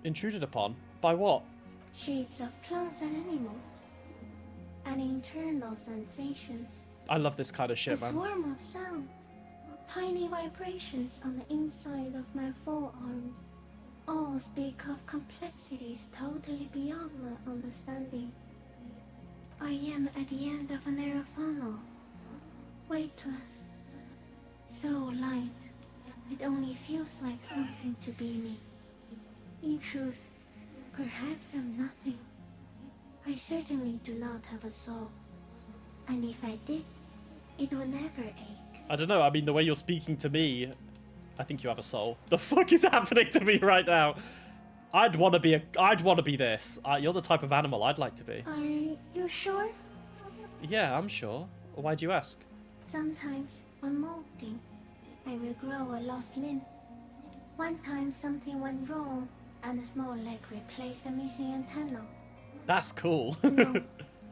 Intruded upon? By what? Shapes of plants and animals. And internal sensations. I love this kind of A shit, man. swarm of sounds. Tiny vibrations on the inside of my forearms. All speak of complexities totally beyond my understanding. I am at the end of a narrow funnel. Weightless. So light, it only feels like something to be me. In truth, perhaps I'm nothing. I certainly do not have a soul. And if I did, it would never ache. I don't know, I mean, the way you're speaking to me, I think you have a soul. The fuck is happening to me right now? I'd want to be this. You're the type of animal I'd like to be. Are you sure? Yeah, I'm sure. Why do you ask? Sometimes, when molting, I will grow a lost limb. One time something went wrong, and a small leg replaced a missing antenna. That's cool. No,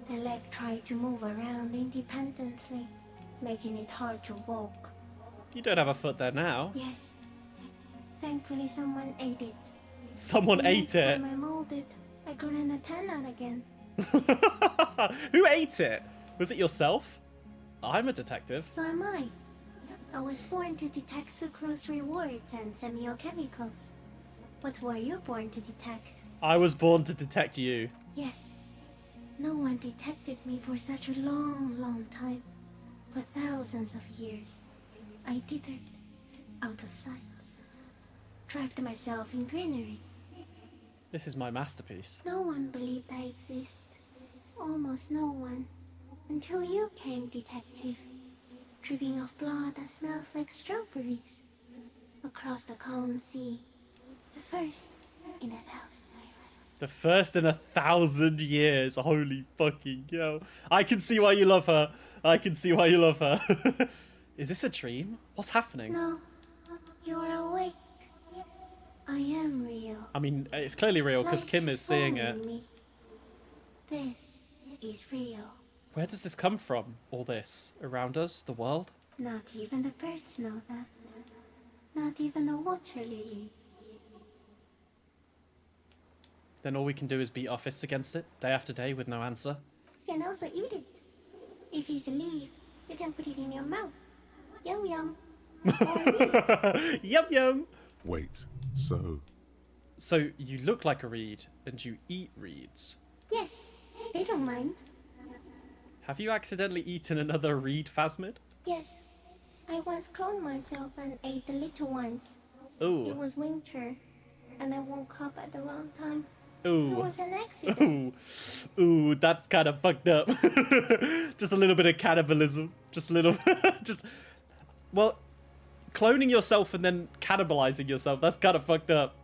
the leg tried to move around independently, making it hard to walk. You don't have a foot there now. Yes. Thankfully someone ate it. Someone The ate next it. time I molded, I grew an antenna again. Who ate it? Was it yourself? I'm a detective. So am I. I was born to detect sucrose rewards and semiochemicals. What were you born to detect? I was born to detect you. Yes. No one detected me for such a long, long time. For thousands of years. I dithered, out of sight. Trapped myself in greenery. This is my masterpiece. No one believed I exist. Almost no one. Until you came, detective. Dripping of blood that smells like strawberries. Across the calm sea. The first in 1,000 years. The first in 1,000 years. Holy fucking hell. I can see why you love her. I can see why you love her. Is this a dream? What's happening? No, you're awake. I am real. I mean, it's clearly real because Life Kim is seeing it. following me. This is real. Where does this come from? All this around us, the world? Not even the birds know that. Not even the water lily. Then all we can do is beat our fists against it, day after day, with no answer. You can also eat it. If it's a leaf, you can put it in your mouth. Yum yum. Or read. Yum yum! Wait, so So, you look like a reed, and you eat reeds. Yes, they don't mind. Have you accidentally eaten another reed, Phasmid? Yes, I once cloned myself and ate the little ones. It Ooh. was winter, and I woke up at the wrong time. It Ooh. was an accident. Ooh. Ooh, that's kind of fucked up. Just a little bit of cannibalism. Just a little... just... Well, cloning yourself and then cannibalizing yourself, that's kind of fucked up.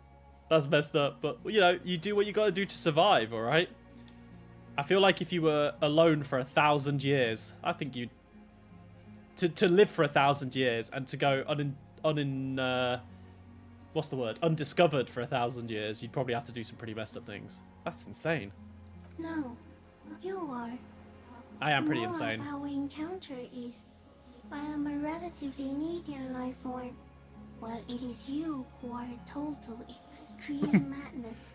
That's messed up. But, you know, you do what you gotta do to survive, alright? I feel like if you were alone for 1,000 years, I think you'd... To live for 1,000 years and to go what's the word? Undiscovered for 1,000 years, you'd probably have to do some pretty messed up things. That's insane. No, you are. I am pretty More insane. of our encounter is, I am a relatively medium life form, while it is you who are a total extreme madness.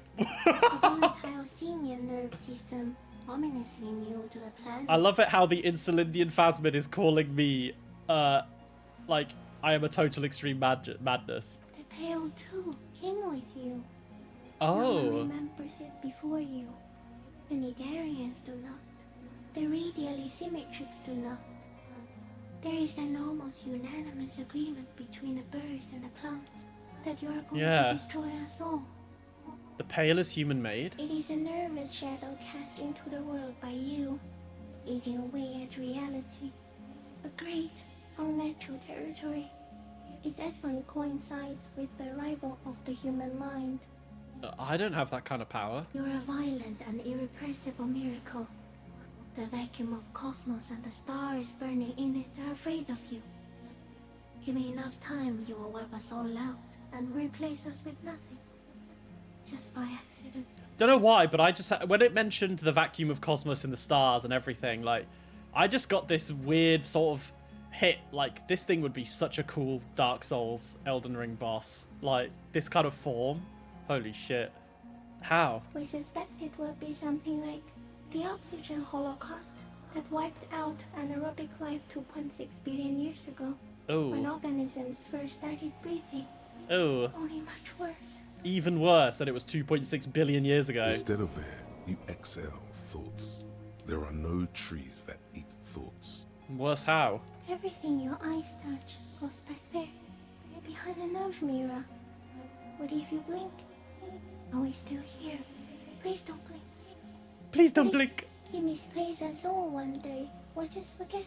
A volatile simian nerve system, ominously new to the planet. I love it how the Insulindian Phasmid is calling me, like, I am a total extreme madness. The Pale too came with you. No one Oh. remembers it before you. The Nidarians do not. The radially symmetrics do not. There is an almost unanimous agreement between the birds and the plants that you are going Yeah. to destroy us all. The pale is human-made. It is a nervous shadow cast into the world by you, eating away at reality. A great, unnatural territory. Its advent coincides with the arrival of the human mind. I don't have that kind of power. You're a violent and irrepressible miracle. The vacuum of cosmos and the stars burning in it are afraid of you. Give me enough time, you will wipe us all out and replace us with nothing. Just by accident. Don't know why, but I just when it mentioned the vacuum of cosmos in the stars and everything, like, I just got this weird sort of hit. Like, this thing would be such a cool Dark Souls Elden Ring boss. Like, this kind of form. Holy shit. How? We suspect it would be something like the oxygen holocaust that wiped out anaerobic life 2.6 billion years ago. When Oh. organisms first started breathing. Oh. Only much worse. Even worse, and it was 2.6 billion years ago. Instead of air, you exhale thoughts. There are no trees that eat thoughts. Worse how? Everything your eyes touch goes back there, behind the nose mirror. What if you blink? Are we still here? Please don't blink. Please don't blink. He misplace us all one day, or just forget.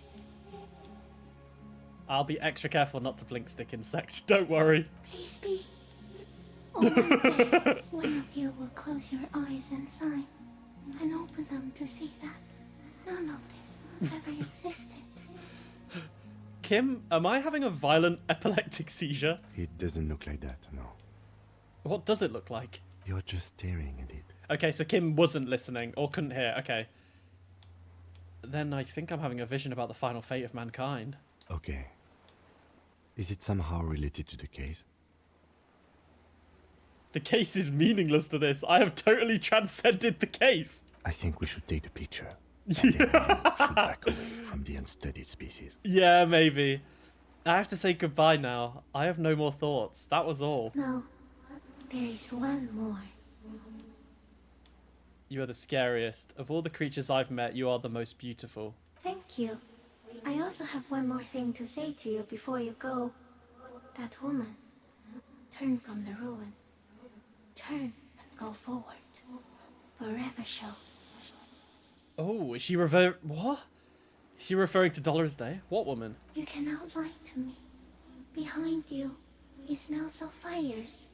I'll be extra careful not to blink, stick insect. Don't worry. Please be. Or one day, one of you will close your eyes and sigh, and open them to see that none of this ever existed. Kim, am I having a violent epileptic seizure? It doesn't look like that, no. What does it look like? You're just staring at it. Okay, so Kim wasn't listening or couldn't hear. Okay. Then I think I'm having a vision about the final fate of mankind. Okay. Is it somehow related to the case? The case is meaningless to this. I have totally transcended the case. I think we should take the picture. And then you should back away from the unstudied species. Yeah, maybe. I have to say goodbye now. I have no more thoughts. That was all. No, there is one more. You are the scariest. Of all the creatures I've met, you are the most beautiful. Thank you. I also have one more thing to say to you before you go. That woman. Turn from the ruin. Turn and go forward. Forever show. Oh, is she what? Is she referring to Dolores Day? What woman? You cannot lie to me. Behind you, it smells of fires.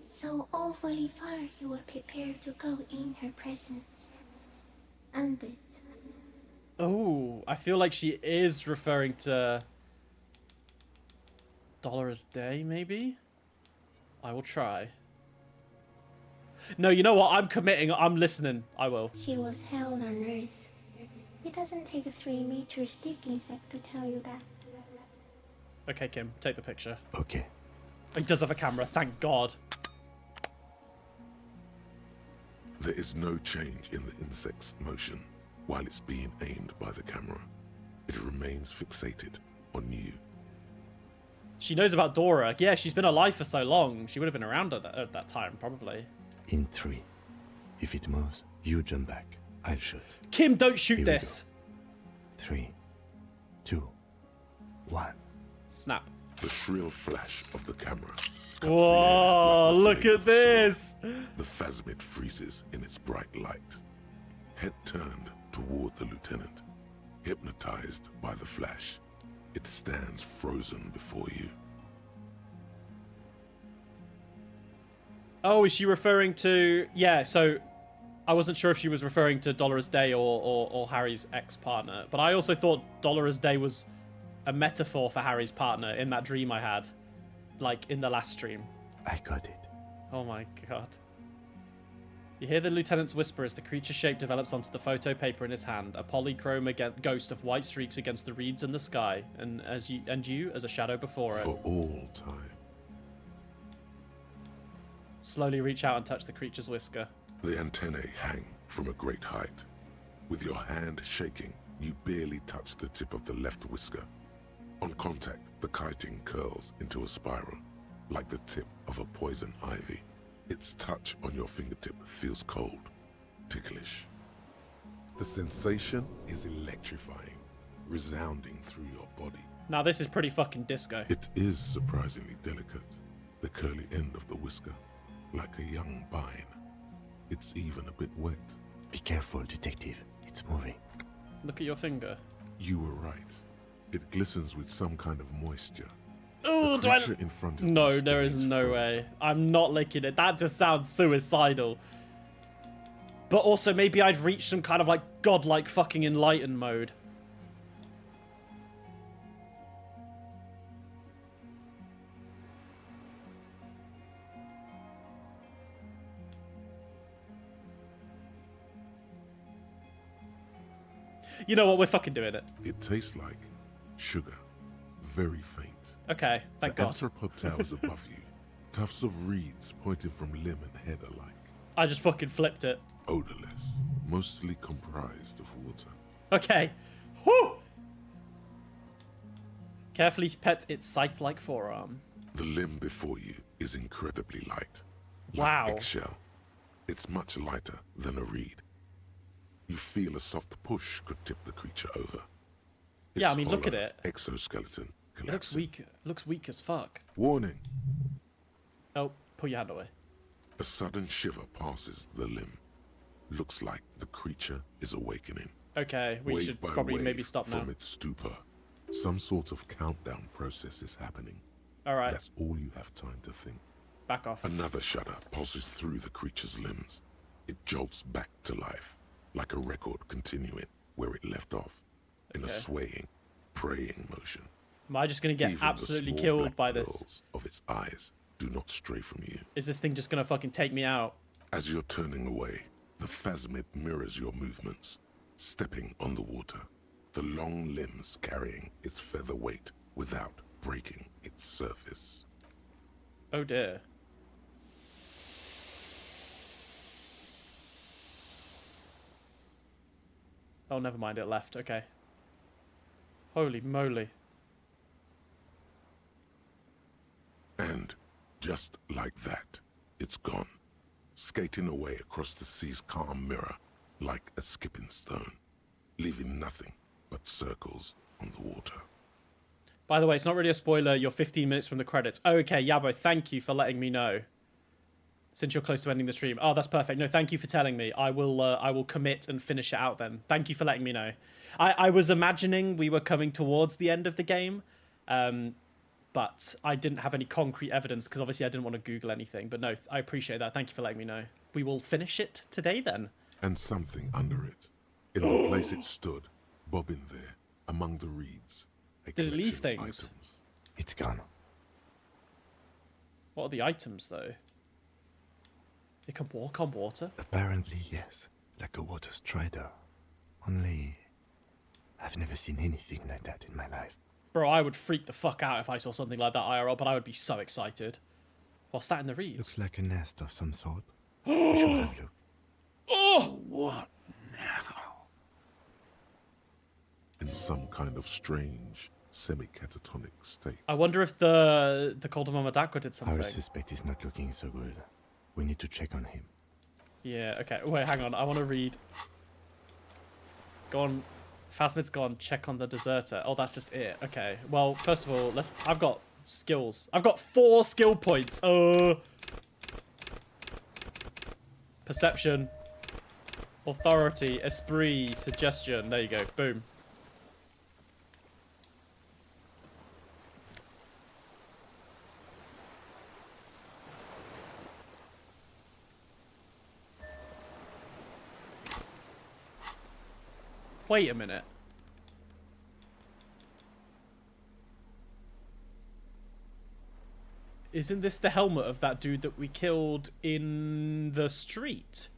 So awfully far you were prepared to go in her presence. And it. Oh, I feel like she is referring to Dolores Day, maybe? I will try. No, you know what? I'm committing. I'm listening. I will. She was held on Earth. It doesn't take a 3-meter stick insect to tell you that. Okay, Kim, take the picture. Okay. He does have a camera, thank God. There is no change in the insect's motion while it's being aimed by the camera. It remains fixated on you. She knows about Dora. Yeah, she's been alive for so long. She would have been around at that time, probably. In 3. If it moves, you jump back. I'll shoot. Kim, don't shoot Here we this. 3, 2, 1. Snap. The shrill flash of the camera. cuts the air Whoa, like the look blade at of a sword. this. The Phasmid freezes in its bright light. Head turned toward the lieutenant, hypnotized by the flash. It stands frozen before you. Oh, is she referring to... Yeah, so I wasn't sure if she was referring to Dolores Day or Harry's ex-partner. But I also thought Dolores Day was a metaphor for Harry's partner in that dream I had. Like, in the last stream. I got it. Oh my god. You hear the lieutenant's whisper as the creature shape develops onto the photo paper in his hand, a polychrome ghost of white streaks against the reeds and the sky, and you as a shadow before it. For all time. Slowly reach out and touch the creature's whisker. The antennae hang from a great height. With your hand shaking, you barely touch the tip of the left whisker. On contact, the chitin curls into a spiral, like the tip of a poison ivy. Its touch on your fingertip feels cold, ticklish. The sensation is electrifying, resounding through your body. Now this is pretty fucking disco. It is surprisingly delicate, the curly end of the whisker, like a young vine. It's even a bit wet. Be careful, detective. It's moving. Look at your finger. You were right. It glistens with some kind of moisture. Oh, The do I... creature in front of No, you there is stays no frozen. way. I'm not licking it. That just sounds suicidal. But also, maybe I'd reach some kind of, like, godlike fucking enlightened mode. You know what? We're fucking doing it. It tastes like sugar, very faint. Okay, thank The God. arthropod towers above you, tufts of reeds pointing from limb and head alike. I just fucking flipped it. Odorless, mostly comprised of water. Okay. Whew! Carefully pet its scythe-like forearm. The limb before you is incredibly light. Wow. Like eggshell. It's much lighter than a reed. You feel a soft push could tip the creature over. Yeah, I Its mean, look at hollow it. Exoskeleton It looks collapsing. weak. It looks weak as fuck. Warning! Oh, pull your hand away. A sudden shiver passes the limb. Looks like the creature is awakening. Okay, we Wave should by probably wave maybe stop now. from its stupor. Some sort of countdown process is happening. Alright, That's all you have time to think. back off. Another shudder pulses through the creature's limbs. It jolts back to life, like a record continuing where it left off, in a Okay. swaying, praying motion. Am I just going to get Even the absolutely small killed black by this? pearls of its eyes do not stray from you. Is this thing just going to fucking take me out? As you're turning away, the Phasmid mirrors your movements, stepping on the water, the long limbs carrying its feather weight without breaking its surface. Oh dear. Oh, never mind, it left. Okay. Holy moly. And just like that, it's gone, skating away across the sea's calm mirror like a skipping stone, leaving nothing but circles on the water. By the way, it's not really a spoiler. You're 15 minutes from the credits. Oh, okay, Yabo, thank you for letting me know. Since you're close to ending the stream. Oh, that's perfect. No, thank you for telling me. I will commit and finish it out then. Thank you for letting me know. I was imagining we were coming towards the end of the game, but I didn't have any concrete evidence because obviously I didn't want to Google anything. But no, I appreciate that. Thank you for letting me know. We will finish it today then. And something under it, in the place it stood, bobbing there, among the reeds. Did it leave things? Items. It's gone. What are the items though? It can walk on water? Apparently, yes. Like a water strider. Only, I've never seen anything like that in my life. Bro, I would freak the fuck out if I saw something like that IRL, but I would be so excited. What's that in the reeds? Looks like a nest of some sort. We should have a look. Oh! What now? In some kind of strange, semi-catatonic state. I wonder if the Coldemar Madakwa did something. Our suspect is not looking so good. We need to check on him. Yeah, okay. Wait, hang on. I want to read. Go on. Phasmid's gone. Check on the deserter. Oh, that's just it. Okay. Well, first of all, I've got skills. I've got 4 skill points. Perception. Authority. Esprit. Suggestion. There you go. Boom. Wait a minute. Isn't this the helmet of that dude that we killed in the street?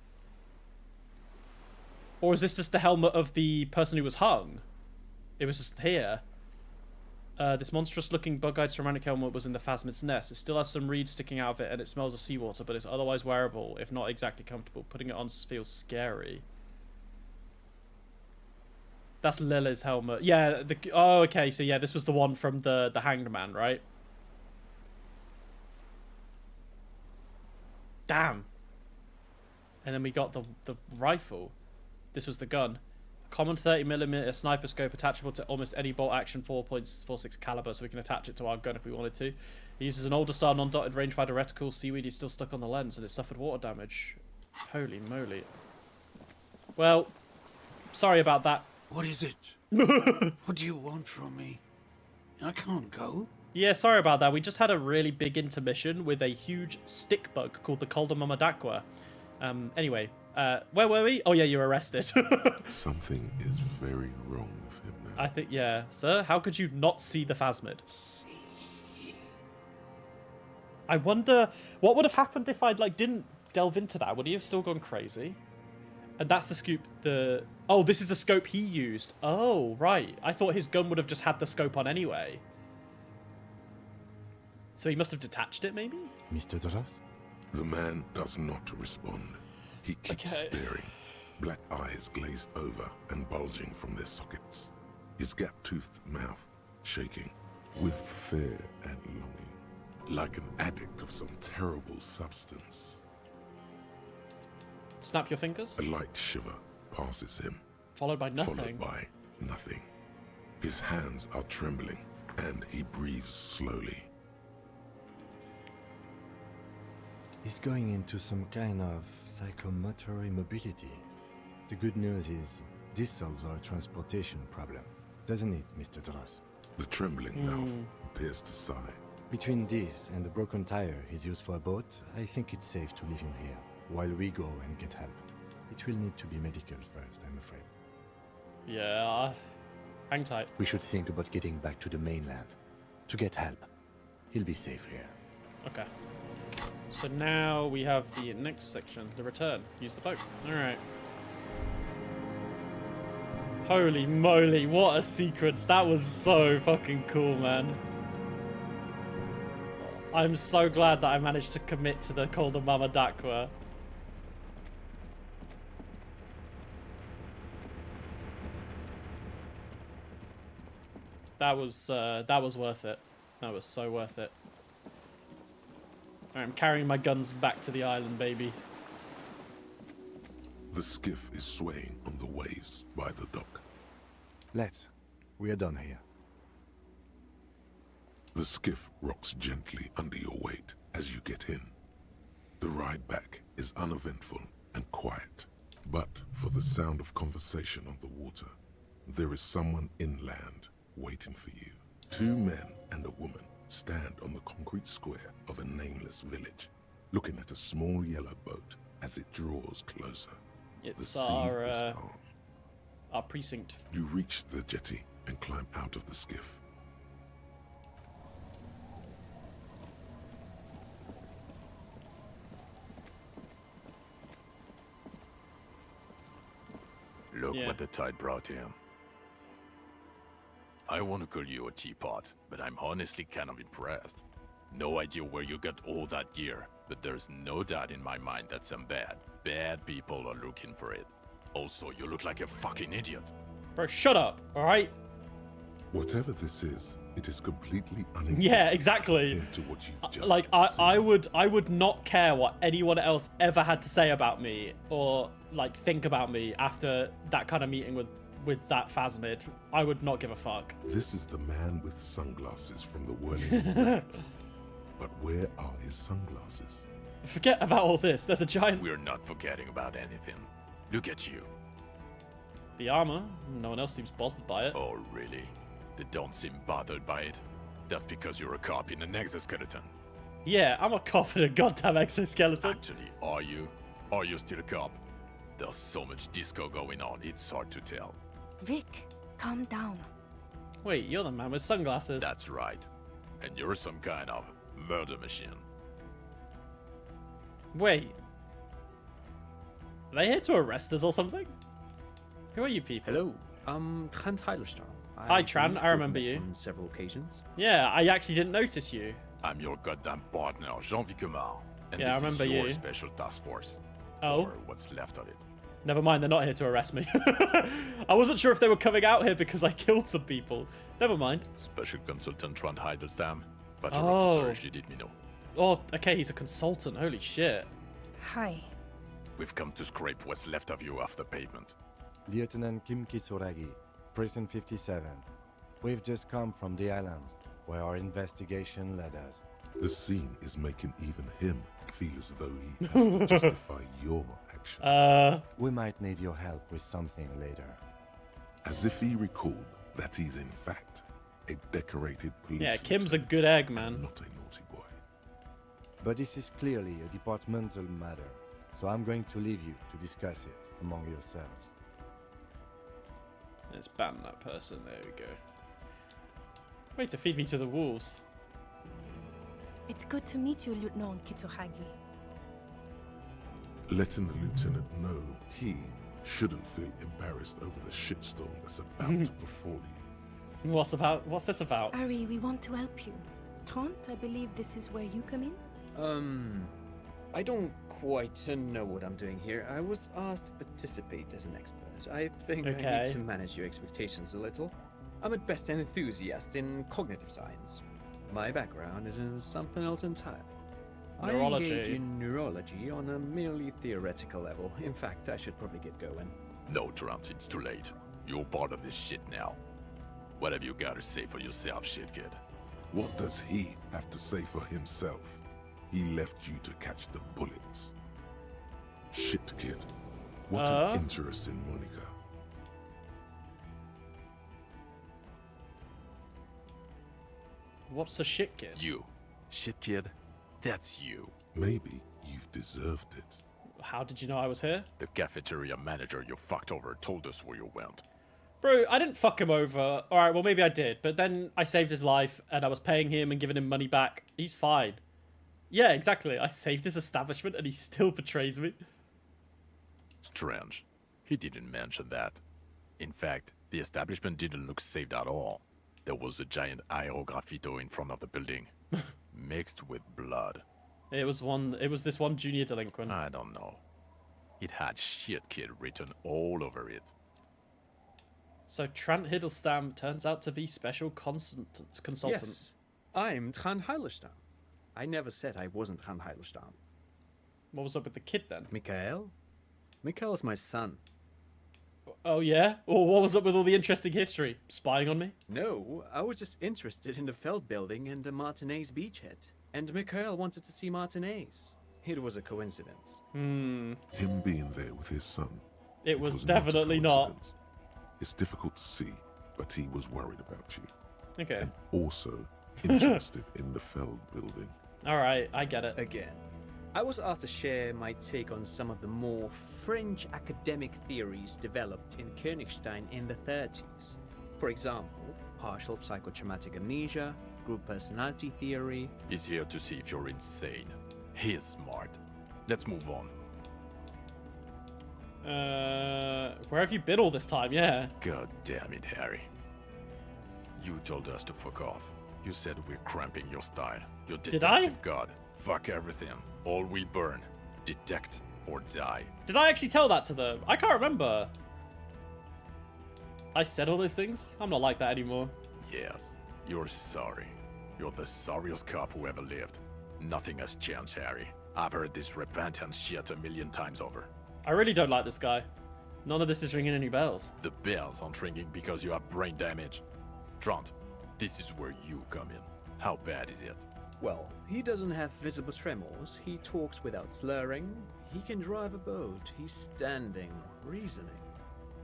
Or is this just the helmet of the person who was hung? It was just here. This monstrous-looking bug-eyed ceramic helmet was in the Phasmid's nest. It still has some reeds sticking out of it, and it smells of seawater, but it's otherwise wearable, if not exactly comfortable. Putting it on feels scary. That's Lily's helmet. Yeah, oh, okay, so yeah, this was the one from the Hanged Man, right? Damn. And then we got the rifle. This was the gun. Common 30mm sniper scope attachable to almost any bolt action 4.46 caliber, so we can attach it to our gun if we wanted to. It uses an older style non-dotted rangefinder reticle. Seaweed is still stuck on the lens and it suffered water damage. Holy moly. Well, sorry about that. What is it? What do you want from me? I can't go. Yeah, sorry about that. We just had a really big intermission with a huge stick bug called the Coldemar Madakwa. Anyway, where were we? Oh yeah, you're arrested. Something is very wrong with him now. I think, yeah. Sir, how could you not see the Phasmid? I wonder what would have happened if I didn't delve into that. Would he have still gone crazy? And that's the scoop. Oh, this is the scope he used. Oh, right. I thought his gun would have just had the scope on anyway. So he must have detached it, maybe? Mr. Dras? The man does not respond. He keeps staring, black eyes glazed over and bulging from their sockets. His gap-toothed mouth shaking with fear and longing, like an addict of some terrible substance. Snap your fingers. A light shiver passes him, Followed by nothing. followed by nothing. His hands are trembling, and he breathes slowly. He's going into some kind of psychomotor immobility. The good news is, this solves our transportation problem. Doesn't it, Mr. Dras? The trembling mouth appears to sigh. Between this and the broken tire he's used for a boat, I think it's safe to leave him here, while we go and get help. It will need to be medical first, I'm afraid. Yeah. Hang tight. We should think about getting back to the mainland. To get help. He'll be safe here. Okay. So now we have the next section, the return. Use the boat. Alright. Holy moly, what a sequence. That was so fucking cool, man. I'm so glad that I managed to commit to the Call the Mama Dakwa. That was worth it. That was so worth it. I'm carrying my guns back to the island, baby. The skiff is swaying on the waves by the dock. Let's. We are done here. The skiff rocks gently under your weight as you get in. The ride back is uneventful and quiet, but for the sound of conversation on the water, there is someone inland waiting for you. 2 men and a woman stand on the concrete square of a nameless village, looking at a small yellow boat as it draws closer. It's the sea is calm. Our precinct. You reach the jetty and climb out of the skiff. Look Yeah. what the tide brought him. I want to call you a teapot, but I'm honestly kind of impressed. No idea where you got all that gear, but there's no doubt in my mind that some bad people are looking for it. Also, you look like a fucking idiot. Bro, shut up, alright? Whatever this is, it is completely unimportant. Yeah, exactly. compared to what you've just Like, seen. I would not care what anyone else ever had to say about me or, like, think about me after that kind of meeting with that Phasmid. I would not give a fuck. This is the man with sunglasses from the Whirling Rains. But where are his sunglasses? Forget about all this. There's a giant... We're not forgetting about anything. Look at you. The armor. No one else seems bothered by it. Oh, really? They don't seem bothered by it. That's because you're a cop in an exoskeleton. Yeah, I'm a cop in a goddamn exoskeleton. Actually, are you? Are you still a cop? There's so much disco going on, it's hard to tell. Vic, calm down. Wait, you're the man with sunglasses. That's right. And you're some kind of murder machine. Wait. Are they here to arrest us or something? Who are you people? Hello, I'm Trent Heilerstrom. Hi, Tran, I remember you. On several occasions. Yeah, I actually didn't notice you. I'm your goddamn partner, Jean Vicomar. And Yeah, I this remember is your you. special task force. Oh. Or what's left of it. Never mind, they're not here to arrest me. I wasn't sure if they were coming out here because I killed some people. Never mind. Special Consultant Trent Heidelstam. But your Oh. officer, she did me know. Oh, okay, he's a consultant. Holy shit. Hi. We've come to scrape what's left of you off the pavement. Lieutenant Kim Kitsuragi, Precinct 57. We've just come from the island, where our investigation led us. The scene is making even him feel as though he has to justify your actions. We might need your help with something later. As if he recalled that he's in fact a decorated police Yeah, Kim's a lieutenant good egg, and man. not a naughty boy. But this is clearly a departmental matter, so I'm going to leave you to discuss it among yourselves. Let's ban that person. There we go. Wait to feed me to the wolves. It's good to meet you, Lieutenant Kitsuhagi. Letting the lieutenant know he shouldn't feel embarrassed over the shitstorm that's about to befall you. What's this about? Harry, we want to help you. Trant, I believe this is where you come in? I don't quite know what I'm doing here. I was asked to participate as an expert. I think I Okay. need to manage your expectations a little. I'm at best an enthusiast in cognitive science. My background is in something else entirely. I engage Neurology. in neurology on a merely theoretical level. In fact, I should probably get going. No, Trant, it's too late. You're part of this shit now. What have you got to say for yourself, shit kid? What does he have to say for himself? He left you to catch the bullets. Shit, kid. What an interesting Monica. What's a shit kid? You. Shit kid, that's you. Maybe you've deserved it. How did you know I was here? The cafeteria manager you fucked over told us where you went. Bro, I didn't fuck him over. Alright, well maybe I did, but then I saved his life and I was paying him and giving him money back. He's fine. Yeah, exactly. I saved his establishment and he still betrays me. Strange. He didn't mention that. In fact, the establishment didn't look saved at all. There was a giant aerograffito in front of the building, mixed with blood. It was this one junior delinquent. I don't know. It had shit kid written all over it. So Trant Hiddlestam turns out to be special consultant. Yes, I'm Trant Heilestam. I never said I wasn't Trant Heilestam. What was up with the kid then? Mikhail? Mikhail's my son. Oh yeah? Or what was up with all the interesting history? Spying on me? No, I was just interested in the Feld building and the Martinez beachhead. And Mikhail wanted to see Martinez. It was a coincidence. Him being there with his son. It was not a definitely not. coincidence. It's difficult to see, but he was worried about you. Okay. And also interested in the Feld building. Alright, I get it. Again, I was asked to share my take on some of the more fringe academic theories developed in Königstein in the 30s. For example, partial psychotraumatic amnesia, group personality theory. He's here to see if you're insane. He is smart. Let's move on. Where have you been all this time? Yeah. God damn it, Harry. You told us to fuck off. You said we're cramping your style. Your Did I? detective god. Fuck everything. All we burn. Detect or die. Did I actually tell that to them? I can't remember. I said all those things? I'm not like that anymore. Yes, you're sorry. You're the sorriest cop who ever lived. Nothing has changed, Harry. I've heard this repentance shit a million times over. I really don't like this guy. None of this is ringing any bells. The bells aren't ringing because you have brain damage. Trant, this is where you come in. How bad is it? Well, he doesn't have visible tremors, he talks without slurring, he can drive a boat, he's standing, reasoning.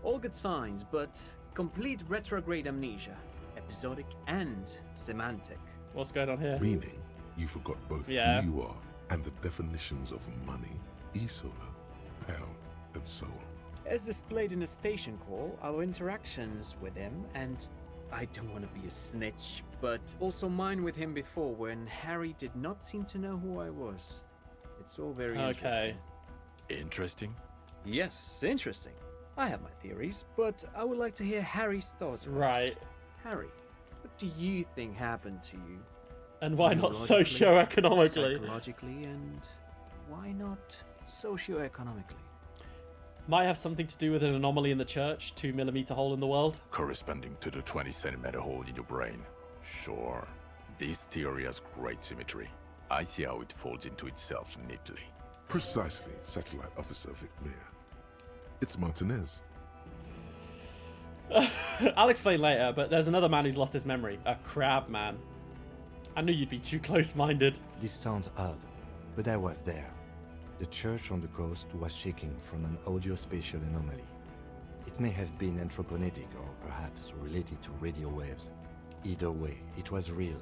All good signs, but complete retrograde amnesia, episodic and semantic. What's going on here? Meaning, you forgot both Yeah. who you are and the definitions of money, Isola, hell, and so on. As displayed in the station call, our interactions with him, and I don't want to be a snitch, but also mine with him before when Harry did not seem to know who I was. It's all very interesting. Interesting? Yes, interesting. I have my theories, but I would like to hear Harry's thoughts first. Right. Harry, what do you think happened to you? And why not Neurologically, socioeconomically? Psychologically, and why not socioeconomically? Might have something to do with an anomaly in the church, 2mm hole in the world. Corresponding to the 20-centimeter hole in your brain. Sure. This theory has great symmetry. I see how it folds into itself neatly. Precisely, Satellite Officer Vic Mayer. It's Martinez. I'll explain later, but there's another man who's lost his memory. A crab man. I knew you'd be too close-minded. This sounds odd, but I was there. The church on the coast was shaking from an audiospatial anomaly. It may have been anthroponetic or perhaps related to radio waves. Either way, it was real.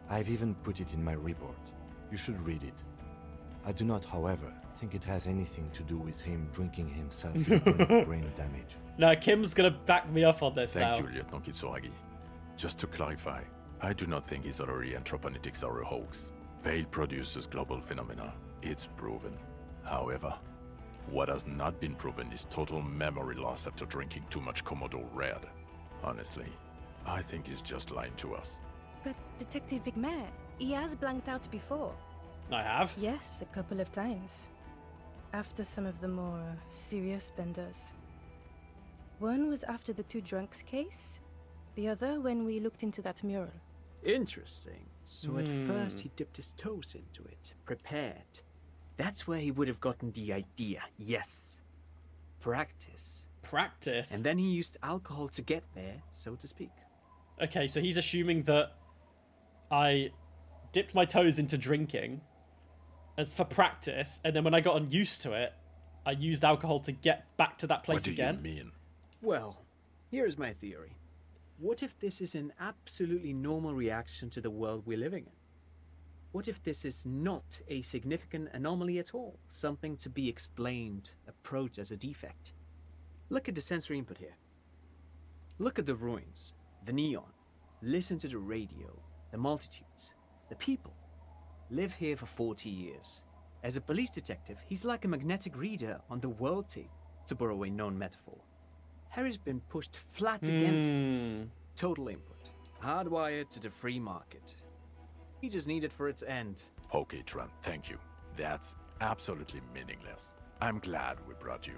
I've even put it in my report. You should read it. I do not, however, think it has anything to do with him drinking himself with brain damage. No, Kim's gonna back me up on this now. Thank you, Lieutenant Kitsuragi. Just to clarify, I do not think his other anthroponetics are a hoax. Pale produces global phenomena. It's proven. However, What has not been proven is total memory loss after drinking too much Komodo Red. Honestly, I think he's just lying to us. But Detective Vigmer, he has blanked out before. I have. Yes, a couple of times. After some of the more serious benders. One was after the 2 drunks case, the other when we looked into that mural. Interesting. So at first he dipped his toes into it, prepared. That's where he would have gotten the idea, yes. Practice. Practice? And then he used alcohol to get there, so to speak. Okay, so he's assuming that I dipped my toes into drinking as for practice, and then when I got used to it, I used alcohol to get back to that place again. What do you mean? Well, here's my theory. What if this is an absolutely normal reaction to the world we're living in? What if this is not a significant anomaly at all? Something to be explained, approached as a defect? Look at the sensory input here. Look at the ruins, the neon. Listen to the radio, the multitudes, the people. Live here for 40 years. As a police detective, he's like a magnetic reader on the world tape, to borrow a known metaphor. Harry's been pushed flat against it. Total input. Hardwired to the free market. He just needed for it to end. Okay, Trent, thank you. That's absolutely meaningless. I'm glad we brought you.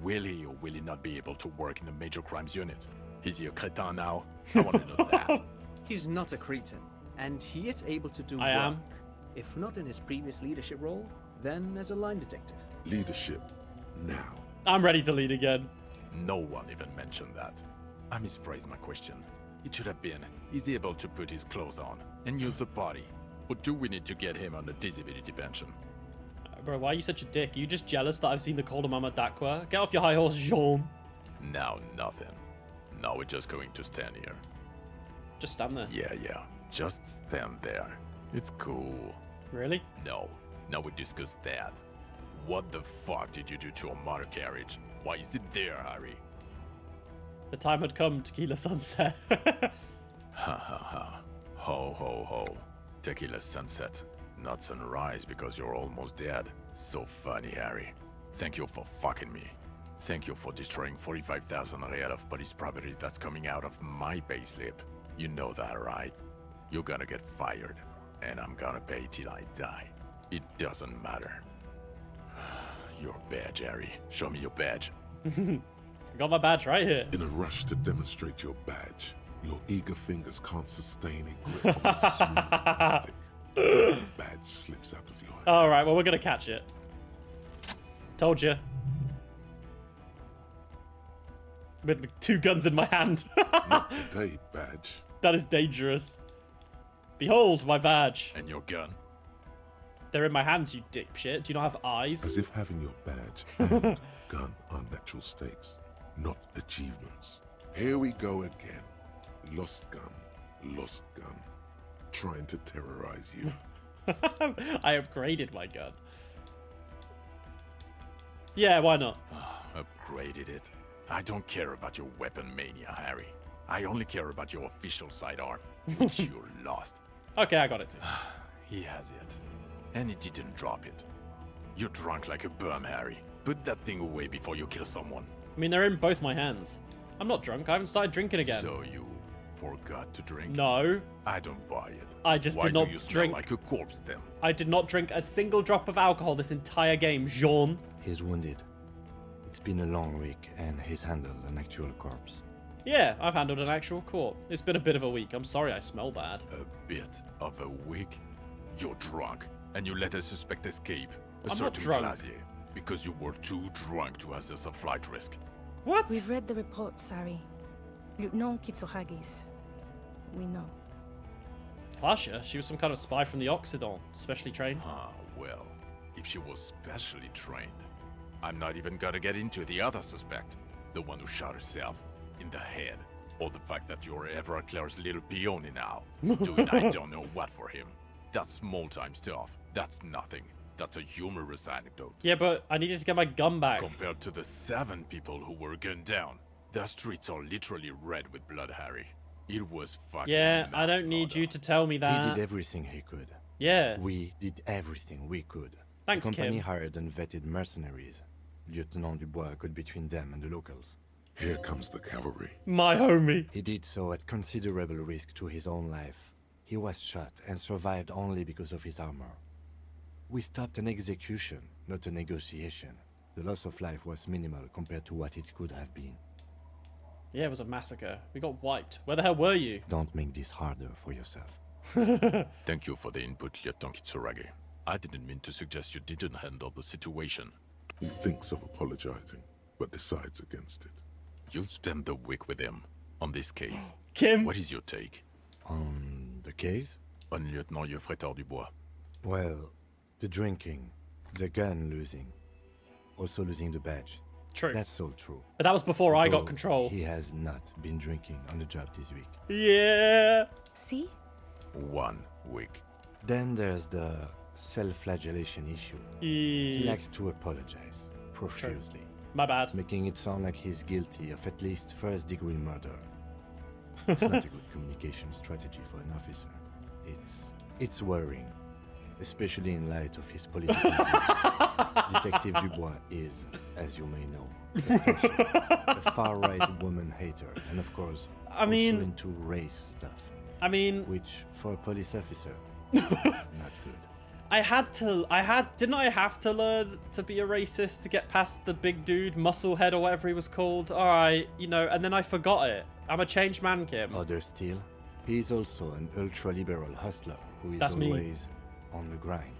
Will he or will he not be able to work in the major crimes unit? Is he a cretin now? I want to know that. He's not a cretin, and he is able to do I am. If not in his previous leadership role, then as a line detective. Leadership. Now. I'm ready to lead again. No one even mentioned that. I misphrased my question. It should have been, is he able to put his clothes on and use the body? Or do we need to get him on a disability pension? Bro, why are you such a dick? Are you just jealous that I've seen the Call of Mama Dakwa? Get off your high horse, Jean. Now nothing. Now we're just going to stand here. Just stand there. Yeah. Just stand there. It's cool. Really? No. Now we discuss that. What the fuck did you do to a motor carriage? Why is it there, Harry? The time had come, Tequila Sunset. Ha ha ha. Ho ho ho. Tequila sunset. Not sunrise because you're almost dead. So funny, Harry. Thank you for fucking me. Thank you for destroying 45,000 real of police property that's coming out of my payslip. You know that, right? You're gonna get fired. And I'm gonna pay till I die. It doesn't matter. Your badge, Harry. Show me your badge. I got my badge right here. In a rush to demonstrate your badge, your eager fingers can't sustain a grip on the smooth plastic. The badge slips out of your hand. Alright, well, we're gonna catch it. Told you. With 2 guns in my hand. Not today, badge. That is dangerous. Behold my badge. And your gun? They're in my hands, you dipshit. Do you not have eyes? As if having your badge and gun are natural states, not achievements. Here we go again. Lost gun. Trying to terrorize you. I upgraded my gun. Yeah, why not? Upgraded it. I don't care about your weapon mania, Harry. I only care about your official sidearm, which you lost. Okay, I got it too. He has it. And he didn't drop it. You're drunk like a bum, Harry. Put that thing away before you kill someone. I mean, they're in both my hands. I'm not drunk. I haven't started drinking again. So you forgot to drink? No. I don't buy it. I just did not Why do you drink. smell like a corpse then? I did not drink a single drop of alcohol this entire game, Jean. He's wounded. It's been a long week, and he's handled an actual corpse. Yeah, I've handled an actual corpse. It's been a bit of a week. I'm sorry I smell bad. A bit of a week? You're drunk, and you let a suspect escape. A I'm not certain drunk. Glazier, because you were too drunk to assess a flight risk. What? We've read the reports, Harry. Lieutenant Kitsuhagi's. We know. Klasha, she was some kind of spy from the Occident, specially trained. Ah, well, if she was specially trained, I'm not even gonna get into the other suspect. The one who shot herself in the head. Or the fact that you're Everclear's little peony now. Doing I don't know what for him. That's small-time stuff. That's nothing. That's a humorous anecdote. Yeah, but I needed to get my gun back. Compared to the 7 people who were gunned down, the streets are literally red with blood, Harry. It was fucking Yeah, I mass don't need murder. you to tell me that. He did everything he could. Yeah. We did everything we could. Thanks, the company Kim. hired and vetted mercenaries. Lieutenant Dubois got between them and the locals. Here comes the cavalry. My homie. He did so at considerable risk to his own life. He was shot and survived only because of his armor. We stopped an execution, not a negotiation. The loss of life was minimal compared to what it could have been. Yeah, it was a massacre. We got wiped. Where the hell were you? Don't make this harder for yourself. Thank you for the input, Lieutenant Kitsuragi. I didn't mean to suggest you didn't handle the situation. He thinks of apologizing, but decides against it. You've spent the week with him on this case. Kim? What is your take? On the case? On Lieutenant Geoffrey Dubois. Well, the drinking, the gun losing, also losing the badge. True. That's all true. But that was before I got Though control. He has not been drinking on the job this week. Yeah. See? 1 week. Then there's the self-flagellation issue. He likes to apologize profusely, My bad. making it sound like he's guilty of at least first-degree murder. It's not a good communication strategy for an officer. It's worrying, especially in light of his political views. Detective Dubois is, as you may know, a fascist, a far-right woman hater, and of course, I mean- also into race stuff, I mean, which, for a police officer, not good. didn't I have to learn to be a racist to get past the big dude, Musclehead or whatever he was called? Alright, you know, and then I forgot it. I'm a changed man, Kim. Other still, he is also an ultra-liberal hustler who is That's me. always on the grind,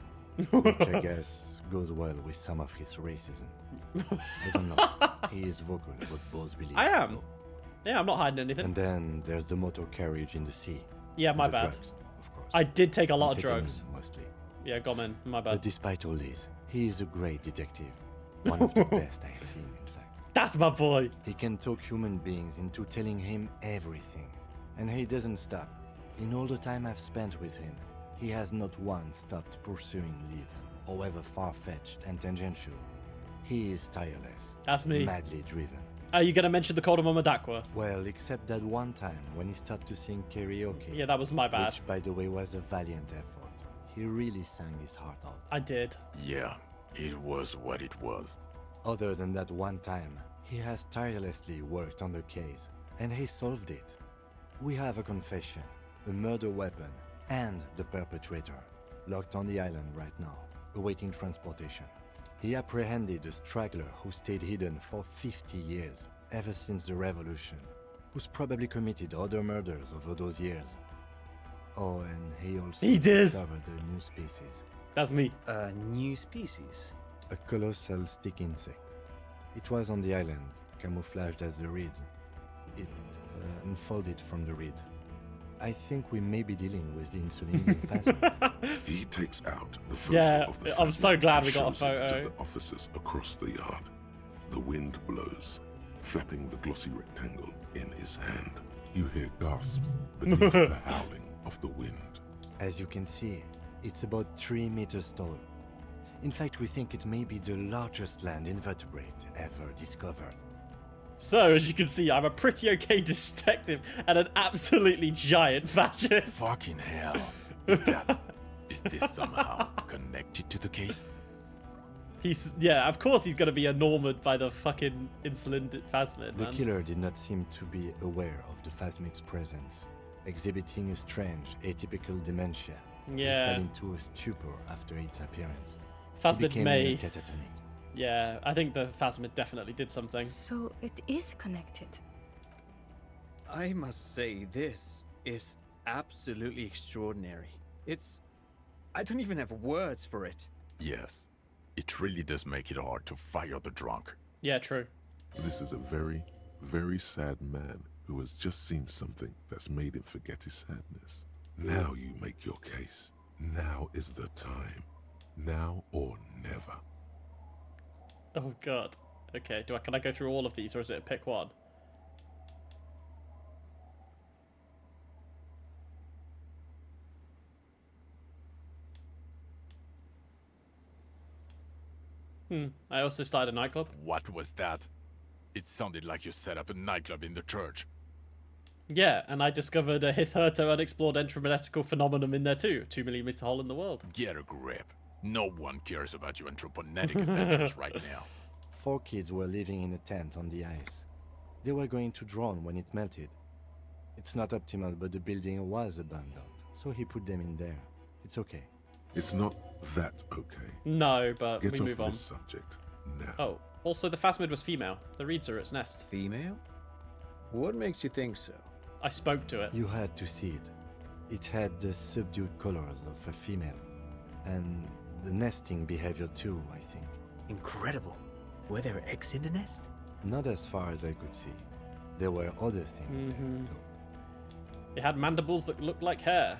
which I guess goes well with some of his racism. I don't know. He is vocal about both beliefs. I am. though. Yeah, I'm not hiding anything. And then there's the motor carriage in the sea. Yeah, my The bad. drugs, of course. I did take a lot of Amphetamine, drugs. mostly. Yeah, go on, my But bad. despite all this, he is a great detective. One of the best I've seen, in fact. That's my boy. He can talk human beings into telling him everything. And he doesn't stop. In all the time I've spent with him, he has not once stopped pursuing leads, however far-fetched and tangential. He is tireless. That's me. Madly driven. Are you going to mention the Cardamom Madakwa? Well, except that one time when he stopped to sing karaoke. Yeah, that was my bad. Which, by the way, was a valiant effort. He really sang his heart out. I did. Yeah, it was what it was. Other than that one time, he has tirelessly worked on the case, and he solved it. We have a confession, a murder weapon, and the perpetrator, locked on the island right now, awaiting transportation. He apprehended a straggler who stayed hidden for 50 years, ever since the revolution, who's probably committed other murders over those years. Oh, and he also He did. discovered a new species, That's me. A new species? a colossal stick insect. It was on the island, camouflaged as the reeds. It unfolded from the reeds. I think we may be dealing with the Insulindian Phasmid. He takes out the photo Yeah, of the I'm so Phasmid glad and we got a shows it photo. to the officers across the yard. The wind blows, flapping the glossy rectangle in his hand. You hear gasps beneath the howling of the wind. As you can see, it's about 3 meters tall. In fact, we think it may be the largest land invertebrate ever discovered. So, as you can see, I'm a pretty okay detective and an absolutely giant fascist. Fucking hell. Is this somehow connected to the case? Yeah, of course he's gonna be enamored by the fucking insulin Phasmid, The man. killer did not seem to be aware of the Phasmid's presence, exhibiting a strange, atypical dementia. Yeah. He fell into a stupor after its appearance. He Phasmid became may. catatonic. Yeah, I think the Phasmid definitely did something. So it is connected. I must say, this is absolutely extraordinary. I don't even have words for it. Yes. It really does make it hard to fire the drunk. Yeah, true. This is a very, very sad man who has just seen something that's made him forget his sadness. Now you make your case. Now is the time. Now or never. Oh god. Okay, can I go through all of these, or is it a pick one? I also started a nightclub. What was that? It sounded like you set up a nightclub in the church. Yeah, and I discovered a hitherto unexplored entromonetical phenomenon in there too. 2mm hole in the world. Get a grip. No one cares about your anthroponetic adventures right now. 4 kids were living in a tent on the ice. They were going to drown when it melted. It's not optimal, but the building was abandoned, so he put them in there. It's okay. It's not that okay. No, but Get we off move on. this subject now. Oh, also the Phasmid was female. The reeds are its nest. Female? What makes you think so? I spoke to it. You had to see it. It had the subdued colors of a female, and the nesting behavior too, I think. Incredible. Were there eggs in the nest? Not as far as I could see. There were other things there, though. It had mandibles that looked like hair.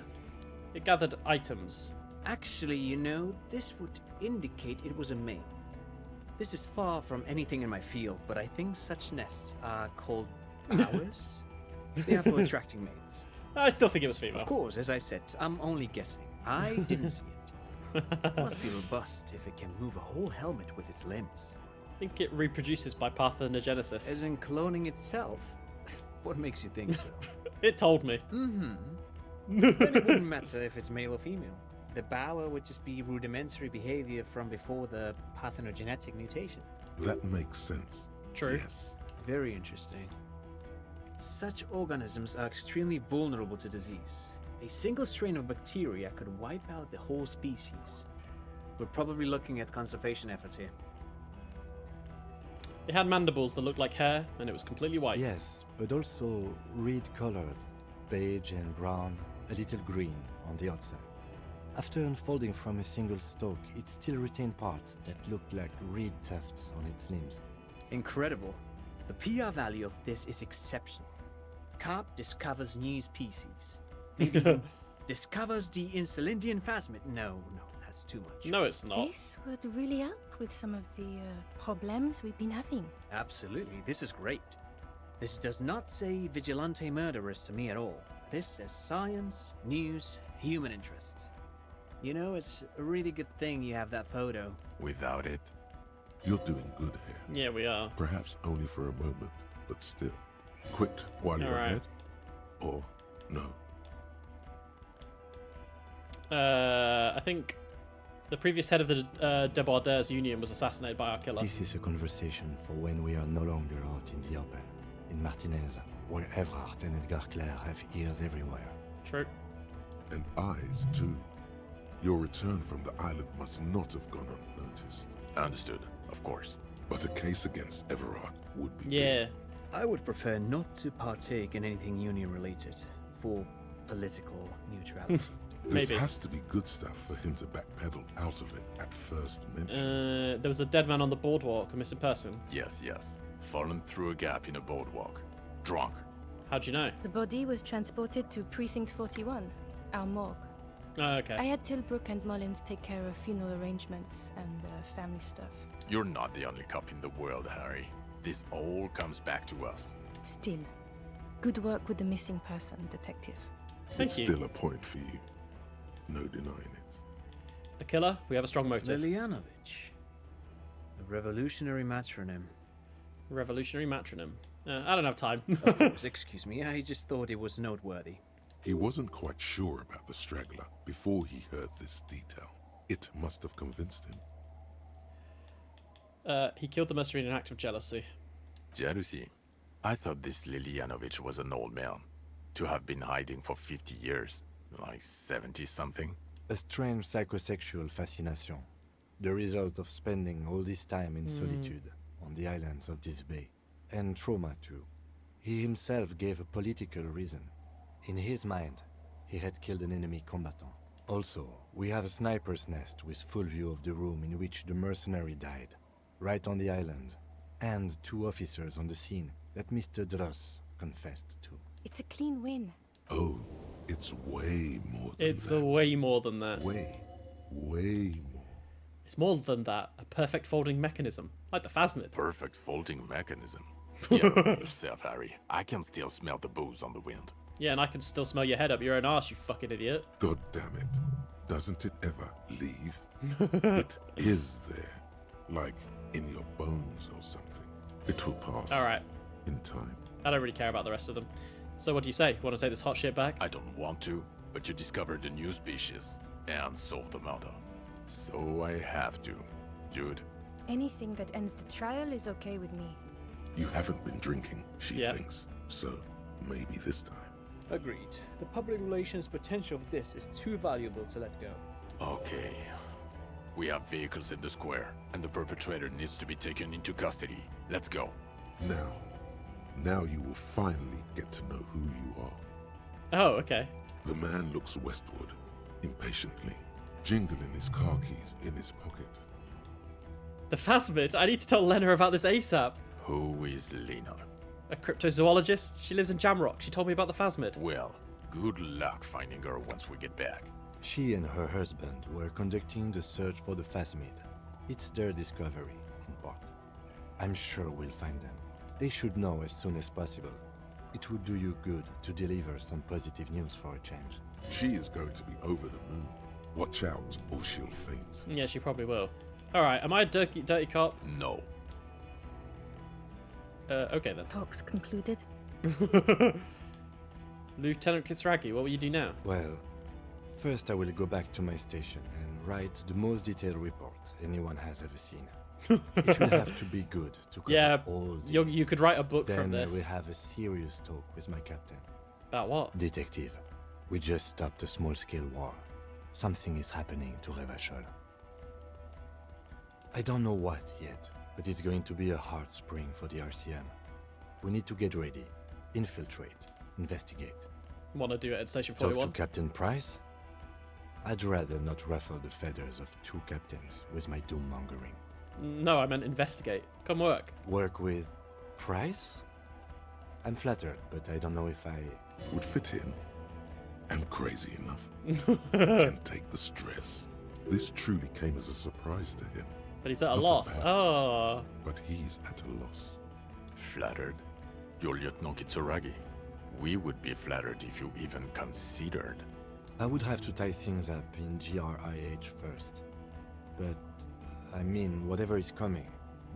It gathered items. Actually, you know, this would indicate it was a male. This is far from anything in my field, but I think such nests are called bowers. They are for attracting mates. I still think it was female. Of course, as I said, I'm only guessing. I didn't see it. It must be robust if it can move a whole helmet with its limbs. I think it reproduces by parthenogenesis. As in cloning itself? What makes you think so? It told me. Then it wouldn't matter if it's male or female. The bower would just be rudimentary behavior from before the parthenogenetic mutation. That makes sense. True. Yes. Very interesting. Such organisms are extremely vulnerable to disease. A single strain of bacteria could wipe out the whole species. We're probably looking at conservation efforts here. It had mandibles that looked like hair, and it was completely white. Yes, but also reed-colored, beige and brown, a little green on the outside. After unfolding from a single stalk, it still retained parts that looked like reed tufts on its limbs. Incredible. The PR value of this is exceptional. Carp discovers new species. Maybe even discovers the Insulindian Phasmid. No, that's too much. No, it's not. This would really help with some of the problems we've been having. Absolutely, this is great. This does not say vigilante murderers to me at all. This says science, news, human interest. You know, it's a really good thing you have that photo. Without it, You're doing good here. Yeah, we are. Perhaps only for a moment, but still. Quit while you're Alright. ahead, or no. I think the previous head of the Debardeurs Union was assassinated by our killer. This is a conversation for when we are no longer out in the open, in Martinez, where Everard and Edgar Clare have ears everywhere. True. And eyes, too. Your return from the island must not have gone unnoticed. understood, of course. But a case against Everard would be Yeah. I would prefer not to partake in anything union-related, for political neutrality. This Maybe. has to be good stuff for him to backpedal out of it at first mention. There was a dead man on the boardwalk, a missing person. Yes. Fallen through a gap in a boardwalk. Drunk. How'd you know? The body was transported to Precinct 41, our morgue. Oh, okay. I had Tilbrook and Mullins take care of funeral arrangements and family stuff. You're not the only cop in the world, Harry. This all comes back to us. Still, good work with the missing person, detective. Thank It's you. still a point for you. No denying it. The killer, we have a strong motive. Lilianovich. A revolutionary matronym. Revolutionary matronym. I don't have time. Of course, excuse me, I just thought it was noteworthy. He wasn't quite sure about the straggler before he heard this detail. It must have convinced him. He killed the mercenary in an act of jealousy. Jealousy? I thought this Lilianovich was an old man. To have been hiding for 50 years. Like 70-something. A strange psychosexual fascination. The result of spending all this time in solitude on the islands of this bay. And trauma too. He himself gave a political reason. In his mind, he had killed an enemy combatant. Also, we have a sniper's nest with full view of the room in which the mercenary died. Right on the island. And 2 officers on the scene that Mr. Dross confessed to. It's a clean win. Oh, it's way more than It's that. way more than that. Way more. It's more than that. A perfect folding mechanism. Like the Phasmid. Perfect folding mechanism. Get over yourself, Harry. I can still smell the booze on the wind. Yeah, and I can still smell your head up your own arse, you fucking idiot. God damn it. Doesn't it ever leave? It is there. Like in your bones or something. It will pass. Alright. In time. I don't really care about the rest of them. So what do you say? Want to take this hot shit back? I don't want to, but you discovered a new species and solved the murder. So I have to. Jude, Anything that ends the trial is okay with me. You haven't been drinking, she Yep. thinks. So, maybe this time. Agreed. The public relations potential of this is too valuable to let go. Okay. We have vehicles in the square, and the perpetrator needs to be taken into custody. Let's go. Now you will finally get to know who you are. Oh, okay. The man looks westward, impatiently, jingling his car keys in his pocket. The Phasmid. I need to tell Lena about this ASAP. Who is Lena? A cryptozoologist. She lives in Jamrock. She told me about the Phasmid. Well, good luck finding her once we get back. She and her husband were conducting the search for the Phasmid. It's their discovery, in part. I'm sure we'll find them. They should know as soon as possible. It would do you good to deliver some positive news for a change. She is going to be over the moon. Watch out, or she'll faint. Yeah, she probably will. Alright, am I a dirty cop? No. Okay then. Talks concluded. Lieutenant Kisaragi, what will you do now? Well, first I will go back to my station and write the most detailed report anyone has ever seen. It will have to be good to cover Yeah, all these. you could write a book Then from this. we'll have a serious talk with my captain. About what? Detective, we just stopped a small-scale war. Something is happening to Revachol. I don't know what yet, but it's going to be a hard spring for the RCM. We need to get ready, infiltrate, investigate. Want to do it at Station Talk 41? to Captain Price? I'd rather not ruffle the feathers of two captains with my doom-mongering. No, I meant investigate. Come work. Work with Price? I'm flattered, but I don't know if I... Would fit in. And crazy enough. Can take the stress. This truly came as a surprise to him. But he's at a Not a loss. bad- Oh. But he's at a loss. Flattered? You're Lieutenant Kitsuragi. We would be flattered if you even considered. I would have to tie things up in GRIH first. But, I mean, whatever is coming,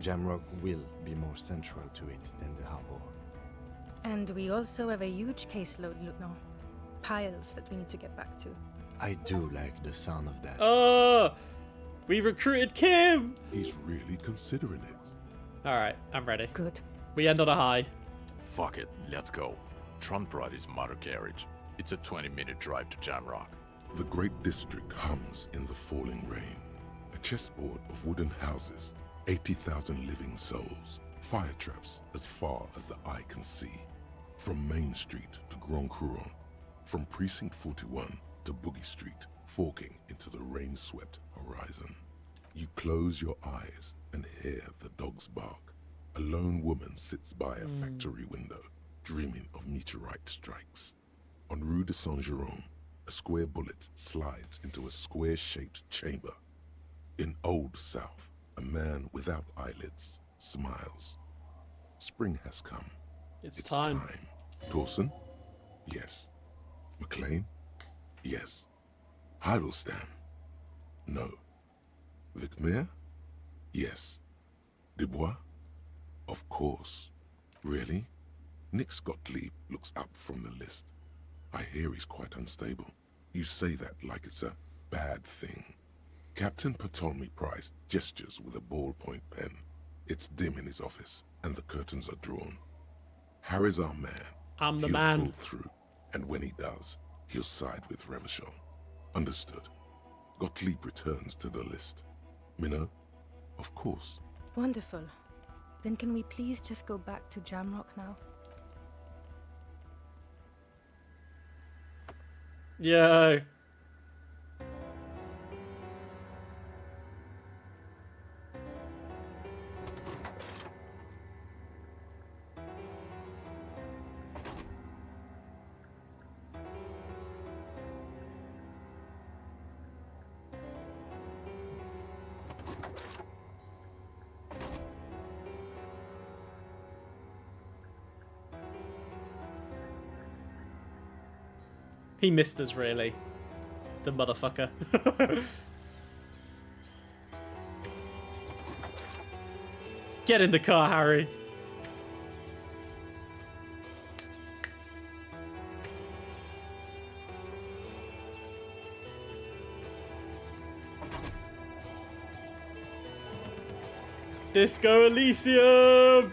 Jamrock will be more central to it than the harbor. And we also have a huge caseload, Lieutenant. Piles that we need to get back to. I do like the sound of that. Oh! We recruited Kim! He's really considering it. Alright, I'm ready. Good. We end on a high. Fuck it, let's go. Trump brought his motor carriage. It's a 20-minute drive to Jamrock. The great district hums in the falling rain. A chessboard of wooden houses, 80,000 living souls, fire traps as far as the eye can see. From Main Street to Grand Couronne, from Precinct 41 to Boogie Street, forking into the rain-swept horizon. You close your eyes and hear the dogs bark. A lone woman sits by a factory window, dreaming of meteorite strikes. On Rue de Saint-Jérôme, a square bullet slides into a square-shaped chamber. In Old South, a man without eyelids smiles. Spring has come. It's time. Dawson? Yes. McLean? Yes. Heidelstein? No. Vicmere? Yes. Dubois? Of course. Really? Nick Gottlieb looks up from the list. I hear he's quite unstable. You say that like it's a bad thing. Captain Ptolemy Price gestures with a ballpoint pen. It's dim in his office, and the curtains are drawn. Harry's our man. I'm the He'll man. pull through, and when he does, he'll side with Revachol. Understood. Gottlieb returns to the list. Minnow? Of course. Wonderful. Then can we please just go back to Jamrock now? Yo. He missed us, really. The motherfucker. Get in the car, Harry. Disco Elysium!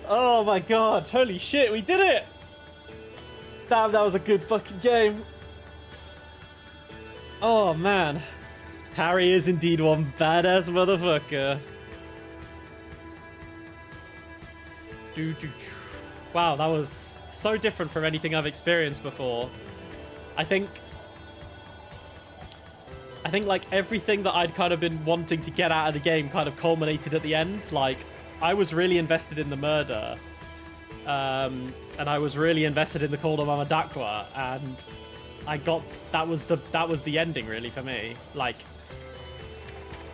Oh my god, holy shit, we did it! Damn, that was a good fucking game. Oh man. Harry is indeed one badass motherfucker. Wow, that was so different from anything I've experienced before. I think like everything that I'd kind of been wanting to get out of the game kind of culminated at the end. Like, I was really invested in the murder. And I was really invested in the Call of Mama Dakwa, and I got that was the ending really for me. Like,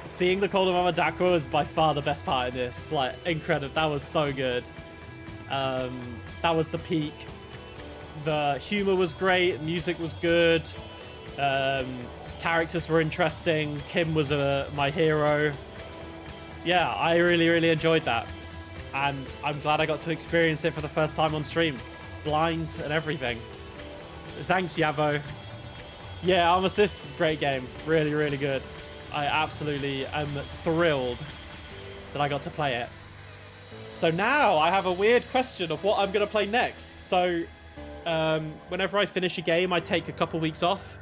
seeing the Call of Mama Dakwa was by far the best part of this. Like, incredible. That was so good. That was the peak. The humor was great, music was good, characters were interesting, Kim was my hero. Yeah, I really enjoyed that, and I'm glad I got to experience it for the first time on stream, blind and everything. Thanks, Yabo. Yeah, almost this great game, really good. I absolutely am thrilled that I got to play it. So now I have a weird question of what I'm going to play next. So whenever I finish a game, I take a couple weeks off.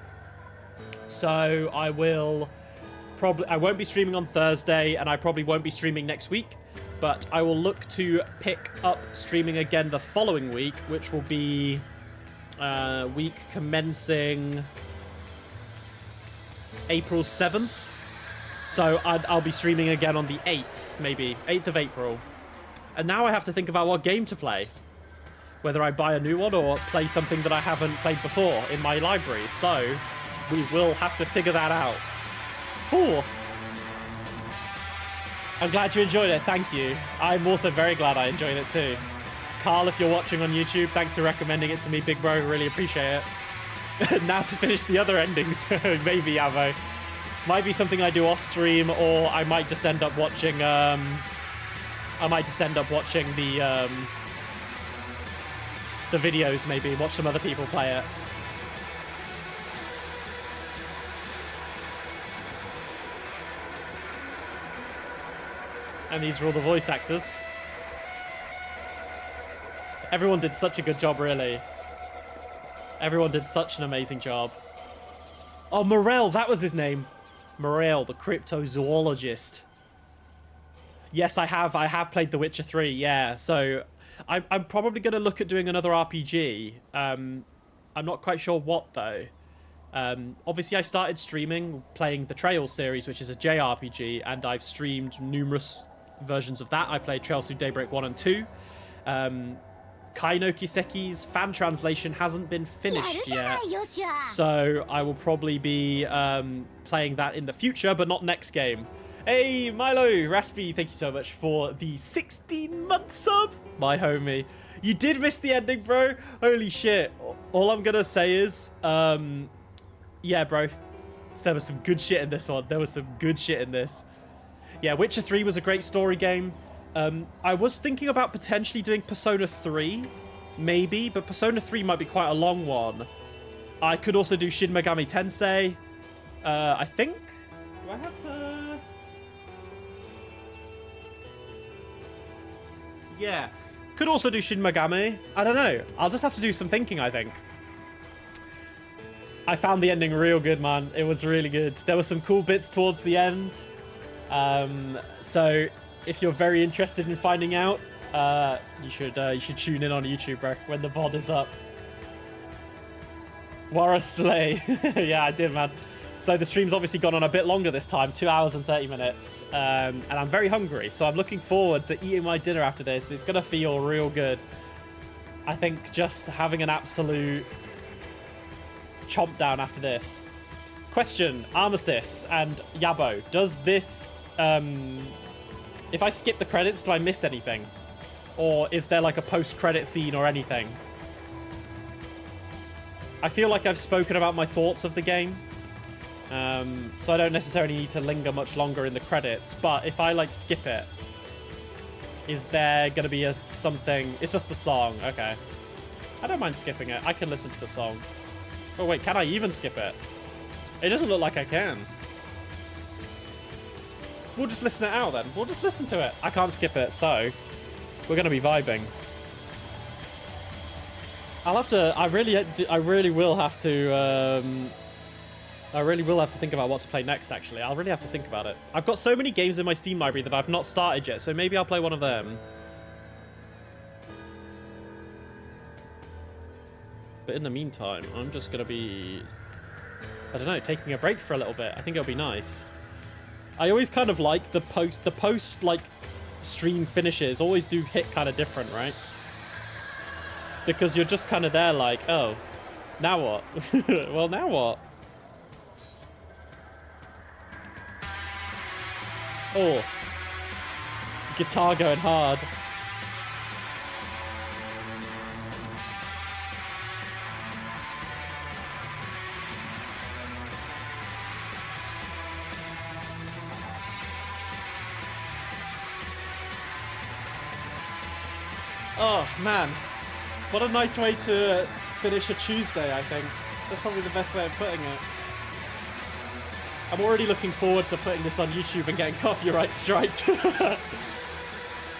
So I won't be streaming on Thursday, and I probably won't be streaming next week, but I will look to pick up streaming again the following week, which will be week commencing April 7th. So I'll be streaming again on the 8th, maybe 8th of April. And now I have to think about what game to play. Whether I buy a new one or play something that I haven't played before in my library. So we will have to figure that out. Ooh. I'm glad you enjoyed it. Thank you. I'm also very glad I enjoyed it too. Carl, if you're watching on YouTube, thanks for recommending it to me, big bro. Really appreciate it. Now to finish the other endings. Maybe, Avo. Might be something I do off stream, or I might just end up watching the videos, maybe watch some other people play it. And these are all the voice actors. Everyone did such a good job, really. Everyone did such an amazing job. Oh, Morel, that was his name. Morel, the cryptozoologist. Yes, I have played The Witcher 3, yeah. So I'm probably going to look at doing another RPG. I'm not quite sure what, though. Obviously, I started streaming, playing the Trails series, which is a JRPG, and I've streamed numerous versions of that. I played Trails Through Daybreak 1 and 2. Kai no Kiseki's fan translation hasn't been finished yet, so I will probably be playing that in the future, but not next game. Hey, Milo, Raspy, thank you so much for the 16-month sub, my homie. You did miss the ending, bro. Holy shit. All I'm gonna say is, yeah, bro, there was some good shit in this one. There was some good shit in this. Yeah, Witcher 3 was a great story game. I was thinking about potentially doing Persona 3, maybe, but Persona 3 might be quite a long one. I could also do Shin Megami Tensei. I think... Do I have... Yeah. Could also do Shin Megami. I don't know. I'll just have to do some thinking, I think. I found the ending real good, man. It was really good. There were some cool bits towards the end. So... if you're very interested in finding out, you should tune in on YouTube, bro, when the VOD is up. Warra Slay. Yeah, I did, man. So the stream's obviously gone on a bit longer this time, 2 hours and 30 minutes. And I'm very hungry, so I'm looking forward to eating my dinner after this. It's going to feel real good. I think just having an absolute chomp down after this. Question, Armistice and Yabo, does this... if I skip the credits, do I miss anything? Or is there like a post-credit scene or anything? I feel like I've spoken about my thoughts of the game. So I don't necessarily need to linger much longer in the credits. But if I like skip it, is there going to be a something... It's just the song. Okay. I don't mind skipping it. I can listen to the song. Oh wait, can I even skip it? It doesn't look like I can. We'll just listen it out then. We'll just listen to it. I can't skip it, so we're gonna be vibing. I'll have to. I really will have to. I really will have to think about what to play next. Actually, I'll really have to think about it. I've got so many games in my Steam library that I've not started yet, so maybe I'll play one of them. But in the meantime, I'm just gonna be, I don't know, taking a break for a little bit. I think it'll be nice. I always kind of like the post like stream finishes always do hit kind of different, right? Because you're just kind of there like, oh, now what? Well, now what? Oh, guitar going hard. Oh, man. What a nice way to finish a Tuesday, I think. That's probably the best way of putting it. I'm already looking forward to putting this on YouTube and getting copyright striked.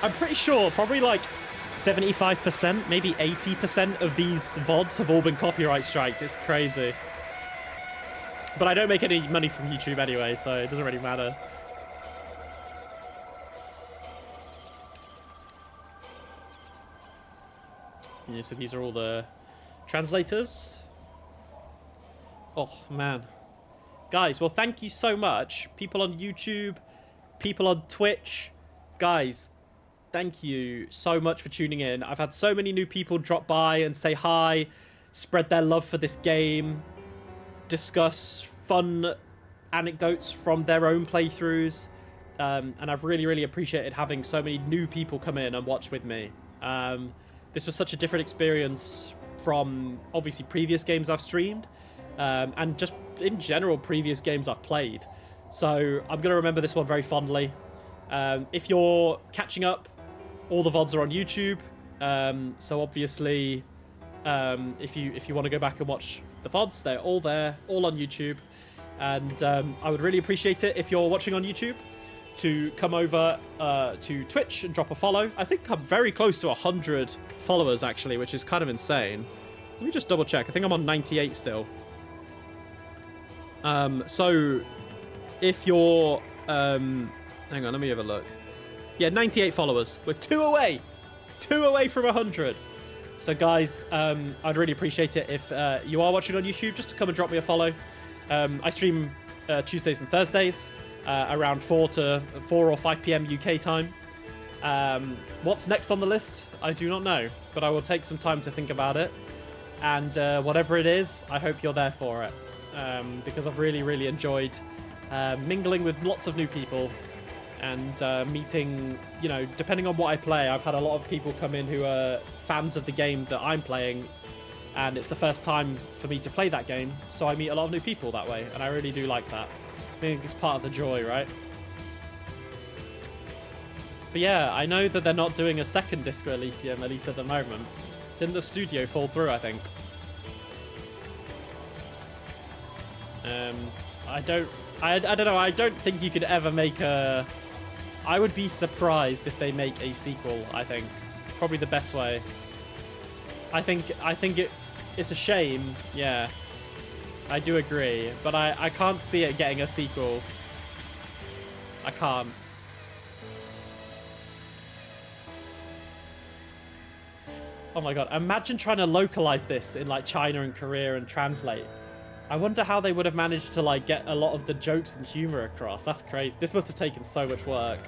I'm pretty sure probably like 75%, maybe 80% of these VODs have all been copyright striked. It's crazy. But I don't make any money from YouTube anyway, so it doesn't really matter. Yeah, so these are all the translators. Oh, man. Guys, well, thank you so much. People on YouTube, people on Twitch. Guys, thank you so much for tuning in. I've had so many new people drop by and say hi, spread their love for this game, discuss fun anecdotes from their own playthroughs. And I've really, really appreciated having so many new people come in and watch with me. This was such a different experience from, obviously, previous games I've streamed. And just in general previous games I've played. So I'm going to remember this one very fondly. If you're catching up, all the VODs are on YouTube. So obviously, if you want to go back and watch the VODs, they're all there, all on YouTube. And I would really appreciate it if you're watching on YouTube to come over to Twitch and drop a follow. I think I'm very close to 100 followers, actually, which is kind of insane. Let me just double check. I think I'm on 98 still. So if you're, hang on, let me have a look. Yeah, 98 followers. We're two away from 100. So guys, I'd really appreciate it if you are watching on YouTube, just to come and drop me a follow. I stream Tuesdays and Thursdays around 4 or 5 p.m. UK time. What's next on the list? I do not know, but I will take some time to think about it. And whatever it is, I hope you're there for it. Because I've really, really enjoyed mingling with lots of new people and meeting, you know, depending on what I play, I've had a lot of people come in who are fans of the game that I'm playing, and it's the first time for me to play that game, so I meet a lot of new people that way, and I really do like that. I think it's part of the joy, right? But yeah, I know that they're not doing a second Disco Elysium, at least at the moment. Didn't the studio fall through, I think? I don't know, I don't think you could ever make a... I would be surprised if they make a sequel, I think. Probably the best way. I think it's a shame, yeah. I do agree, but I can't see it getting a sequel. I can't. Oh my god, imagine trying to localize this in like China and Korea and translate. I wonder how they would have managed to like get a lot of the jokes and humor across. That's crazy. This must have taken so much work.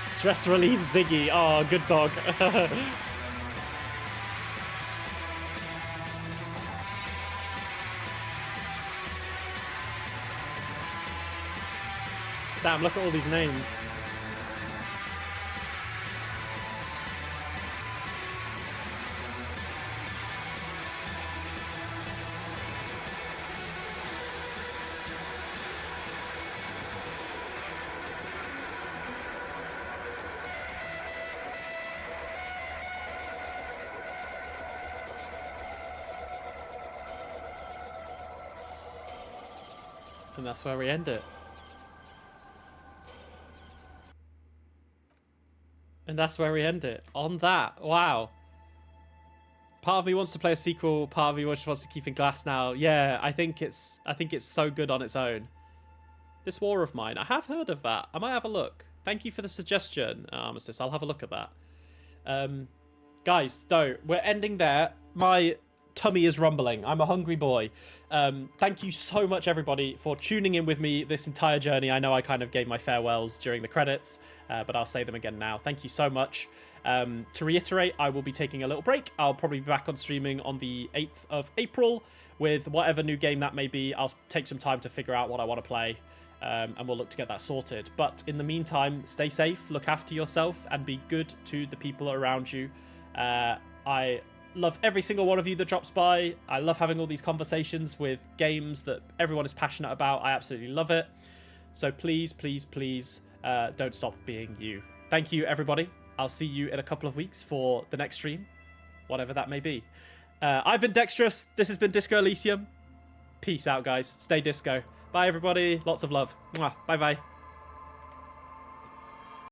Stress relief Ziggy. Oh, good dog. Damn, look at all these names. And that's where we end it. And that's where we end it. On that. Wow. Part of me wants to play a sequel, part of me just wants to keep in glass now. Yeah, I think it's so good on its own. This War of Mine, I have heard of that. I might have a look. Thank you for the suggestion, Armistice. I'll have a look at that. Guys, though, we're ending there. My tummy is rumbling. I'm a hungry boy. Thank you so much, everybody, for tuning in with me this entire journey. I know I kind of gave my farewells during the credits, but I'll say them again now. Thank you so much. To reiterate, I will be taking a little break. I'll probably be back on streaming on the 8th of April with whatever new game that may be. I'll take some time to figure out what I want to play, and we'll look to get that sorted. But in the meantime, stay safe, look after yourself, and be good to the people around you. I love every single one of you that drops by. I love having all these conversations with games that everyone is passionate about. I absolutely love it. So please, please, please don't stop being you. Thank you, everybody. I'll see you in a couple of weeks for the next stream, whatever that may be. I've been Dexterous. This has been Disco Elysium. Peace out, guys. Stay disco. Bye, everybody. Lots of love. Mwah. Bye-bye.